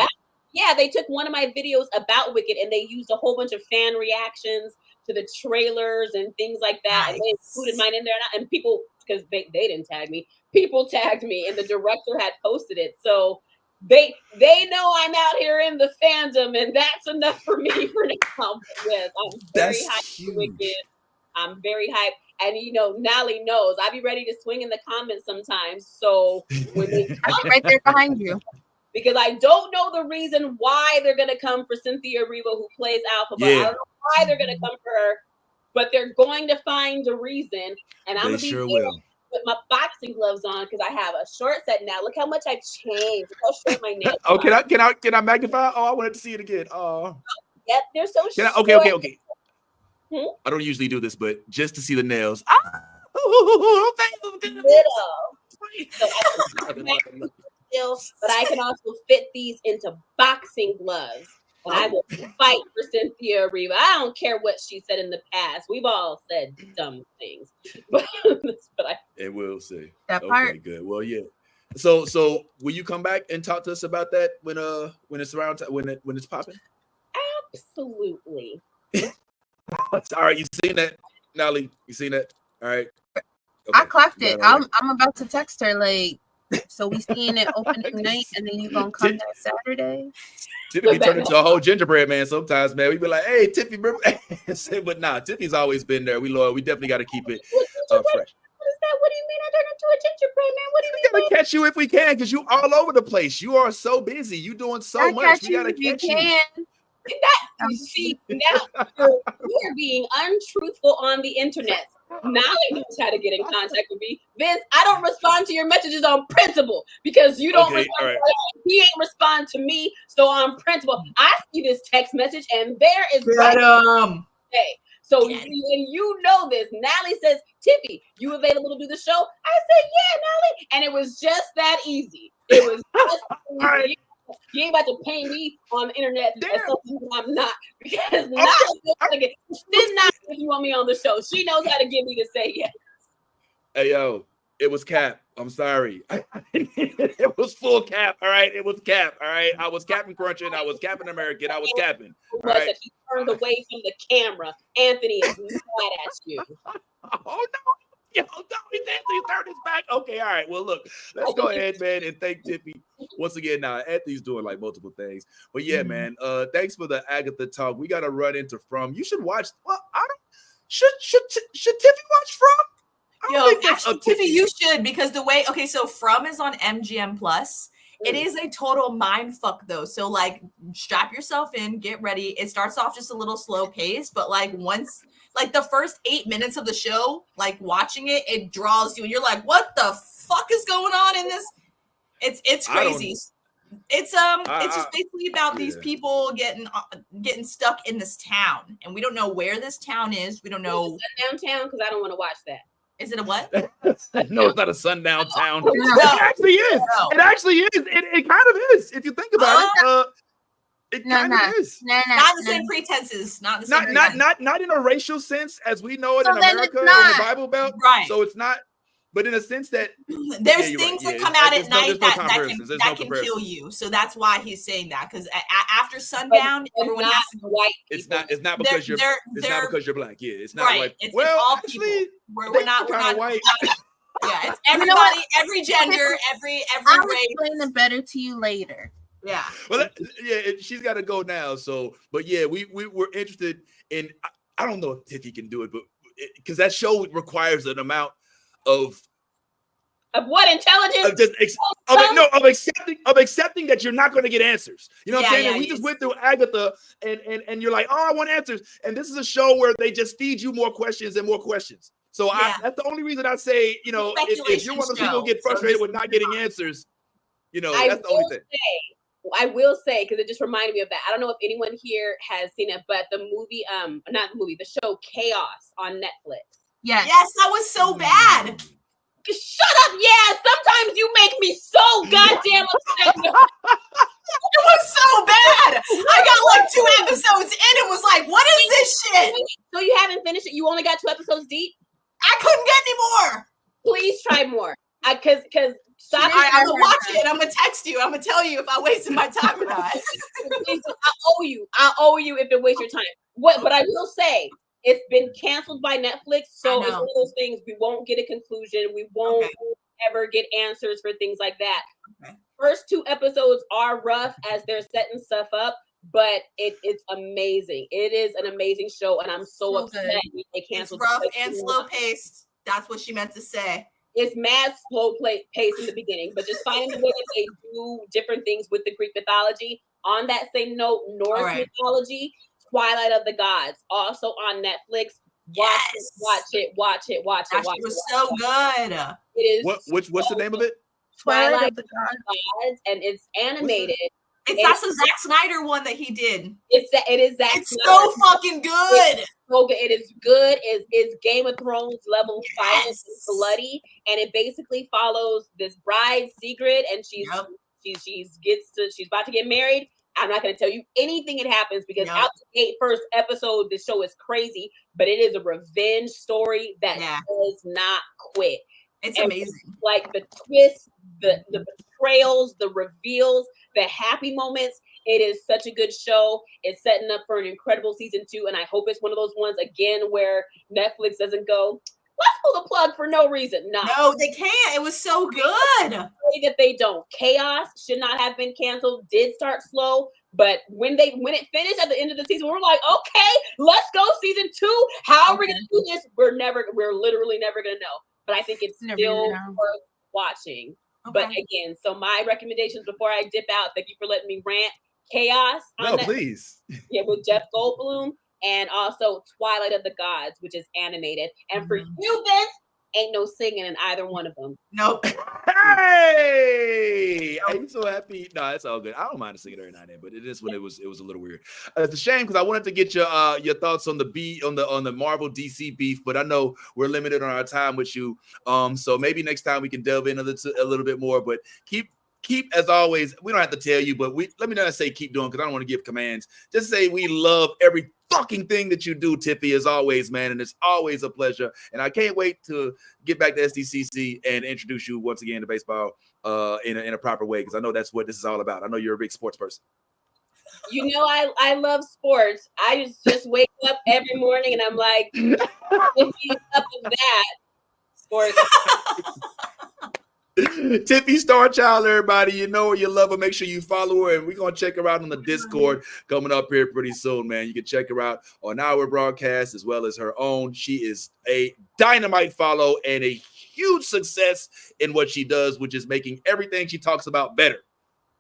Yeah, they took one of my videos about Wicked and they used a whole bunch of fan reactions to the trailers and things like that. Nice. And they included mine in there. And people, because they didn't tag me, people tagged me, and the director had posted it. So they know I'm out here in the fandom, and that's enough for me for now. Yes, I'm very hyped for Wicked. I'm very hyped. And, Nally knows. I be ready to swing in the comments sometimes. So when I'm right there behind you. Because I don't know the reason why they're going to come for Cynthia Erivo, who plays Alpha, but I don't know why they're going to come for her, but they're going to find a reason. And I'm going to be with my boxing gloves on because I have a short set now. Look how much I've changed. Look how short my nails are. Can I magnify? Oh, I wanted to see it again. Oh. Yep, they're so short. Okay. I don't usually do this, but just to see the nails. But I can also fit these into boxing gloves. And I will fight for Cynthia Erivo. I don't care what she said in the past. We've all said dumb things. But it will say. That okay, part. Good. Well, yeah. So will you come back and talk to us about that when it's around when it's popping? Absolutely. All right, you seen that, Nolly? You seen that? All right. Okay. I clocked it. I'm about to text her like, so we seeing it opening night, and then you gonna come that Saturday. Tiffy be turned into a whole gingerbread man sometimes, man. We be like, hey, Tiffy, remember? But nah, Tiffy's always been there. We definitely got to keep it fresh. What is that? What do you mean I turned into a gingerbread man? What do you mean? We gotta catch you if we can, because you all over the place. You are so busy. You doing so much. We gotta catch you. You see, now you are being untruthful on the internet. Now he knows how to get in contact with me. Vince, I don't respond to your messages on principle because you don't respond. He ain't respond to me, so on principle. I see this text message and there is So you know this. Nally says, Tiffy, you available to do the show? I said, yeah, Nally. And it was just that easy. It was just easy. You ain't about to pay me on the internet as something I'm not, because now if you want me on the show, she knows how to get me to say yes. Hey yo, it was cap. I'm sorry. It was full cap. All right, it was cap. All right, I was Captain Crunching. I was Captain American. I was capping. All right. He turned away from the camera. Anthony is mad at you. Oh no. Yo, no, he turned his back. Okay, all right. Well, look, let's go ahead, man, and thank Tiffy once again. Now, Anthony's doing like multiple things, but yeah, man. Thanks for the Agatha talk. We got to run into From. You should watch. Well, I don't. Should Tiffy watch From? Actually, Tiffy, you should, because the way. Okay, so From is on MGM Plus. It is a total mind fuck though. So like, strap yourself in, get ready. It starts off just a little slow pace, but like once. Like the first 8 minutes of the show, like watching it, it draws you, and you're like, "What the fuck is going on in this?" It's crazy. It's just basically about these people getting stuck in this town, and we don't know where this town is. We don't know downtown because I don't want to watch that. Is it a what? No, it's not a sundown town. It actually is. No. It actually is. It kind of is if you think about it. It kind of is. Not the same pretenses. Not the same. Not in a racial sense as we know it in America in the Bible Belt. Right. So it's not. But in a sense that there's things that come out at night that can kill you. So that's why he's saying that, because after sundown, everyone has to go white. It's not because you're black. Yeah, it's not white. It's all actually, we're not white. Yeah, it's everybody, every gender, every I'll race. explain it better to you later. Yeah. Well, she's got to go now. So, but yeah, we were interested in. I don't know if Tiffy can do it, but because that show requires an amount of what intelligence? Of accepting that you're not going to get answers. You know what I'm saying? And we just went through Agatha, and you're like, oh, I want answers. And this is a show where they just feed you more questions and more questions. So that's the only reason I say, you know, if you're one of those people who get frustrated with not getting answers, you know, that's the only thing. I will say, because it just reminded me of that. I don't know if anyone here has seen it, but the movie, the show Chaos on Netflix. Yes, that was so bad. Shut up! Yeah, sometimes you make me so goddamn upset. It was so bad. I got like 2 episodes in and was like, "What is this shit?" So you haven't finished it? You only got 2 episodes deep? I couldn't get any more. Please try more. Because stop. I'm gonna watch it. I'm gonna text you. I'm gonna tell you if I wasted my time or not. I owe you if it wastes your time. But I will say, it's been canceled by Netflix, so it's one of those things. We won't get a conclusion. We won't ever get answers for things like that. Okay. First 2 episodes are rough as they're setting stuff up, but it's amazing. It is an amazing show, and I'm so upset they canceled. It's rough and slow paced. That's what she meant to say. It's mad slow pace in the beginning, but just finding the way that they do different things with the Greek mythology. On that same note, Norse mythology, Twilight of the Gods, also on Netflix. Watch it. It was so good. It is. What's the name of it? Twilight of the Gods, and it's animated. That's a Zack Snyder one that he did. It is Zack Snyder. So fucking good. so good. It is good. It's Game of Thrones level violence and bloody, and it basically follows this bride's secret, and she's about to get married. I'm not going to tell you anything that happens because out the gate first episode, this show is crazy, but it is a revenge story that does not quit. It's amazing. Like the twists, the betrayals, the reveals, the happy moments. It is such a good show. It's setting up for an incredible season 2, and I hope it's one of those ones again where Netflix doesn't go, let's pull the plug for no reason. No, they can't. It was so good. That they don't. Chaos should not have been canceled. Did start slow, but when it finished at the end of the season, we're like, okay, let's go season 2. How are we gonna do this? We're literally never gonna know. But I think it's still worth watching. Okay. But again, so my recommendations before I dip out, thank you for letting me rant. Chaos. No, please. Yeah, with Jeff Goldblum, and also Twilight of the Gods, which is animated. And for you, Vince, ain't no singing in either one of them. Nope. Hey, I'm so happy. No, it's all good. I don't mind singing every now and then, but it is when it was a little weird. It's a shame because I wanted to get your thoughts on the Marvel DC beef, but I know we're limited on our time with you. So maybe next time we can delve in a little bit more. But keep as always. We don't have to tell you, but let me not say keep doing because I don't want to give commands. Just say we love every fucking thing that you do, Tiffy, as always, man, and it's always a pleasure. And I can't wait to get back to SDCC and introduce you once again to baseball in a proper way because I know that's what this is all about. I know you're a big sports person. You know, I love sports. I just wake up every morning and I'm like, Tiffy, up of that sports. Tiffy Starchild, everybody, you know her, you love her. Make sure you follow her, and we're gonna check her out on the Discord coming up here pretty soon, man. You can check her out on our broadcast as well as her own. She is a dynamite follow and a huge success in what she does, which is making everything she talks about better.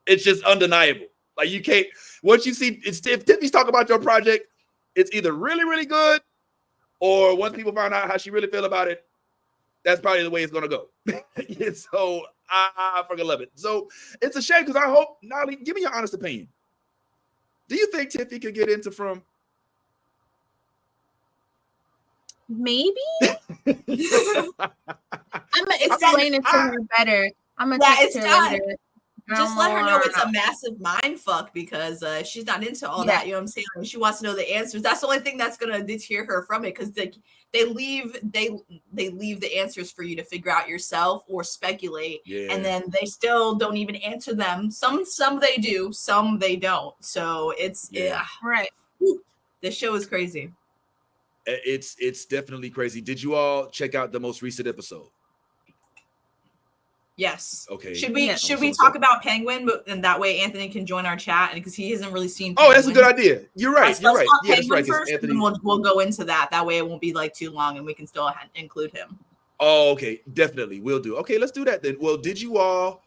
It's just undeniable. Like you can't once you see if Tiffy's talking about your project, it's either really, really good, or once people find out how she really feel about it, that's probably the way it's gonna go. So I fucking love it. So it's a shame because I hope, Nolly, give me your honest opinion. Do you think Tiffy could get into From? Maybe. I'm gonna explain it to her better. I'm gonna text her later. Just let her know it's a massive mind fuck because she's not into all that. You know what I'm saying? She wants to know the answers. That's the only thing that's gonna deter her from it because they leave the answers for you to figure out yourself or speculate, and then they still don't even answer them. Some they do, some they don't. So it's right. The show is crazy. It's definitely crazy. Did you all check out the most recent episode? Yes. Okay. Should we talk about Penguin, and that way Anthony can join our chat, and because he hasn't really seen Penguin. Oh, that's a good idea. You're right. You're right. Yeah, that's right. First, Anthony... and we'll go into that. That way it won't be like too long, and we can still include him. Oh, okay. Definitely. We'll do. Okay, let's do that then. Well, did you all?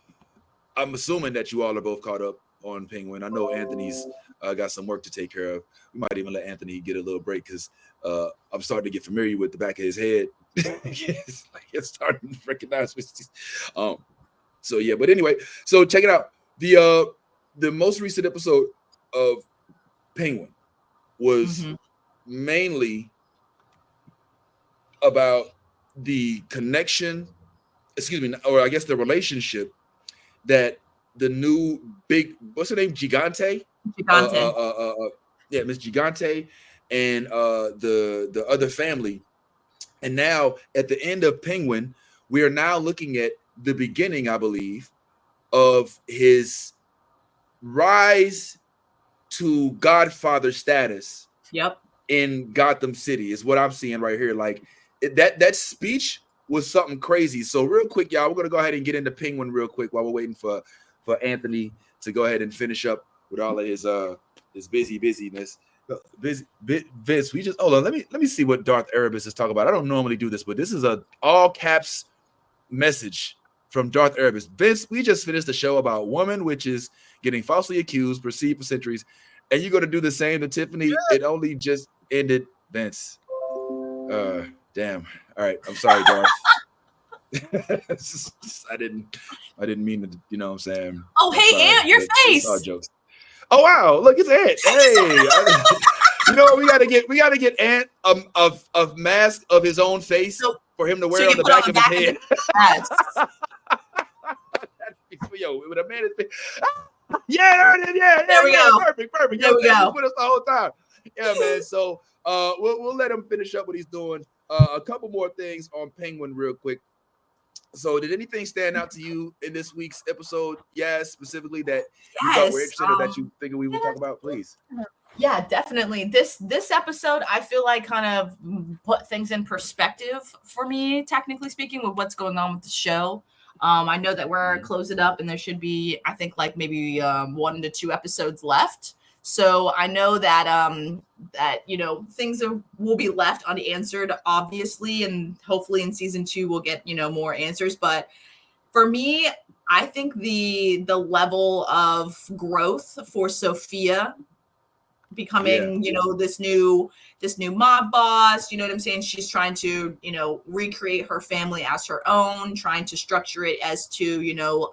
I'm assuming that you all are both caught up on Penguin. I know Anthony's got some work to take care of. We might even let Anthony get a little break because I'm starting to get familiar with the back of his head. It's starting to recognize so yeah, but anyway, so check it out. The most recent episode of Penguin was mainly about the connection, or I guess the relationship that the new big, what's her name, Gigante? Miss Gigante and the other family. And now at the end of Penguin, we are now looking at the beginning, I believe, of his rise to Godfather status. Yep. In Gotham City is what I'm seeing right here. Like that speech was something crazy. So real quick, y'all, we're gonna go ahead and get into Penguin real quick while we're waiting for Anthony to go ahead and finish up with all of his busyness. Vince, we just hold on. Let me see what Darth Erebus is talking about. I don't normally do this, but this is a all caps message from Darth Erebus. Vince, we just finished a show about woman witches getting falsely accused, perceived for centuries, and you're going to do the same to Tiffany. Yeah. It only just ended, Vince. Damn. All right, I'm sorry, Darth. I didn't mean to. You know what I'm saying? Oh, hey, Ant, your face. Jokes. Oh wow! Look, it's Ant. Hey, You know what? We gotta get Ant a mask of his own face for him to wear on the back of his head. Yes. Yo, with a man is yeah, There we go. Perfect. There we go. With us the whole time. Yeah, man. So we'll let him finish up what he's doing. A couple more things on Penguin real quick. So did anything stand out to you in this week's episode? Yes, specifically that you thought were interesting or that you think we would talk about, please. Yeah, definitely. This episode, I feel like kind of put things in perspective for me, technically speaking, with what's going on with the show. I know that we're closing up and there should be, I think, like maybe 1 to 2 episodes left. So I know that things will be left unanswered, obviously, and hopefully in season 2 we'll get more answers. But for me, I think the level of growth for Sophia becoming this new mob boss, you know what I'm saying? She's trying to recreate her family as her own, trying to structure it as to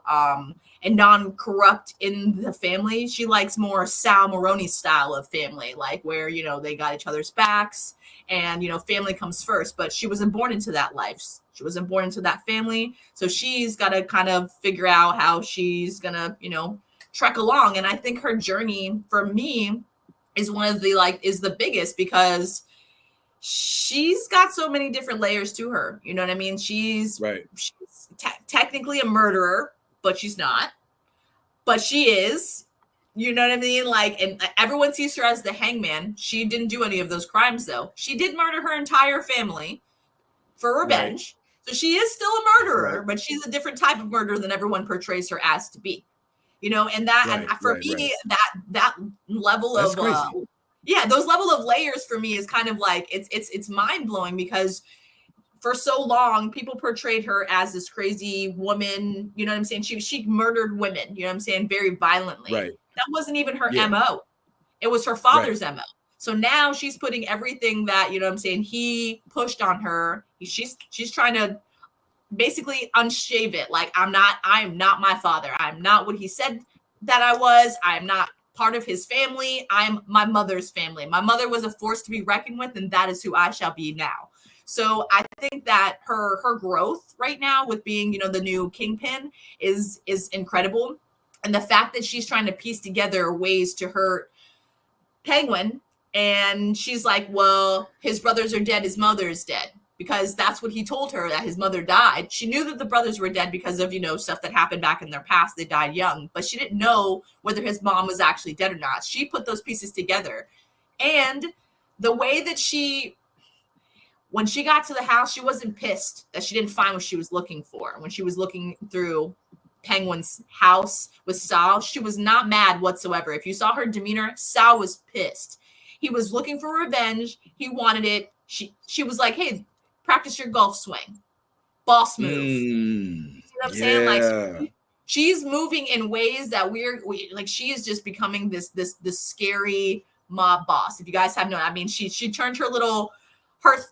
and non-corrupt in the family. She likes more Sal Maroney style of family, like where they got each other's backs and family comes first. But she wasn't born into that life. She wasn't born into that family, so she's got to kind of figure out how she's gonna trek along. And I think her journey for me is one of is the biggest, because she's got so many different layers to her. You know what I mean? She's technically a murderer, but she's not. But she is. You know what I mean? And everyone sees her as the hangman. She didn't do any of those crimes, though. She did murder her entire family for revenge. Right. So she is still a murderer, but she's a different type of murderer than everyone portrays her as to be. And that, and for me, that level of, those level of layers for me is kind of like, it's mind blowing, because for so long, people portrayed her as this crazy woman, you know what I'm saying? She murdered women, you know what I'm saying? Very violently. Right. That wasn't even her MO. It was her father's MO. So now she's putting everything that, you know what I'm saying, he pushed on her. She's trying to basically unshave it. Like, I am not my father. I'm not what he said that I was. I'm not part of his family. I'm my mother's family. My mother was a force to be reckoned with, and that is who I shall be now. So I think that her growth right now with being, the new kingpin is incredible. And the fact that she's trying to piece together ways to hurt Penguin, and she's like, well, his brothers are dead, his mother is dead, because that's what he told her, that his mother died. She knew that the brothers were dead because of, stuff that happened back in their past. They died young, but she didn't know whether his mom was actually dead or not. She put those pieces together. And the way that when she got to the house, she wasn't pissed that she didn't find what she was looking for. When she was looking through Penguin's house with Sal, she was not mad whatsoever. If you saw her demeanor, Sal was pissed. He was looking for revenge. He wanted it. She was like, hey, practice your golf swing. Boss move. You know what I'm saying? Like, she's moving in ways that she is just becoming this scary mob boss. If you guys have known, I mean, she turned her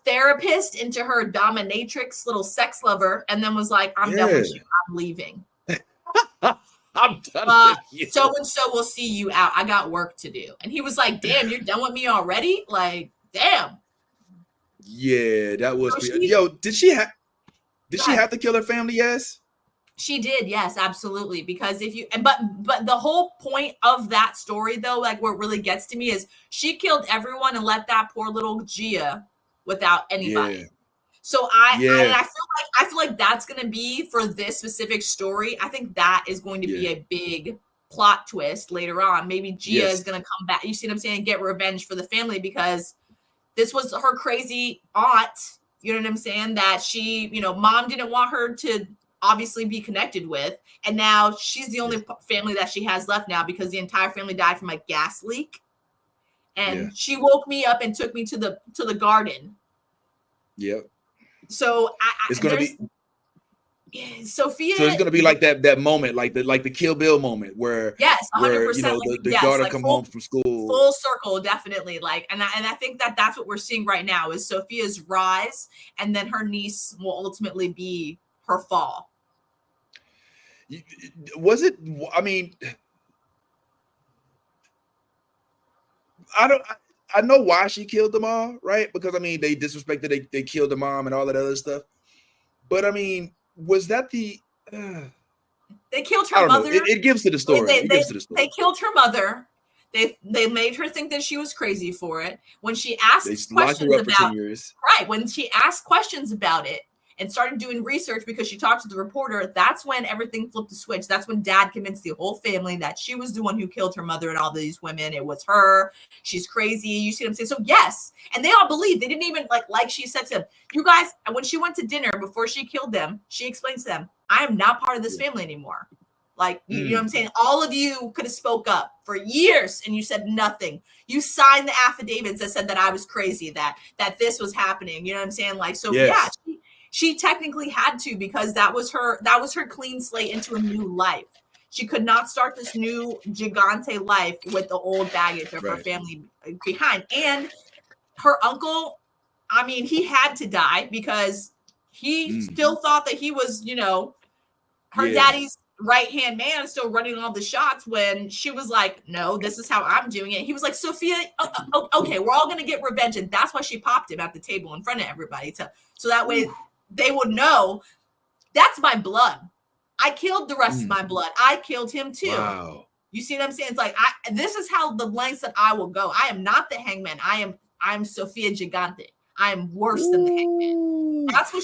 therapist into her dominatrix little sex lover, and then was like, I'm done with you. I'm leaving. I'm done with you. So and so will see you out. I got work to do. And he was like, damn, you're done with me already? Like, damn. Yeah, that was did she have to kill her family? Yes. She did, yes, absolutely. Because but the whole point of that story, though, like what really gets to me is she killed everyone and left that poor little Gia without anybody. Yeah. So I feel like that's gonna be for this specific story. I think that is going to be a big plot twist later on. Maybe Gia is gonna come back. You see what I'm saying? Get revenge for the family, because this was her crazy aunt. You know what I'm saying? That she, mom didn't want her to obviously be connected with, and now she's the only family that she has left now, because the entire family died from a gas leak. And she woke me up and took me to the garden. Yep. So it's gonna be Sophia. So it's gonna be like that moment, like the Kill Bill moment, where 100%, the daughter come home from school. Full circle, definitely. And I think that's what we're seeing right now is Sophia's rise, and then her niece will ultimately be her fall. Was it? I mean, I know why she killed them all, right? Because I mean, they disrespected, they killed the mom and all that other stuff. But I mean, was that the? They killed I her don't mother. know. It gives to the story. It gives to the story. They killed her mother. They made her think that she was crazy for it. When she asked questions about when she asked questions about it and started doing research because she talked to the reporter, that's when everything flipped the switch. That's when Dad convinced the whole family that she was the one who killed her mother and all these women. It was her. She's crazy. You see what I'm saying? So yes, and they all believed. They didn't even like she said to them, you guys, when she went to dinner before she killed them, she explains to them, I am not part of this family anymore. Like, you know what I'm saying? All of you could have spoke up for years and you said nothing. You signed the affidavits that said that I was crazy, that this was happening. You know what I'm saying? Like, so yeah, she technically had to, because that was her clean slate into a new life. She could not start this new gigante life with the old baggage of her family behind. And her uncle, I mean, he had to die because he still thought that he was, you know, her daddy's right-hand man, still running all the shots, when she was like, no, this is how I'm doing it. He was like, Sophia, okay, we're all going to get revenge. And that's why she popped him at the table in front of everybody, so that way they would know that's my blood. I killed the rest of my blood. I killed him too. Wow. You see what I'm saying? It's like, this is how the lengths that I will go. I am not the hangman. I'm Sophia Gigante. I am worse than the hangman. That's what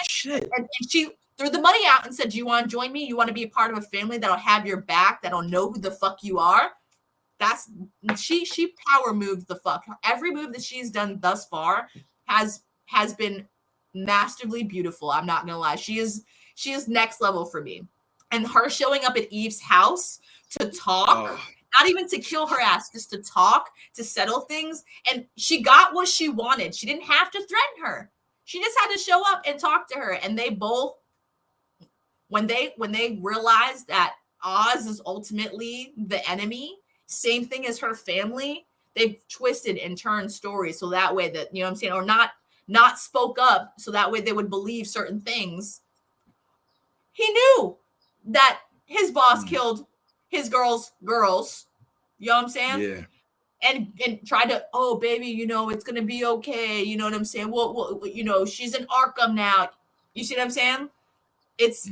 she and she threw the money out and said, do you want to join me? You want to be a part of a family that'll have your back, that'll know who the fuck you are? That's she power moved the fuck. Every move that she's done thus far has been masterfully beautiful. I'm not gonna lie. She is next level for me. And her showing up at Eve's house to talk, not even to kill her ass, just to talk, to settle things. And she got what she wanted. She didn't have to threaten her. She just had to show up and talk to her. And they both, when they realized that Oz is ultimately the enemy, same thing as her family, they've twisted and turned stories so that way that, you know what I'm saying, or not spoke up so that way they would believe certain things. He knew that his boss killed his girls. You know what I'm saying? Yeah. And try to, oh baby, you know, it's gonna be okay. You know what I'm saying? Well, you know, she's in Arkham now. You see what I'm saying? It's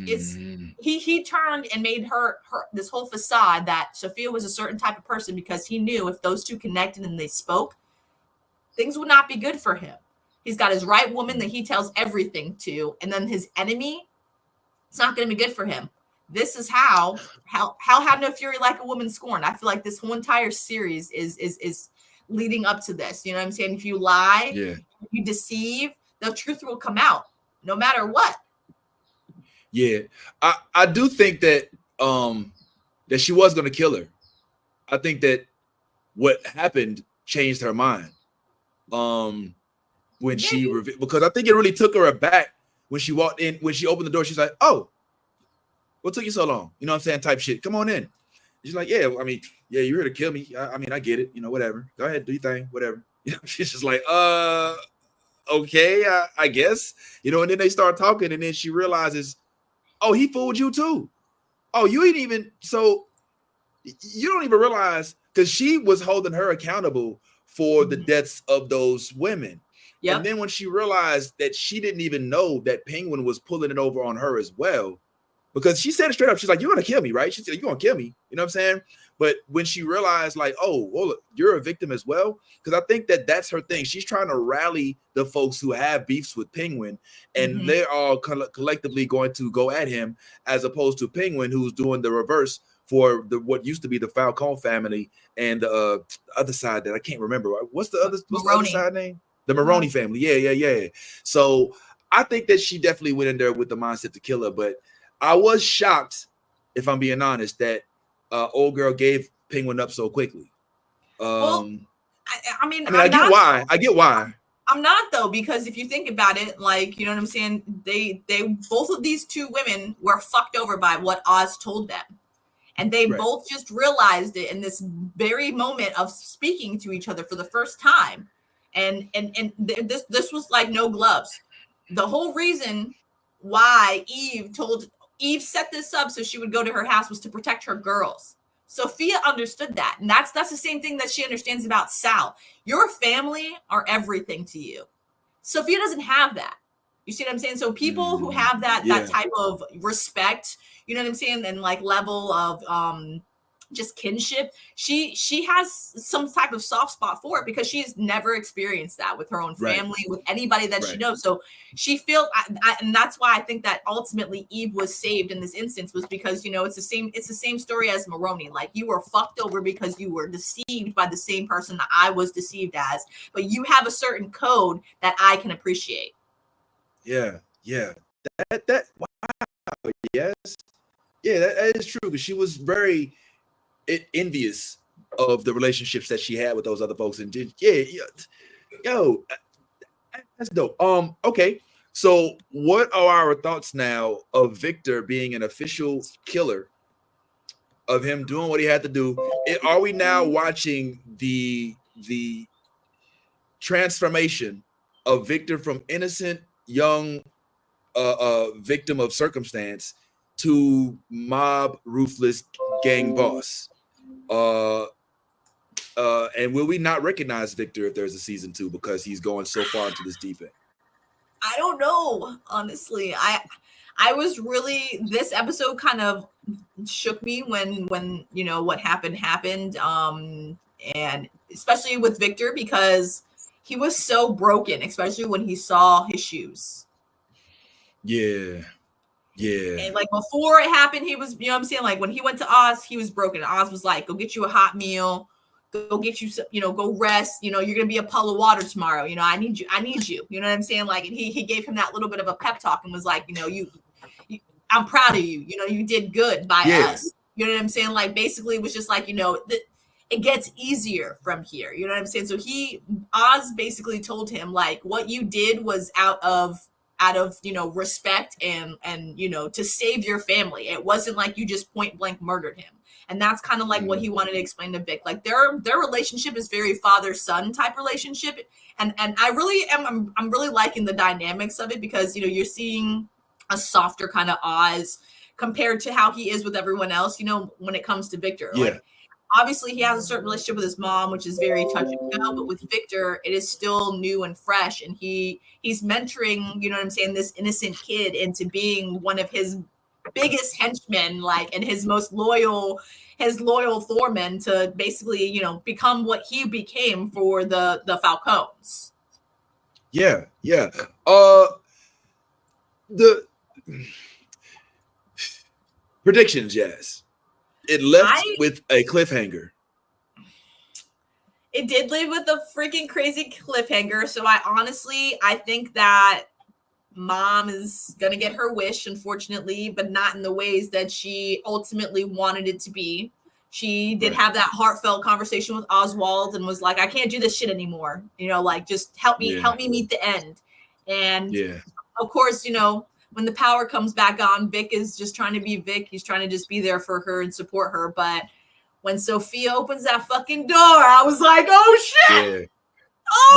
he turned and made her this whole facade that Sophia was a certain type of person, because he knew if those two connected and they spoke, things would not be good for him. He's got his right woman that he tells everything to, and then his enemy, it's not going to be good for him. This is how have no fury like a woman scorned. I feel like this whole entire series is leading up to this. You know what I'm saying? If you lie, if you deceive, the truth will come out no matter what. Yeah, I do think that that she was going to kill her. I think that what happened changed her mind. When she because I think it really took her aback when she walked in, when she opened the door. She's like, "Oh, what took you so long?" You know what I'm saying? Type shit. Come on in. She's like, "Yeah, I mean, yeah, you're here to kill me. I mean, I get it. You know, whatever. Go ahead, do your thing, whatever." You know, she's just like, okay, I guess." You know, and then they start talking, and then she realizes, oh, he fooled you too. Oh, you ain't even, so you don't even realize, because she was holding her accountable for the deaths of those women. Yep. And then when she realized that she didn't even know that Penguin was pulling it over on her as well, because she said it straight up, she's like, "You're gonna kill me, right?" She said, "You're gonna kill me." You know what I'm saying? But when she realized, like, oh, well, you're a victim as well, because I think that that's her thing. She's trying to rally the folks who have beefs with Penguin, and they're all collectively going to go at him, as opposed to Penguin, who's doing the reverse for what used to be the Falcone family and the other side that I can't remember. What's the other side name? The Maroney family. Yeah. So I think that she definitely went in there with the mindset to kill her, but I was shocked, if I'm being honest, that old girl gave Penguin up so quickly. I mean, I get why. I'm not, though, because if you think about it, like, you know what I'm saying? They both of these two women were fucked over by what Oz told them. And they both just realized it in this very moment of speaking to each other for the first time. And this was like no gloves. The whole reason why Eve set this up so she would go to her house was to protect her girls, Sophia understood that. And that's the same thing that she understands about Sal. Your family are everything to you. Sophia doesn't have that. You see what I'm saying? So people who have that type of respect, you know what I'm saying, and like level of just kinship, she has some type of soft spot for it because she's never experienced that with her own family, with anybody that she knows. So she feels, and that's why I think that ultimately Eve was saved in this instance, was because, you know, it's the same story as Maroney. Like, you were fucked over because you were deceived by the same person that I was deceived as, but you have a certain code that I can appreciate. Yeah. That wow. Yes. Yeah, that is true, because she was very envious of the relationships that she had with those other folks, and yo, that's dope. Okay, so what are our thoughts now of Victor being an official killer, of him doing what he had to do? Are we now watching the transformation of Victor from innocent young victim of circumstance to mob ruthless gang boss? And will we not recognize Victor if there's a season 2, because he's going so far into this deep end? I don't know, honestly. I was really, this episode kind of shook me when you know what happened, and especially with Victor, because he was so broken, especially when he saw his shoes. Yeah. And like before it happened, he was, you know what I'm saying? Like when he went to Oz, he was broken. Oz was like, go get you a hot meal, go get you some, you know, go rest. You know, you're going to be a puddle of water tomorrow. You know, I need you. You know what I'm saying? Like, and he gave him that little bit of a pep talk and was like, you know, I'm proud of you. You know, you did good by us. You know what I'm saying? Like, basically it was just like, you know, it gets easier from here. You know what I'm saying? So Oz basically told him, like, what you did was out of, you know, respect and, you know, to save your family. It wasn't like you just point blank murdered him. And that's kind of like what he wanted to explain to Vic. Like their relationship is very father-son type relationship. And I really I'm really liking the dynamics of it, because, you know, you're seeing a softer kind of Oz compared to how he is with everyone else, you know, when it comes to Victor. Yeah. Like, obviously he has a certain relationship with his mom, which is very touch and go, but with Victor, it is still new and fresh. And he's mentoring, you know what I'm saying, this innocent kid into being one of his biggest henchmen, like, and his loyal foreman, to basically, you know, become what he became for the Falcons. Yeah. The predictions, yes. It left with a cliffhanger. It did live with a freaking crazy cliffhanger. So I think that Mom is going to get her wish, unfortunately, but not in the ways that she ultimately wanted it to be. She did have that heartfelt conversation with Oswald and was like, I can't do this shit anymore. You know, like, just help me meet the end. And of course, you know, when the power comes back on, Vic is just trying to be Vic. He's trying to just be there for her and support her. But when Sophia opens that fucking door, I was like, oh shit.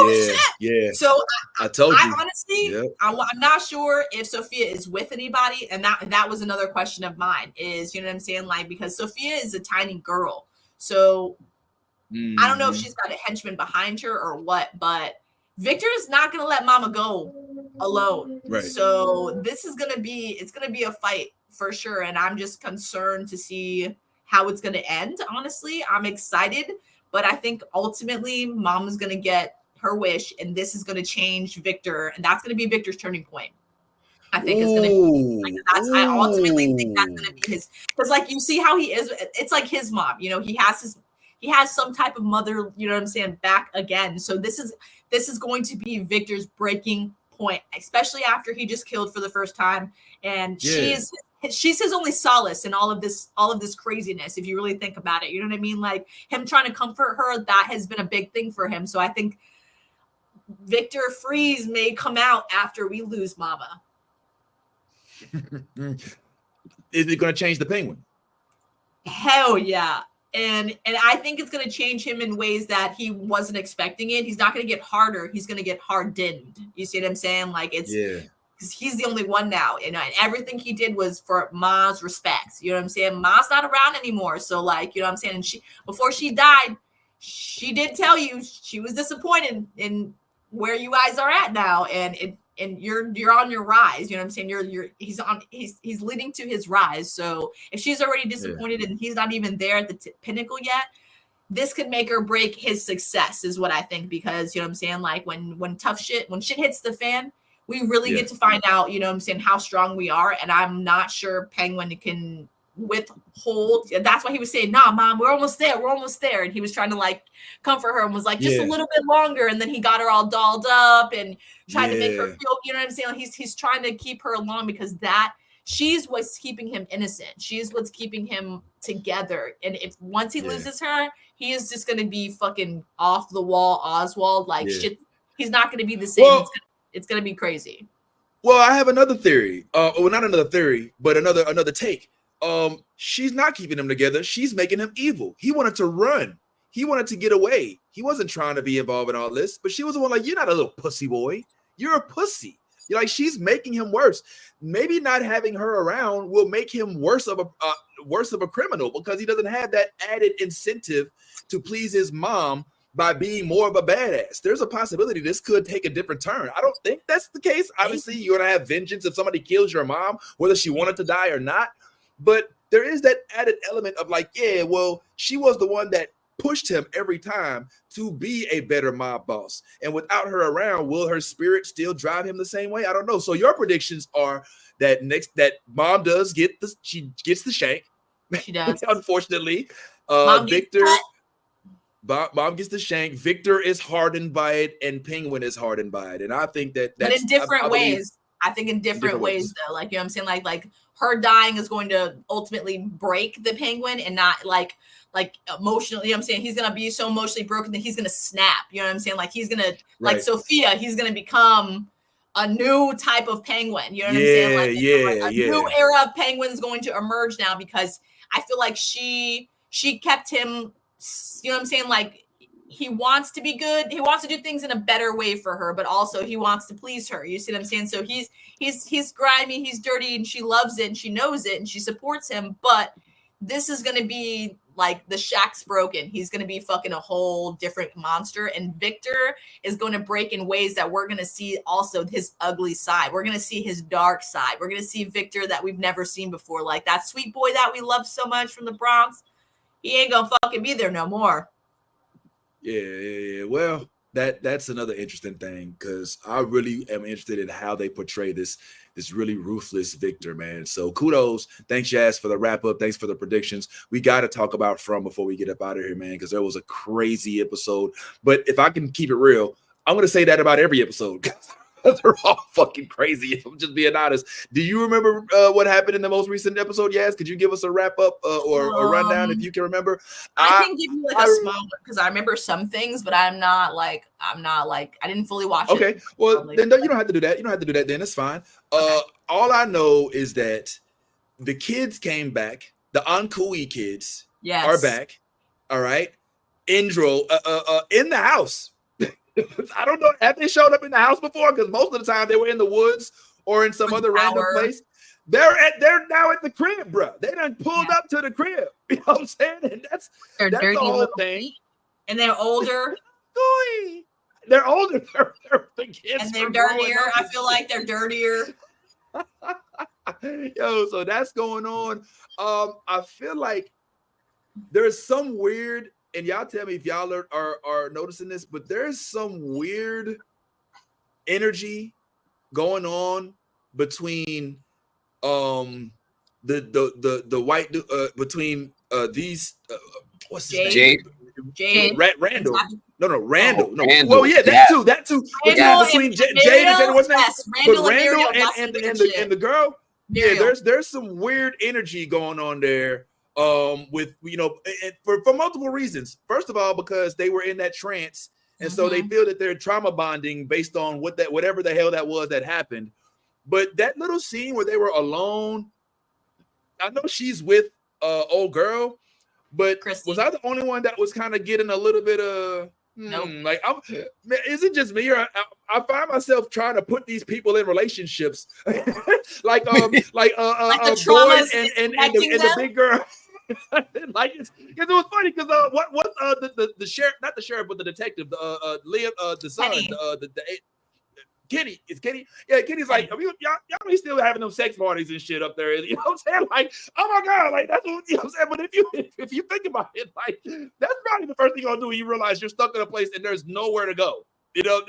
Shit. Yeah. So I told you. I honestly, I'm not sure if Sophia is with anybody. And that was another question of mine, is, you know what I'm saying? Like, because Sophia is a tiny girl. So I don't know if she's got a henchman behind her or what, but Victor is not going to let Mama go alone. Right. So this is going to be a fight for sure. And I'm just concerned to see how it's going to end. Honestly, I'm excited, but I think ultimately Mama's going to get her wish, and this is going to change Victor, and that's going to be Victor's turning point. I think it's going to be like, I ultimately think that's going to be his, because like you see how he is. It's like his mom, you know, he has some type of mother, you know what I'm saying, back again. So this is going to be Victor's breaking point, especially after he just killed for the first time, and she's his only solace in all of this craziness, if you really think about it. You know what I mean? Like, him trying to comfort her, that has been a big thing for him. So I think Victor Freeze may come out after we lose Mama. Is it going to change the Penguin? Hell yeah. And I think it's going to change him in ways that he wasn't expecting it. He's not going to get harder. He's going to get hardened. You see what I'm saying? Like, it's because he's the only one now, and everything he did was for Ma's respects. You know what I'm saying? Ma's not around anymore, so like, you know what I'm saying. And before she died, she did tell you she was disappointed in where you guys are at now, and you're on your rise. You know what I'm saying? He's leading to his rise. So if she's already disappointed and he's not even there at the pinnacle yet, this could make or break his success, is what I think. Because, you know what I'm saying, like when shit hits the fan, we really get to find out, you know what I'm saying, how strong we are. And I'm not sure Penguin can withhold. That's why he was saying, nah, Mom, we're almost there. And he was trying to like comfort her and was like, just a little bit longer. And then he got her all dolled up and tried to make her feel, you know what I'm saying? He's trying to keep her along, because she's what's keeping him innocent. She's what's keeping him together. And if once he loses her, he is just going to be fucking off the wall Oswald. Like shit, he's not going to be the same. Well, it's going to be crazy. Well, I have another theory. Well, not another theory, but another take. She's not keeping him together. She's making him evil. He wanted to run. He wanted to get away. He wasn't trying to be involved in all this, but she was the one like, you're not a little pussy boy. You're a pussy. You're like, she's making him worse. Maybe not having her around will make him worse of a criminal, because he doesn't have that added incentive to please his mom by being more of a badass. There's a possibility this could take a different turn. I don't think that's the case. Obviously, you're gonna have vengeance if somebody kills your mom, whether she wanted to die or not. But there is that added element of like, yeah, well, she was the one that pushed him every time to be a better mob boss. And without her around, will her spirit still drive him the same way? I don't know. So your predictions are that mom does she gets the shank. She does. Unfortunately. Mom gets the shank. Victor is hardened by it, and Penguin is hardened by it. And I think that's but in different ways. I think in different ways though. Like, you know what I'm saying? Like her dying is going to ultimately break the Penguin, and not like emotionally. You know what I'm saying? He's gonna be so emotionally broken that he's gonna snap. You know what I'm saying? Like he's gonna like Sophia, he's gonna become a new type of Penguin. You know what I'm saying? Like a new era of Penguin's going to emerge now, because I feel like she kept him, you know what I'm saying? Like he wants to be good. He wants to do things in a better way for her, but also he wants to please her. You see what I'm saying? So he's grimy, he's dirty, and she loves it, and she knows it, and she supports him. But this is going to be like the shack's broken. He's going to be fucking a whole different monster. And Victor is going to break in ways that we're going to see also his ugly side. We're going to see his dark side. We're going to see Victor that we've never seen before. Like that sweet boy that we love so much from the Bronx. He ain't going to fucking be there no more. Yeah. Well, that's another interesting thing, because I really am interested in how they portray this really ruthless Victor, man. So kudos. Thanks, Jazz, for the wrap up. Thanks for the predictions. We got to talk about From before we get up out of here, man, because there was a crazy episode. But if I can keep it real, I'm going to say that about every episode. They're all fucking crazy, if I'm just being honest. Do you remember what happened in the most recent episode, Yaz? Could you give us a wrap up or a rundown if you can remember? I can give you like a small one, because I remember some things, but I'm not like I didn't fully watch it. Okay, well then you don't have to do that. You don't have to do that. Then it's fine. Okay. All I know is that the kids came back. The Ankui kids are back. All right, Indro in the house. I don't know. Have they showed up in the house before? Because most of the time they were in the woods or in some other random place. They're now at the crib, bro. They done pulled up to the crib. You know what I'm saying? And that's the whole thing. And they're older. They're older. The kids, and they're dirtier. I feel like they're dirtier. Yo, so that's going on. I feel like there's some weird. And y'all tell me if y'all are noticing this, but there's some weird energy going on between the white between these what's his name? Jade. Randall. No, Randall. No. Randall. Well, yeah, that too. Between Jade and Jade, what's name? Yes, Randall and the girl. Muriel. Yeah, there's some weird energy going on there. With for multiple reasons. First of all, because they were in that trance, and so they feel that they're trauma bonding based on whatever the hell that was that happened. But that little scene where they were alone, I know she's with old girl, but Christy. Was I the only one that was kind of getting a little bit of Nope. Like, man, is it just me, or I find myself trying to put these people in relationships, like the trauma boys and the big girl. Like it was funny because what the sheriff, not the sheriff, but the detective, Liam, the son, Kenny. Kenny, is Kenny? Yeah, Kenny's like, y'all be still having them sex parties and shit up there. You know what I'm saying? Like, oh my God, like that's what, you know what I'm saying. But if you think about it, like that's probably the first thing you're gonna do when you realize you're stuck in a place and there's nowhere to go. You know,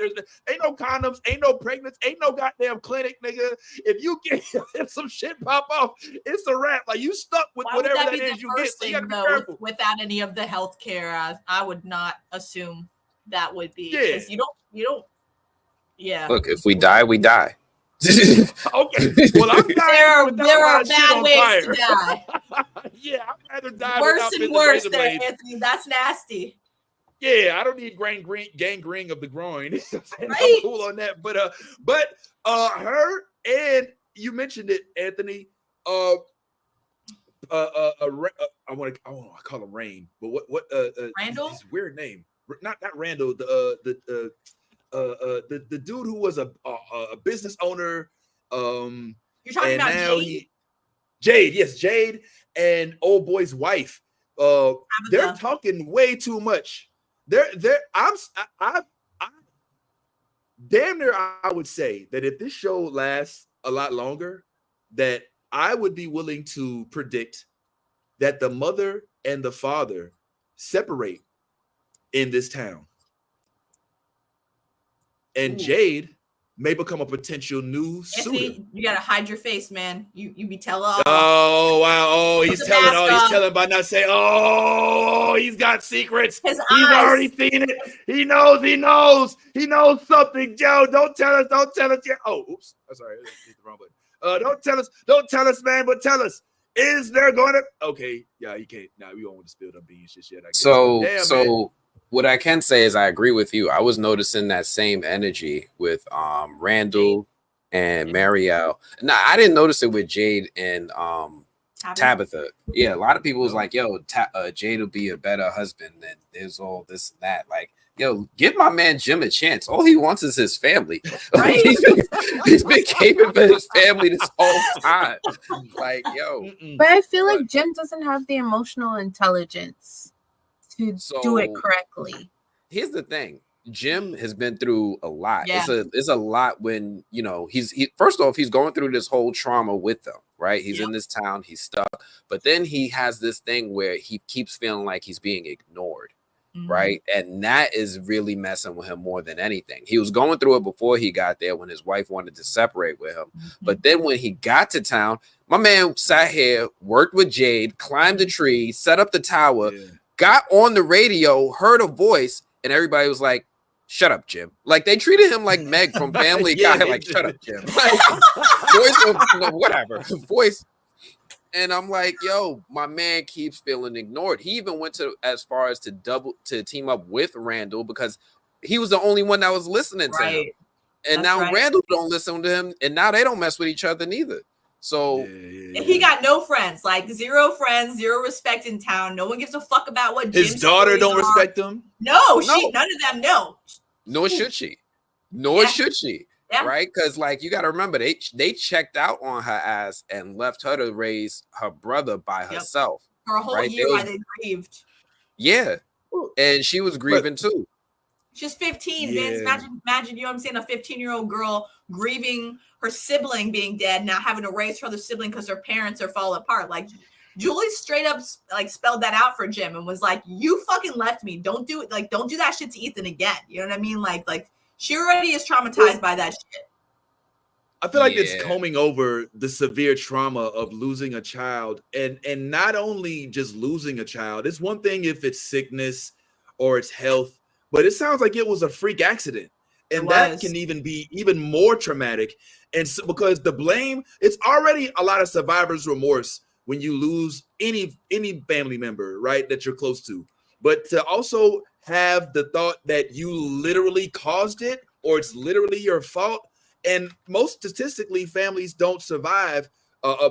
ain't no condoms, ain't no pregnants, ain't no goddamn clinic, nigga. If some shit pop off, it's a wrap. Like you stuck with Why whatever would that is you get. So you gotta be careful. Without any of the health care, I would not assume that would be. Yeah. You don't. Yeah. Look, if we die, we die. Okay. Well, I'm dying there are bad ways to die. Yeah, I'd rather die Worse without and worse there, blades. Anthony. That's nasty. Yeah, I don't need gangrene of the groin. Right? I'm cool on that. But her, and you mentioned it, Anthony. I want to call him Rain, but what Randall? his weird name. Not Randall, the dude who was a business owner. You're talking about Jade? Jade, yes, Jade and old boy's wife. They're talking way too much. I damn near I would say that if this show lasts a lot longer, that I would be willing to predict that the mother and the father separate in this town. And Jade may become a potential new suitor. You gotta hide your face, man. You be telling. Oh wow! Oh, he's telling by not saying. Oh, he's got secrets. He's already seen it. He knows something. Joe, don't tell us. Yeah. Oh, oops. I'm sorry, I hit the wrong button. Don't tell us, man. But tell us. Is there going to? Okay, yeah, you can't. Nah, we don't want to spill them beans shit yet. So. What I can say is I agree with you. I was noticing that same energy with Randall and Marielle. Now, I didn't notice it with Jade and Tabitha. Yeah, a lot of people was like, yo, Jade will be a better husband than there's all this and that. Like, yo, give my man Jim a chance. All he wants is his family. Right? he's been caping for his family this whole time. Like, yo. But I feel like Jim doesn't have the emotional intelligence to do it correctly. Here's the thing. Jim has been through a lot. Yeah. It's a lot when, you know, first off, he's going through this whole trauma with them, right? He's in this town, he's stuck, but then he has this thing where he keeps feeling like he's being ignored, right? And that is really messing with him more than anything. He was going through it before he got there when his wife wanted to separate with him. But then when he got to town, my man sat here, worked with Jade, climbed a tree, set up the tower, got on the radio, heard a voice, and everybody was like, shut up, Jim. Like, they treated him like Meg from Family Guy, like, shut up, Jim. Like, voice of, whatever, voice. And I'm like, yo, my man keeps feeling ignored. He even went as far as to team up with Randall because he was the only one that was listening to him. And now Randall don't listen to him, and now they don't mess with each other neither. So and he got no friends, like zero friends, zero respect in town. No one gives a fuck about what his daughter don't respect him. No, none of them know. Nor should she. Should she. Yeah. Right? Because like you gotta remember, they checked out on her ass and left her to raise her brother by herself. For a whole year while they grieved. Yeah. And she was grieving too. She's 15, Vince. Imagine, you know what I'm saying? A 15-year-old girl grieving her sibling being dead, now having to raise her other sibling because her parents are falling apart. Like, Julie straight up like spelled that out for Jim and was like, you fucking left me. Don't do it. Like, don't do that shit to Ethan again. You know what I mean? Like she already is traumatized by that shit. I feel like it's combing over the severe trauma of losing a child, and not only just losing a child. It's one thing if it's sickness or it's health, but it sounds like it was a freak accident, and that can even be even more traumatic. And so, because the blame, it's already a lot of survivor's remorse when you lose any family member, right, that you're close to. But to also have the thought that you literally caused it or it's literally your fault. And most statistically, families don't survive.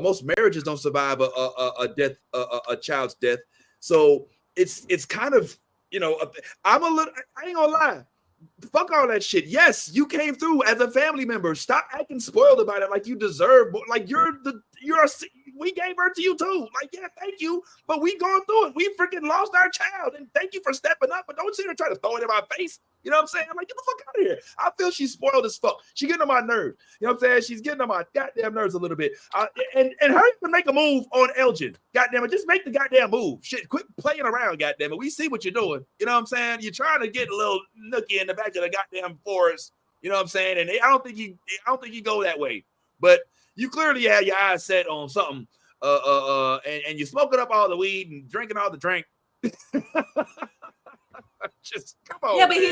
Most marriages don't survive a death, a child's death. So it's kind of you know, I'm a little. I ain't gonna lie. Fuck all that shit. Yes, you came through as a family member. Stop acting spoiled about it like you deserve. Like we gave her to you too. Like, yeah, thank you. But we going through it. We freaking lost our child. And thank you for stepping up. But don't sit there trying to throw it in my face. You know what I'm saying? I'm like, get the fuck out of here. I feel she's spoiled as fuck. She getting on my nerves. You know what I'm saying? She's getting on my goddamn nerves a little bit. And hurry up and make a move on Elgin. Goddamn it. Just make the goddamn move. Shit, quit playing around, goddamn it. We see what you're doing. You know what I'm saying? You're trying to get a little nookie in the back of the goddamn forest. You know what I'm saying? And I don't think you go that way. But you clearly had your eyes set on something. And you're smoking up all the weed and drinking all the drink. Just come on. Yeah, but man,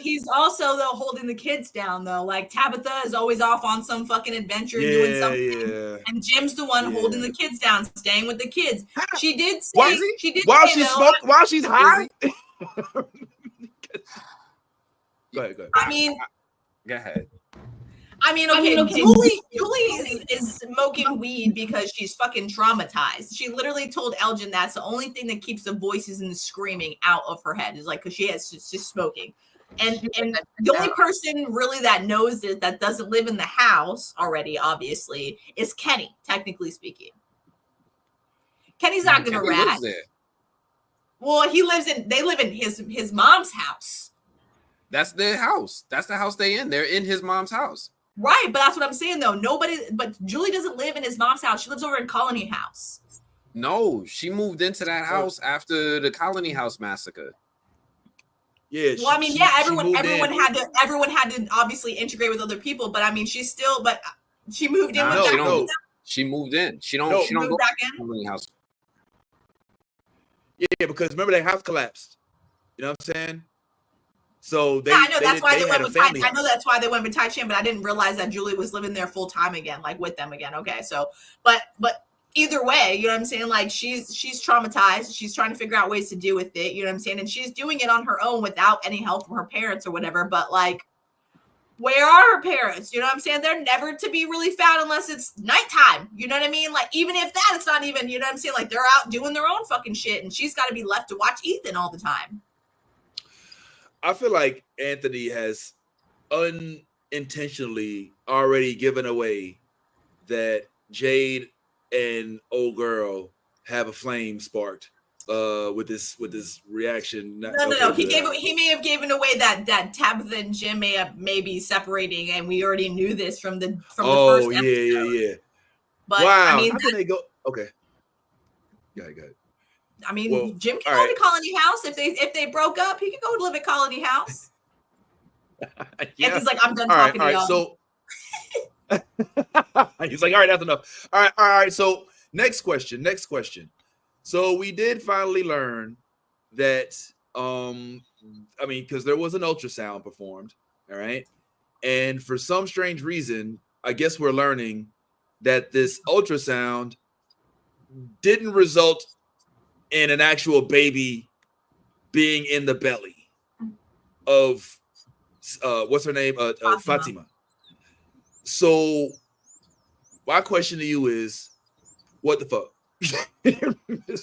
he's also though holding the kids down though. Like Tabitha is always off on some fucking adventure doing something, and Jim's the one holding the kids down, staying with the kids. She did say while she's high. Go ahead. I mean, go ahead. I mean, okay, Julie is smoking weed because she's fucking traumatized. She literally told Elgin that's the only thing that keeps the voices and the screaming out of her head is like because she's smoking. And the only person really that knows it that doesn't live in the house already, obviously, is Kenny, technically speaking. Kenny's not gonna rat. Well, they live in his mom's house. That's their house. That's the house they in. They're in his mom's house. Right, but that's what I'm saying though. But Julie doesn't live in his mom's house. She lives over in Colony House. No, she moved into that house after the Colony House massacre. Yeah. Well, I mean, everyone had to obviously integrate with other people, but I mean, she moved in. She moved in. She don't go back in Colony House. Yeah, because remember their house collapsed. You know what I'm saying? So I know that's why they went with Tai. I know that's why they went with Tai Chin, but I didn't realize that Julie was living there full time again, like with them again. Okay, so but either way, you know what I'm saying? Like she's traumatized. She's trying to figure out ways to deal with it. You know what I'm saying? And she's doing it on her own without any help from her parents or whatever. But like, where are her parents? You know what I'm saying? They're never to be really found unless it's nighttime. You know what I mean? Like even if that, it's not even. You know what I'm saying? Like they're out doing their own fucking shit, and she's got to be left to watch Ethan all the time. I feel like Anthony has unintentionally already given away that Jade and old girl have a flame sparked with this reaction. No. He may have given away that Tabitha and Jim may be separating, and we already knew this from the first episode. Yeah. But wow, I mean, how can they go? Okay. Go ahead. I mean, Jim can go to Colony House if they broke up. He could go live at Colony House. Yeah. And he's like, I'm done talking to y'all. So he's like, all right, that's enough. All right. So next question. So we did finally learn that because there was an ultrasound performed, all right, and for some strange reason, I guess we're learning that this ultrasound didn't result in an actual baby being in the belly of what's her name? Fatima. So my question to you is, what the fuck?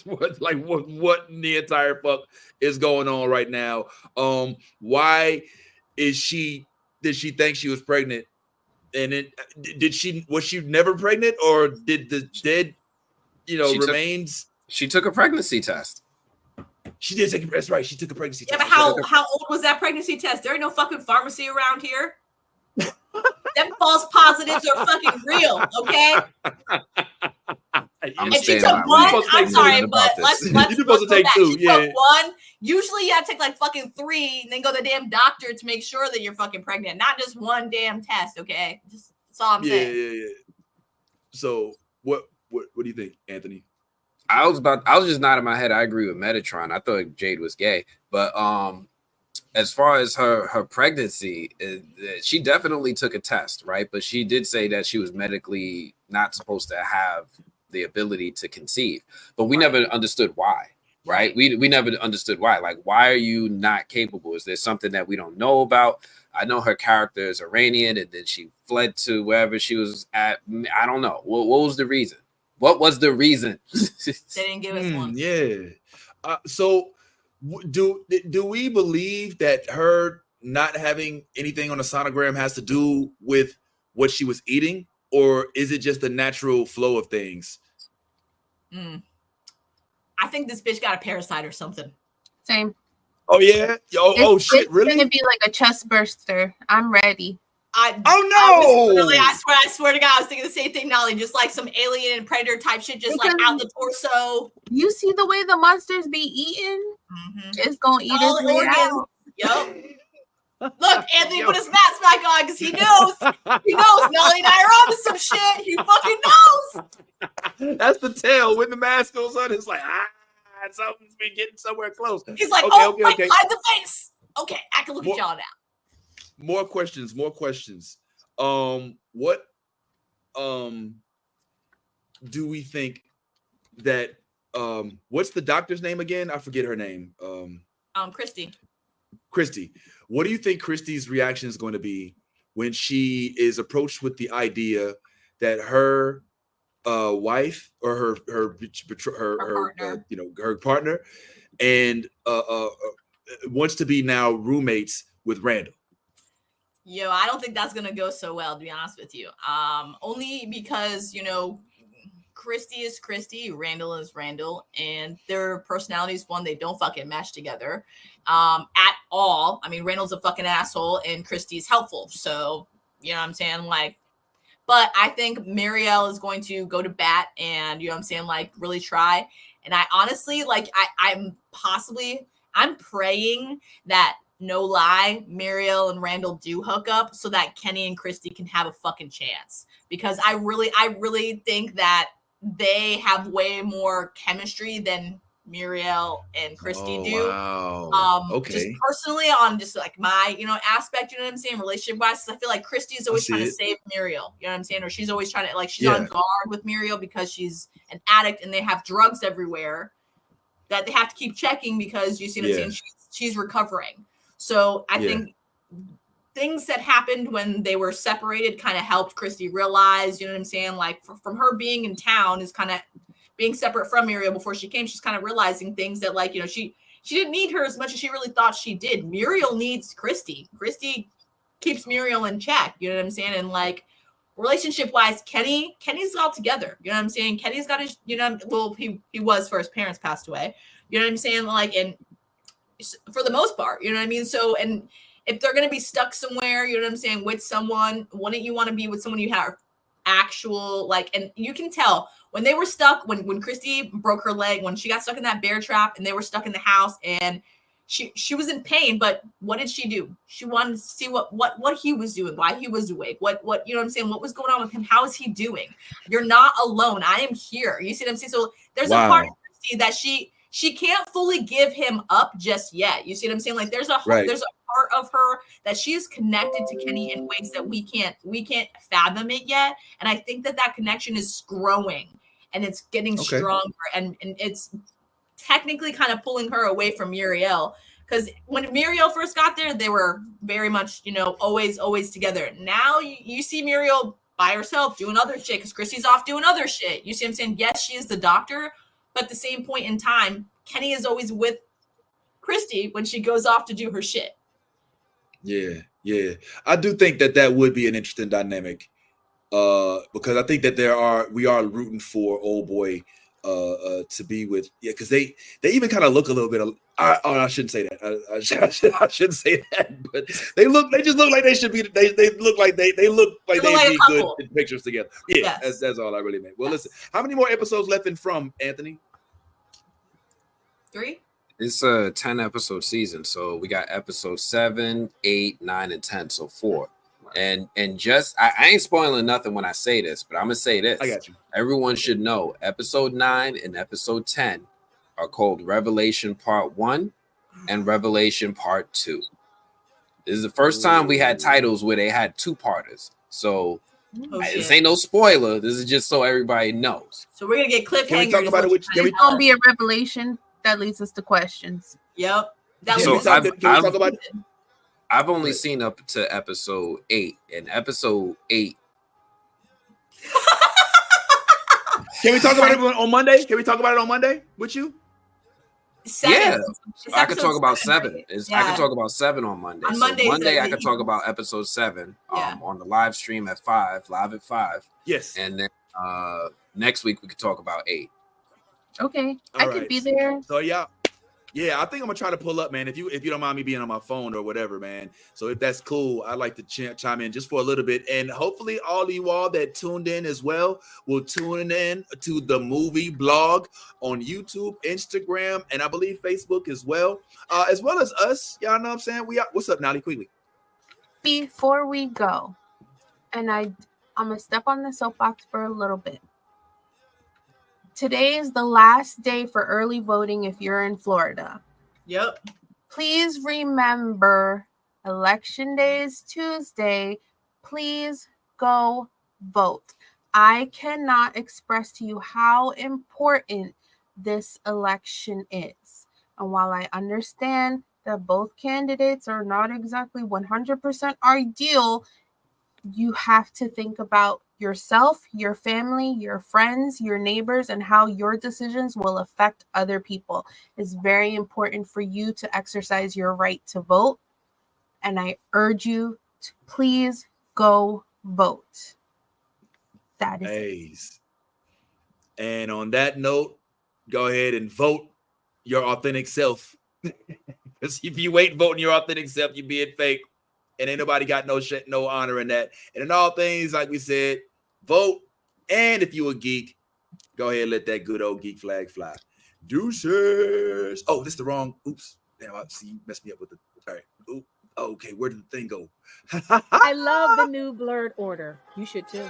what in the entire fuck is going on right now? Why did she think she was pregnant? And was she never pregnant, or did the dead remains? She took a pregnancy test. She did take. That's right. She took a pregnancy test. Yeah, but how old was that pregnancy test? There ain't no fucking pharmacy around here. Them false positives are fucking real, okay? If she took one, I'm sorry, but let's supposed to take two. She took one. Usually you have to take like fucking 3 and then go to the damn doctor to make sure that you're fucking pregnant, not just one damn test, okay? That's all I'm saying. Yeah. So what do you think, Anthony? I was just nodding my head. I agree with Metatron. I thought Jade was gay, but as far as her pregnancy, she definitely took a test, right? But she did say that she was medically not supposed to have the ability to conceive, but we never understood why, right? We never understood why. Like, why are you not capable? Is there something that we don't know about? I know her character is Iranian, and then she fled to wherever she was at. I don't know. What was the reason? What was the reason? They didn't give us one. Yeah. So Do we believe that her not having anything on the sonogram has to do with what she was eating, or is it just the natural flow of things? I think this bitch got a parasite or something. Same. Oh yeah. Shit! Really? It's gonna be like a chest burster. I'm ready. Oh no! I swear to God, I was thinking the same thing, Nolly. Just like some alien and predator type shit, just like out the torso. You see the way the monsters be eating? It's gonna eat its way out. Yup. Look, Anthony put his mask back on because he knows. He knows Nolly and I are onto some shit. He fucking knows. That's the tell. When the mask goes on, it's like, something's been getting somewhere close. He's like, okay. hide the face. Okay, I can look at y'all now. More questions. What do we think that what's the doctor's name again? I forget her name. Christy. What do you think Christy's reaction is going to be when she is approached with the idea that her wife or her partner and wants to be now roommates with Randall? Yo, I don't think that's gonna go so well, to be honest with you. Only because, Christy is Christy, Randall is Randall, and their personalities, one, they don't fucking match together at all. I mean, Randall's a fucking asshole and Christy's helpful. So, you know what I'm saying? Like, but I think Marielle is going to go to bat and, you know what I'm saying, like, really try. And I honestly, like, I'm praying that, no lie, Marielle and Randall do hook up so that Kenny and Christy can have a fucking chance. Because I really think that they have way more chemistry than Marielle and Christy do. Wow. Okay. Just personally on just like my, aspect, you know what I'm saying, relationship wise, I feel like Christy is always trying to save Marielle, you know what I'm saying? Or she's always trying to, like, she's on guard with Marielle because she's an addict and they have drugs everywhere that they have to keep checking because, you see what I'm saying, she's recovering. So I think things that happened when they were separated kind of helped Christy realize, you know what I'm saying? Like from her being in town is kind of being separate from Muriel before she came. She's kind of realizing things that, like, she didn't need her as much as she really thought she did. Muriel needs Christy. Christy keeps Muriel in check. You know what I'm saying? And like relationship wise, Kenny's all together. You know what I'm saying? Kenny's got his, he was for his parents passed away. You know what I'm saying? Like, and for the most part, you know what I mean? So, and if they're going to be stuck somewhere, you know what I'm saying, with someone, wouldn't you want to be with someone you have actual, like, and you can tell when they were stuck, when Christy broke her leg, when she got stuck in that bear trap and they were stuck in the house and she was in pain, but what did she do? She wanted to see what he was doing, why he was awake, what, you know what I'm saying? What was going on with him? How is he doing? You're not alone. I am here. You see what I'm saying? So there's a part of Christy that she can't fully give him up just yet. You see what I'm saying? Like there's a part of her that she is connected to Kenny in ways that we can't fathom it yet. And I think that connection is growing and it's getting stronger and it's technically kind of pulling her away from Muriel. Because when Muriel first got there, they were very much, always together. Now you see Muriel by herself doing other shit because Christy's off doing other shit. You see what I'm saying? Yes, she is the doctor. But at the same point in time, Kenny is always with Christy when she goes off to do her shit. Yeah. I do think that would be an interesting dynamic because I think that we are rooting for old boy to be with, because they even kind of look a little bit. I shouldn't say that. I shouldn't say that. But they just look like they should be. They look like they'd be good in pictures together. Yeah, yes. That's all I really meant. Well, listen, how many more episodes left in From, Anthony? 3. It's a 10 episode season, so we got episode 7, 8, 9, and 10, so 4. And just I ain't spoiling nothing when I say this, but I'm gonna say this. I got you. Everyone should know episode 9 and episode 10 are called Revelation Part 1 and Revelation Part 2. This is the first time we had titles where they had 2-parters. So this ain't no spoiler. This is just so everybody knows. So we're gonna get cliffhangers. Can we talk about it? It's gonna be a revelation that leads us to questions. Yep. Can we talk about it? I've only seen up to episode 8, and episode 8. Can we talk about it on Monday? Can we talk about it on Monday with you? 7. Yeah, I could talk about 7. Right? I could talk about 7 on Monday. On so Mondays, Monday, I could talk about episode 7 on the live stream at 5, live at 5. Yes. And then next week, we could talk about 8. Okay. All I right. could be there. So, yeah, I think I'm gonna try to pull up, man. If you don't mind me being on my phone or whatever, man. So if that's cool, I'd like to chime in just for a little bit, and hopefully all of you all that tuned in as well will tune in to the movie blog on YouTube, Instagram, and I believe Facebook as well as us. Y'all know what I'm saying? What's up, Nolly? Quickly. Before we go, and I'm gonna step on the soapbox for a little bit. Today is the last day for early voting if you're in Florida. Yep. Please remember, Election Day is Tuesday. Please go vote. I cannot express to you how important this election is. And while I understand that both candidates are not exactly 100% ideal, you have to think about yourself, your family, your friends, your neighbors, and how your decisions will affect other people. It's very important for you to exercise your right to vote. And I urge you to please go vote. That is it. And on that note, go ahead and vote your authentic self. Because if you ain't voting your authentic self, you're being fake. And ain't nobody got no honor in that. And in all things, like we said, vote. And if you a geek, go ahead and let that good old geek flag fly. Deuces. Oh, this is the wrong. Oops. Damn, I see you messed me up with the. All right. Oop. Okay, where did the thing go? I love the new blurred order. You should too.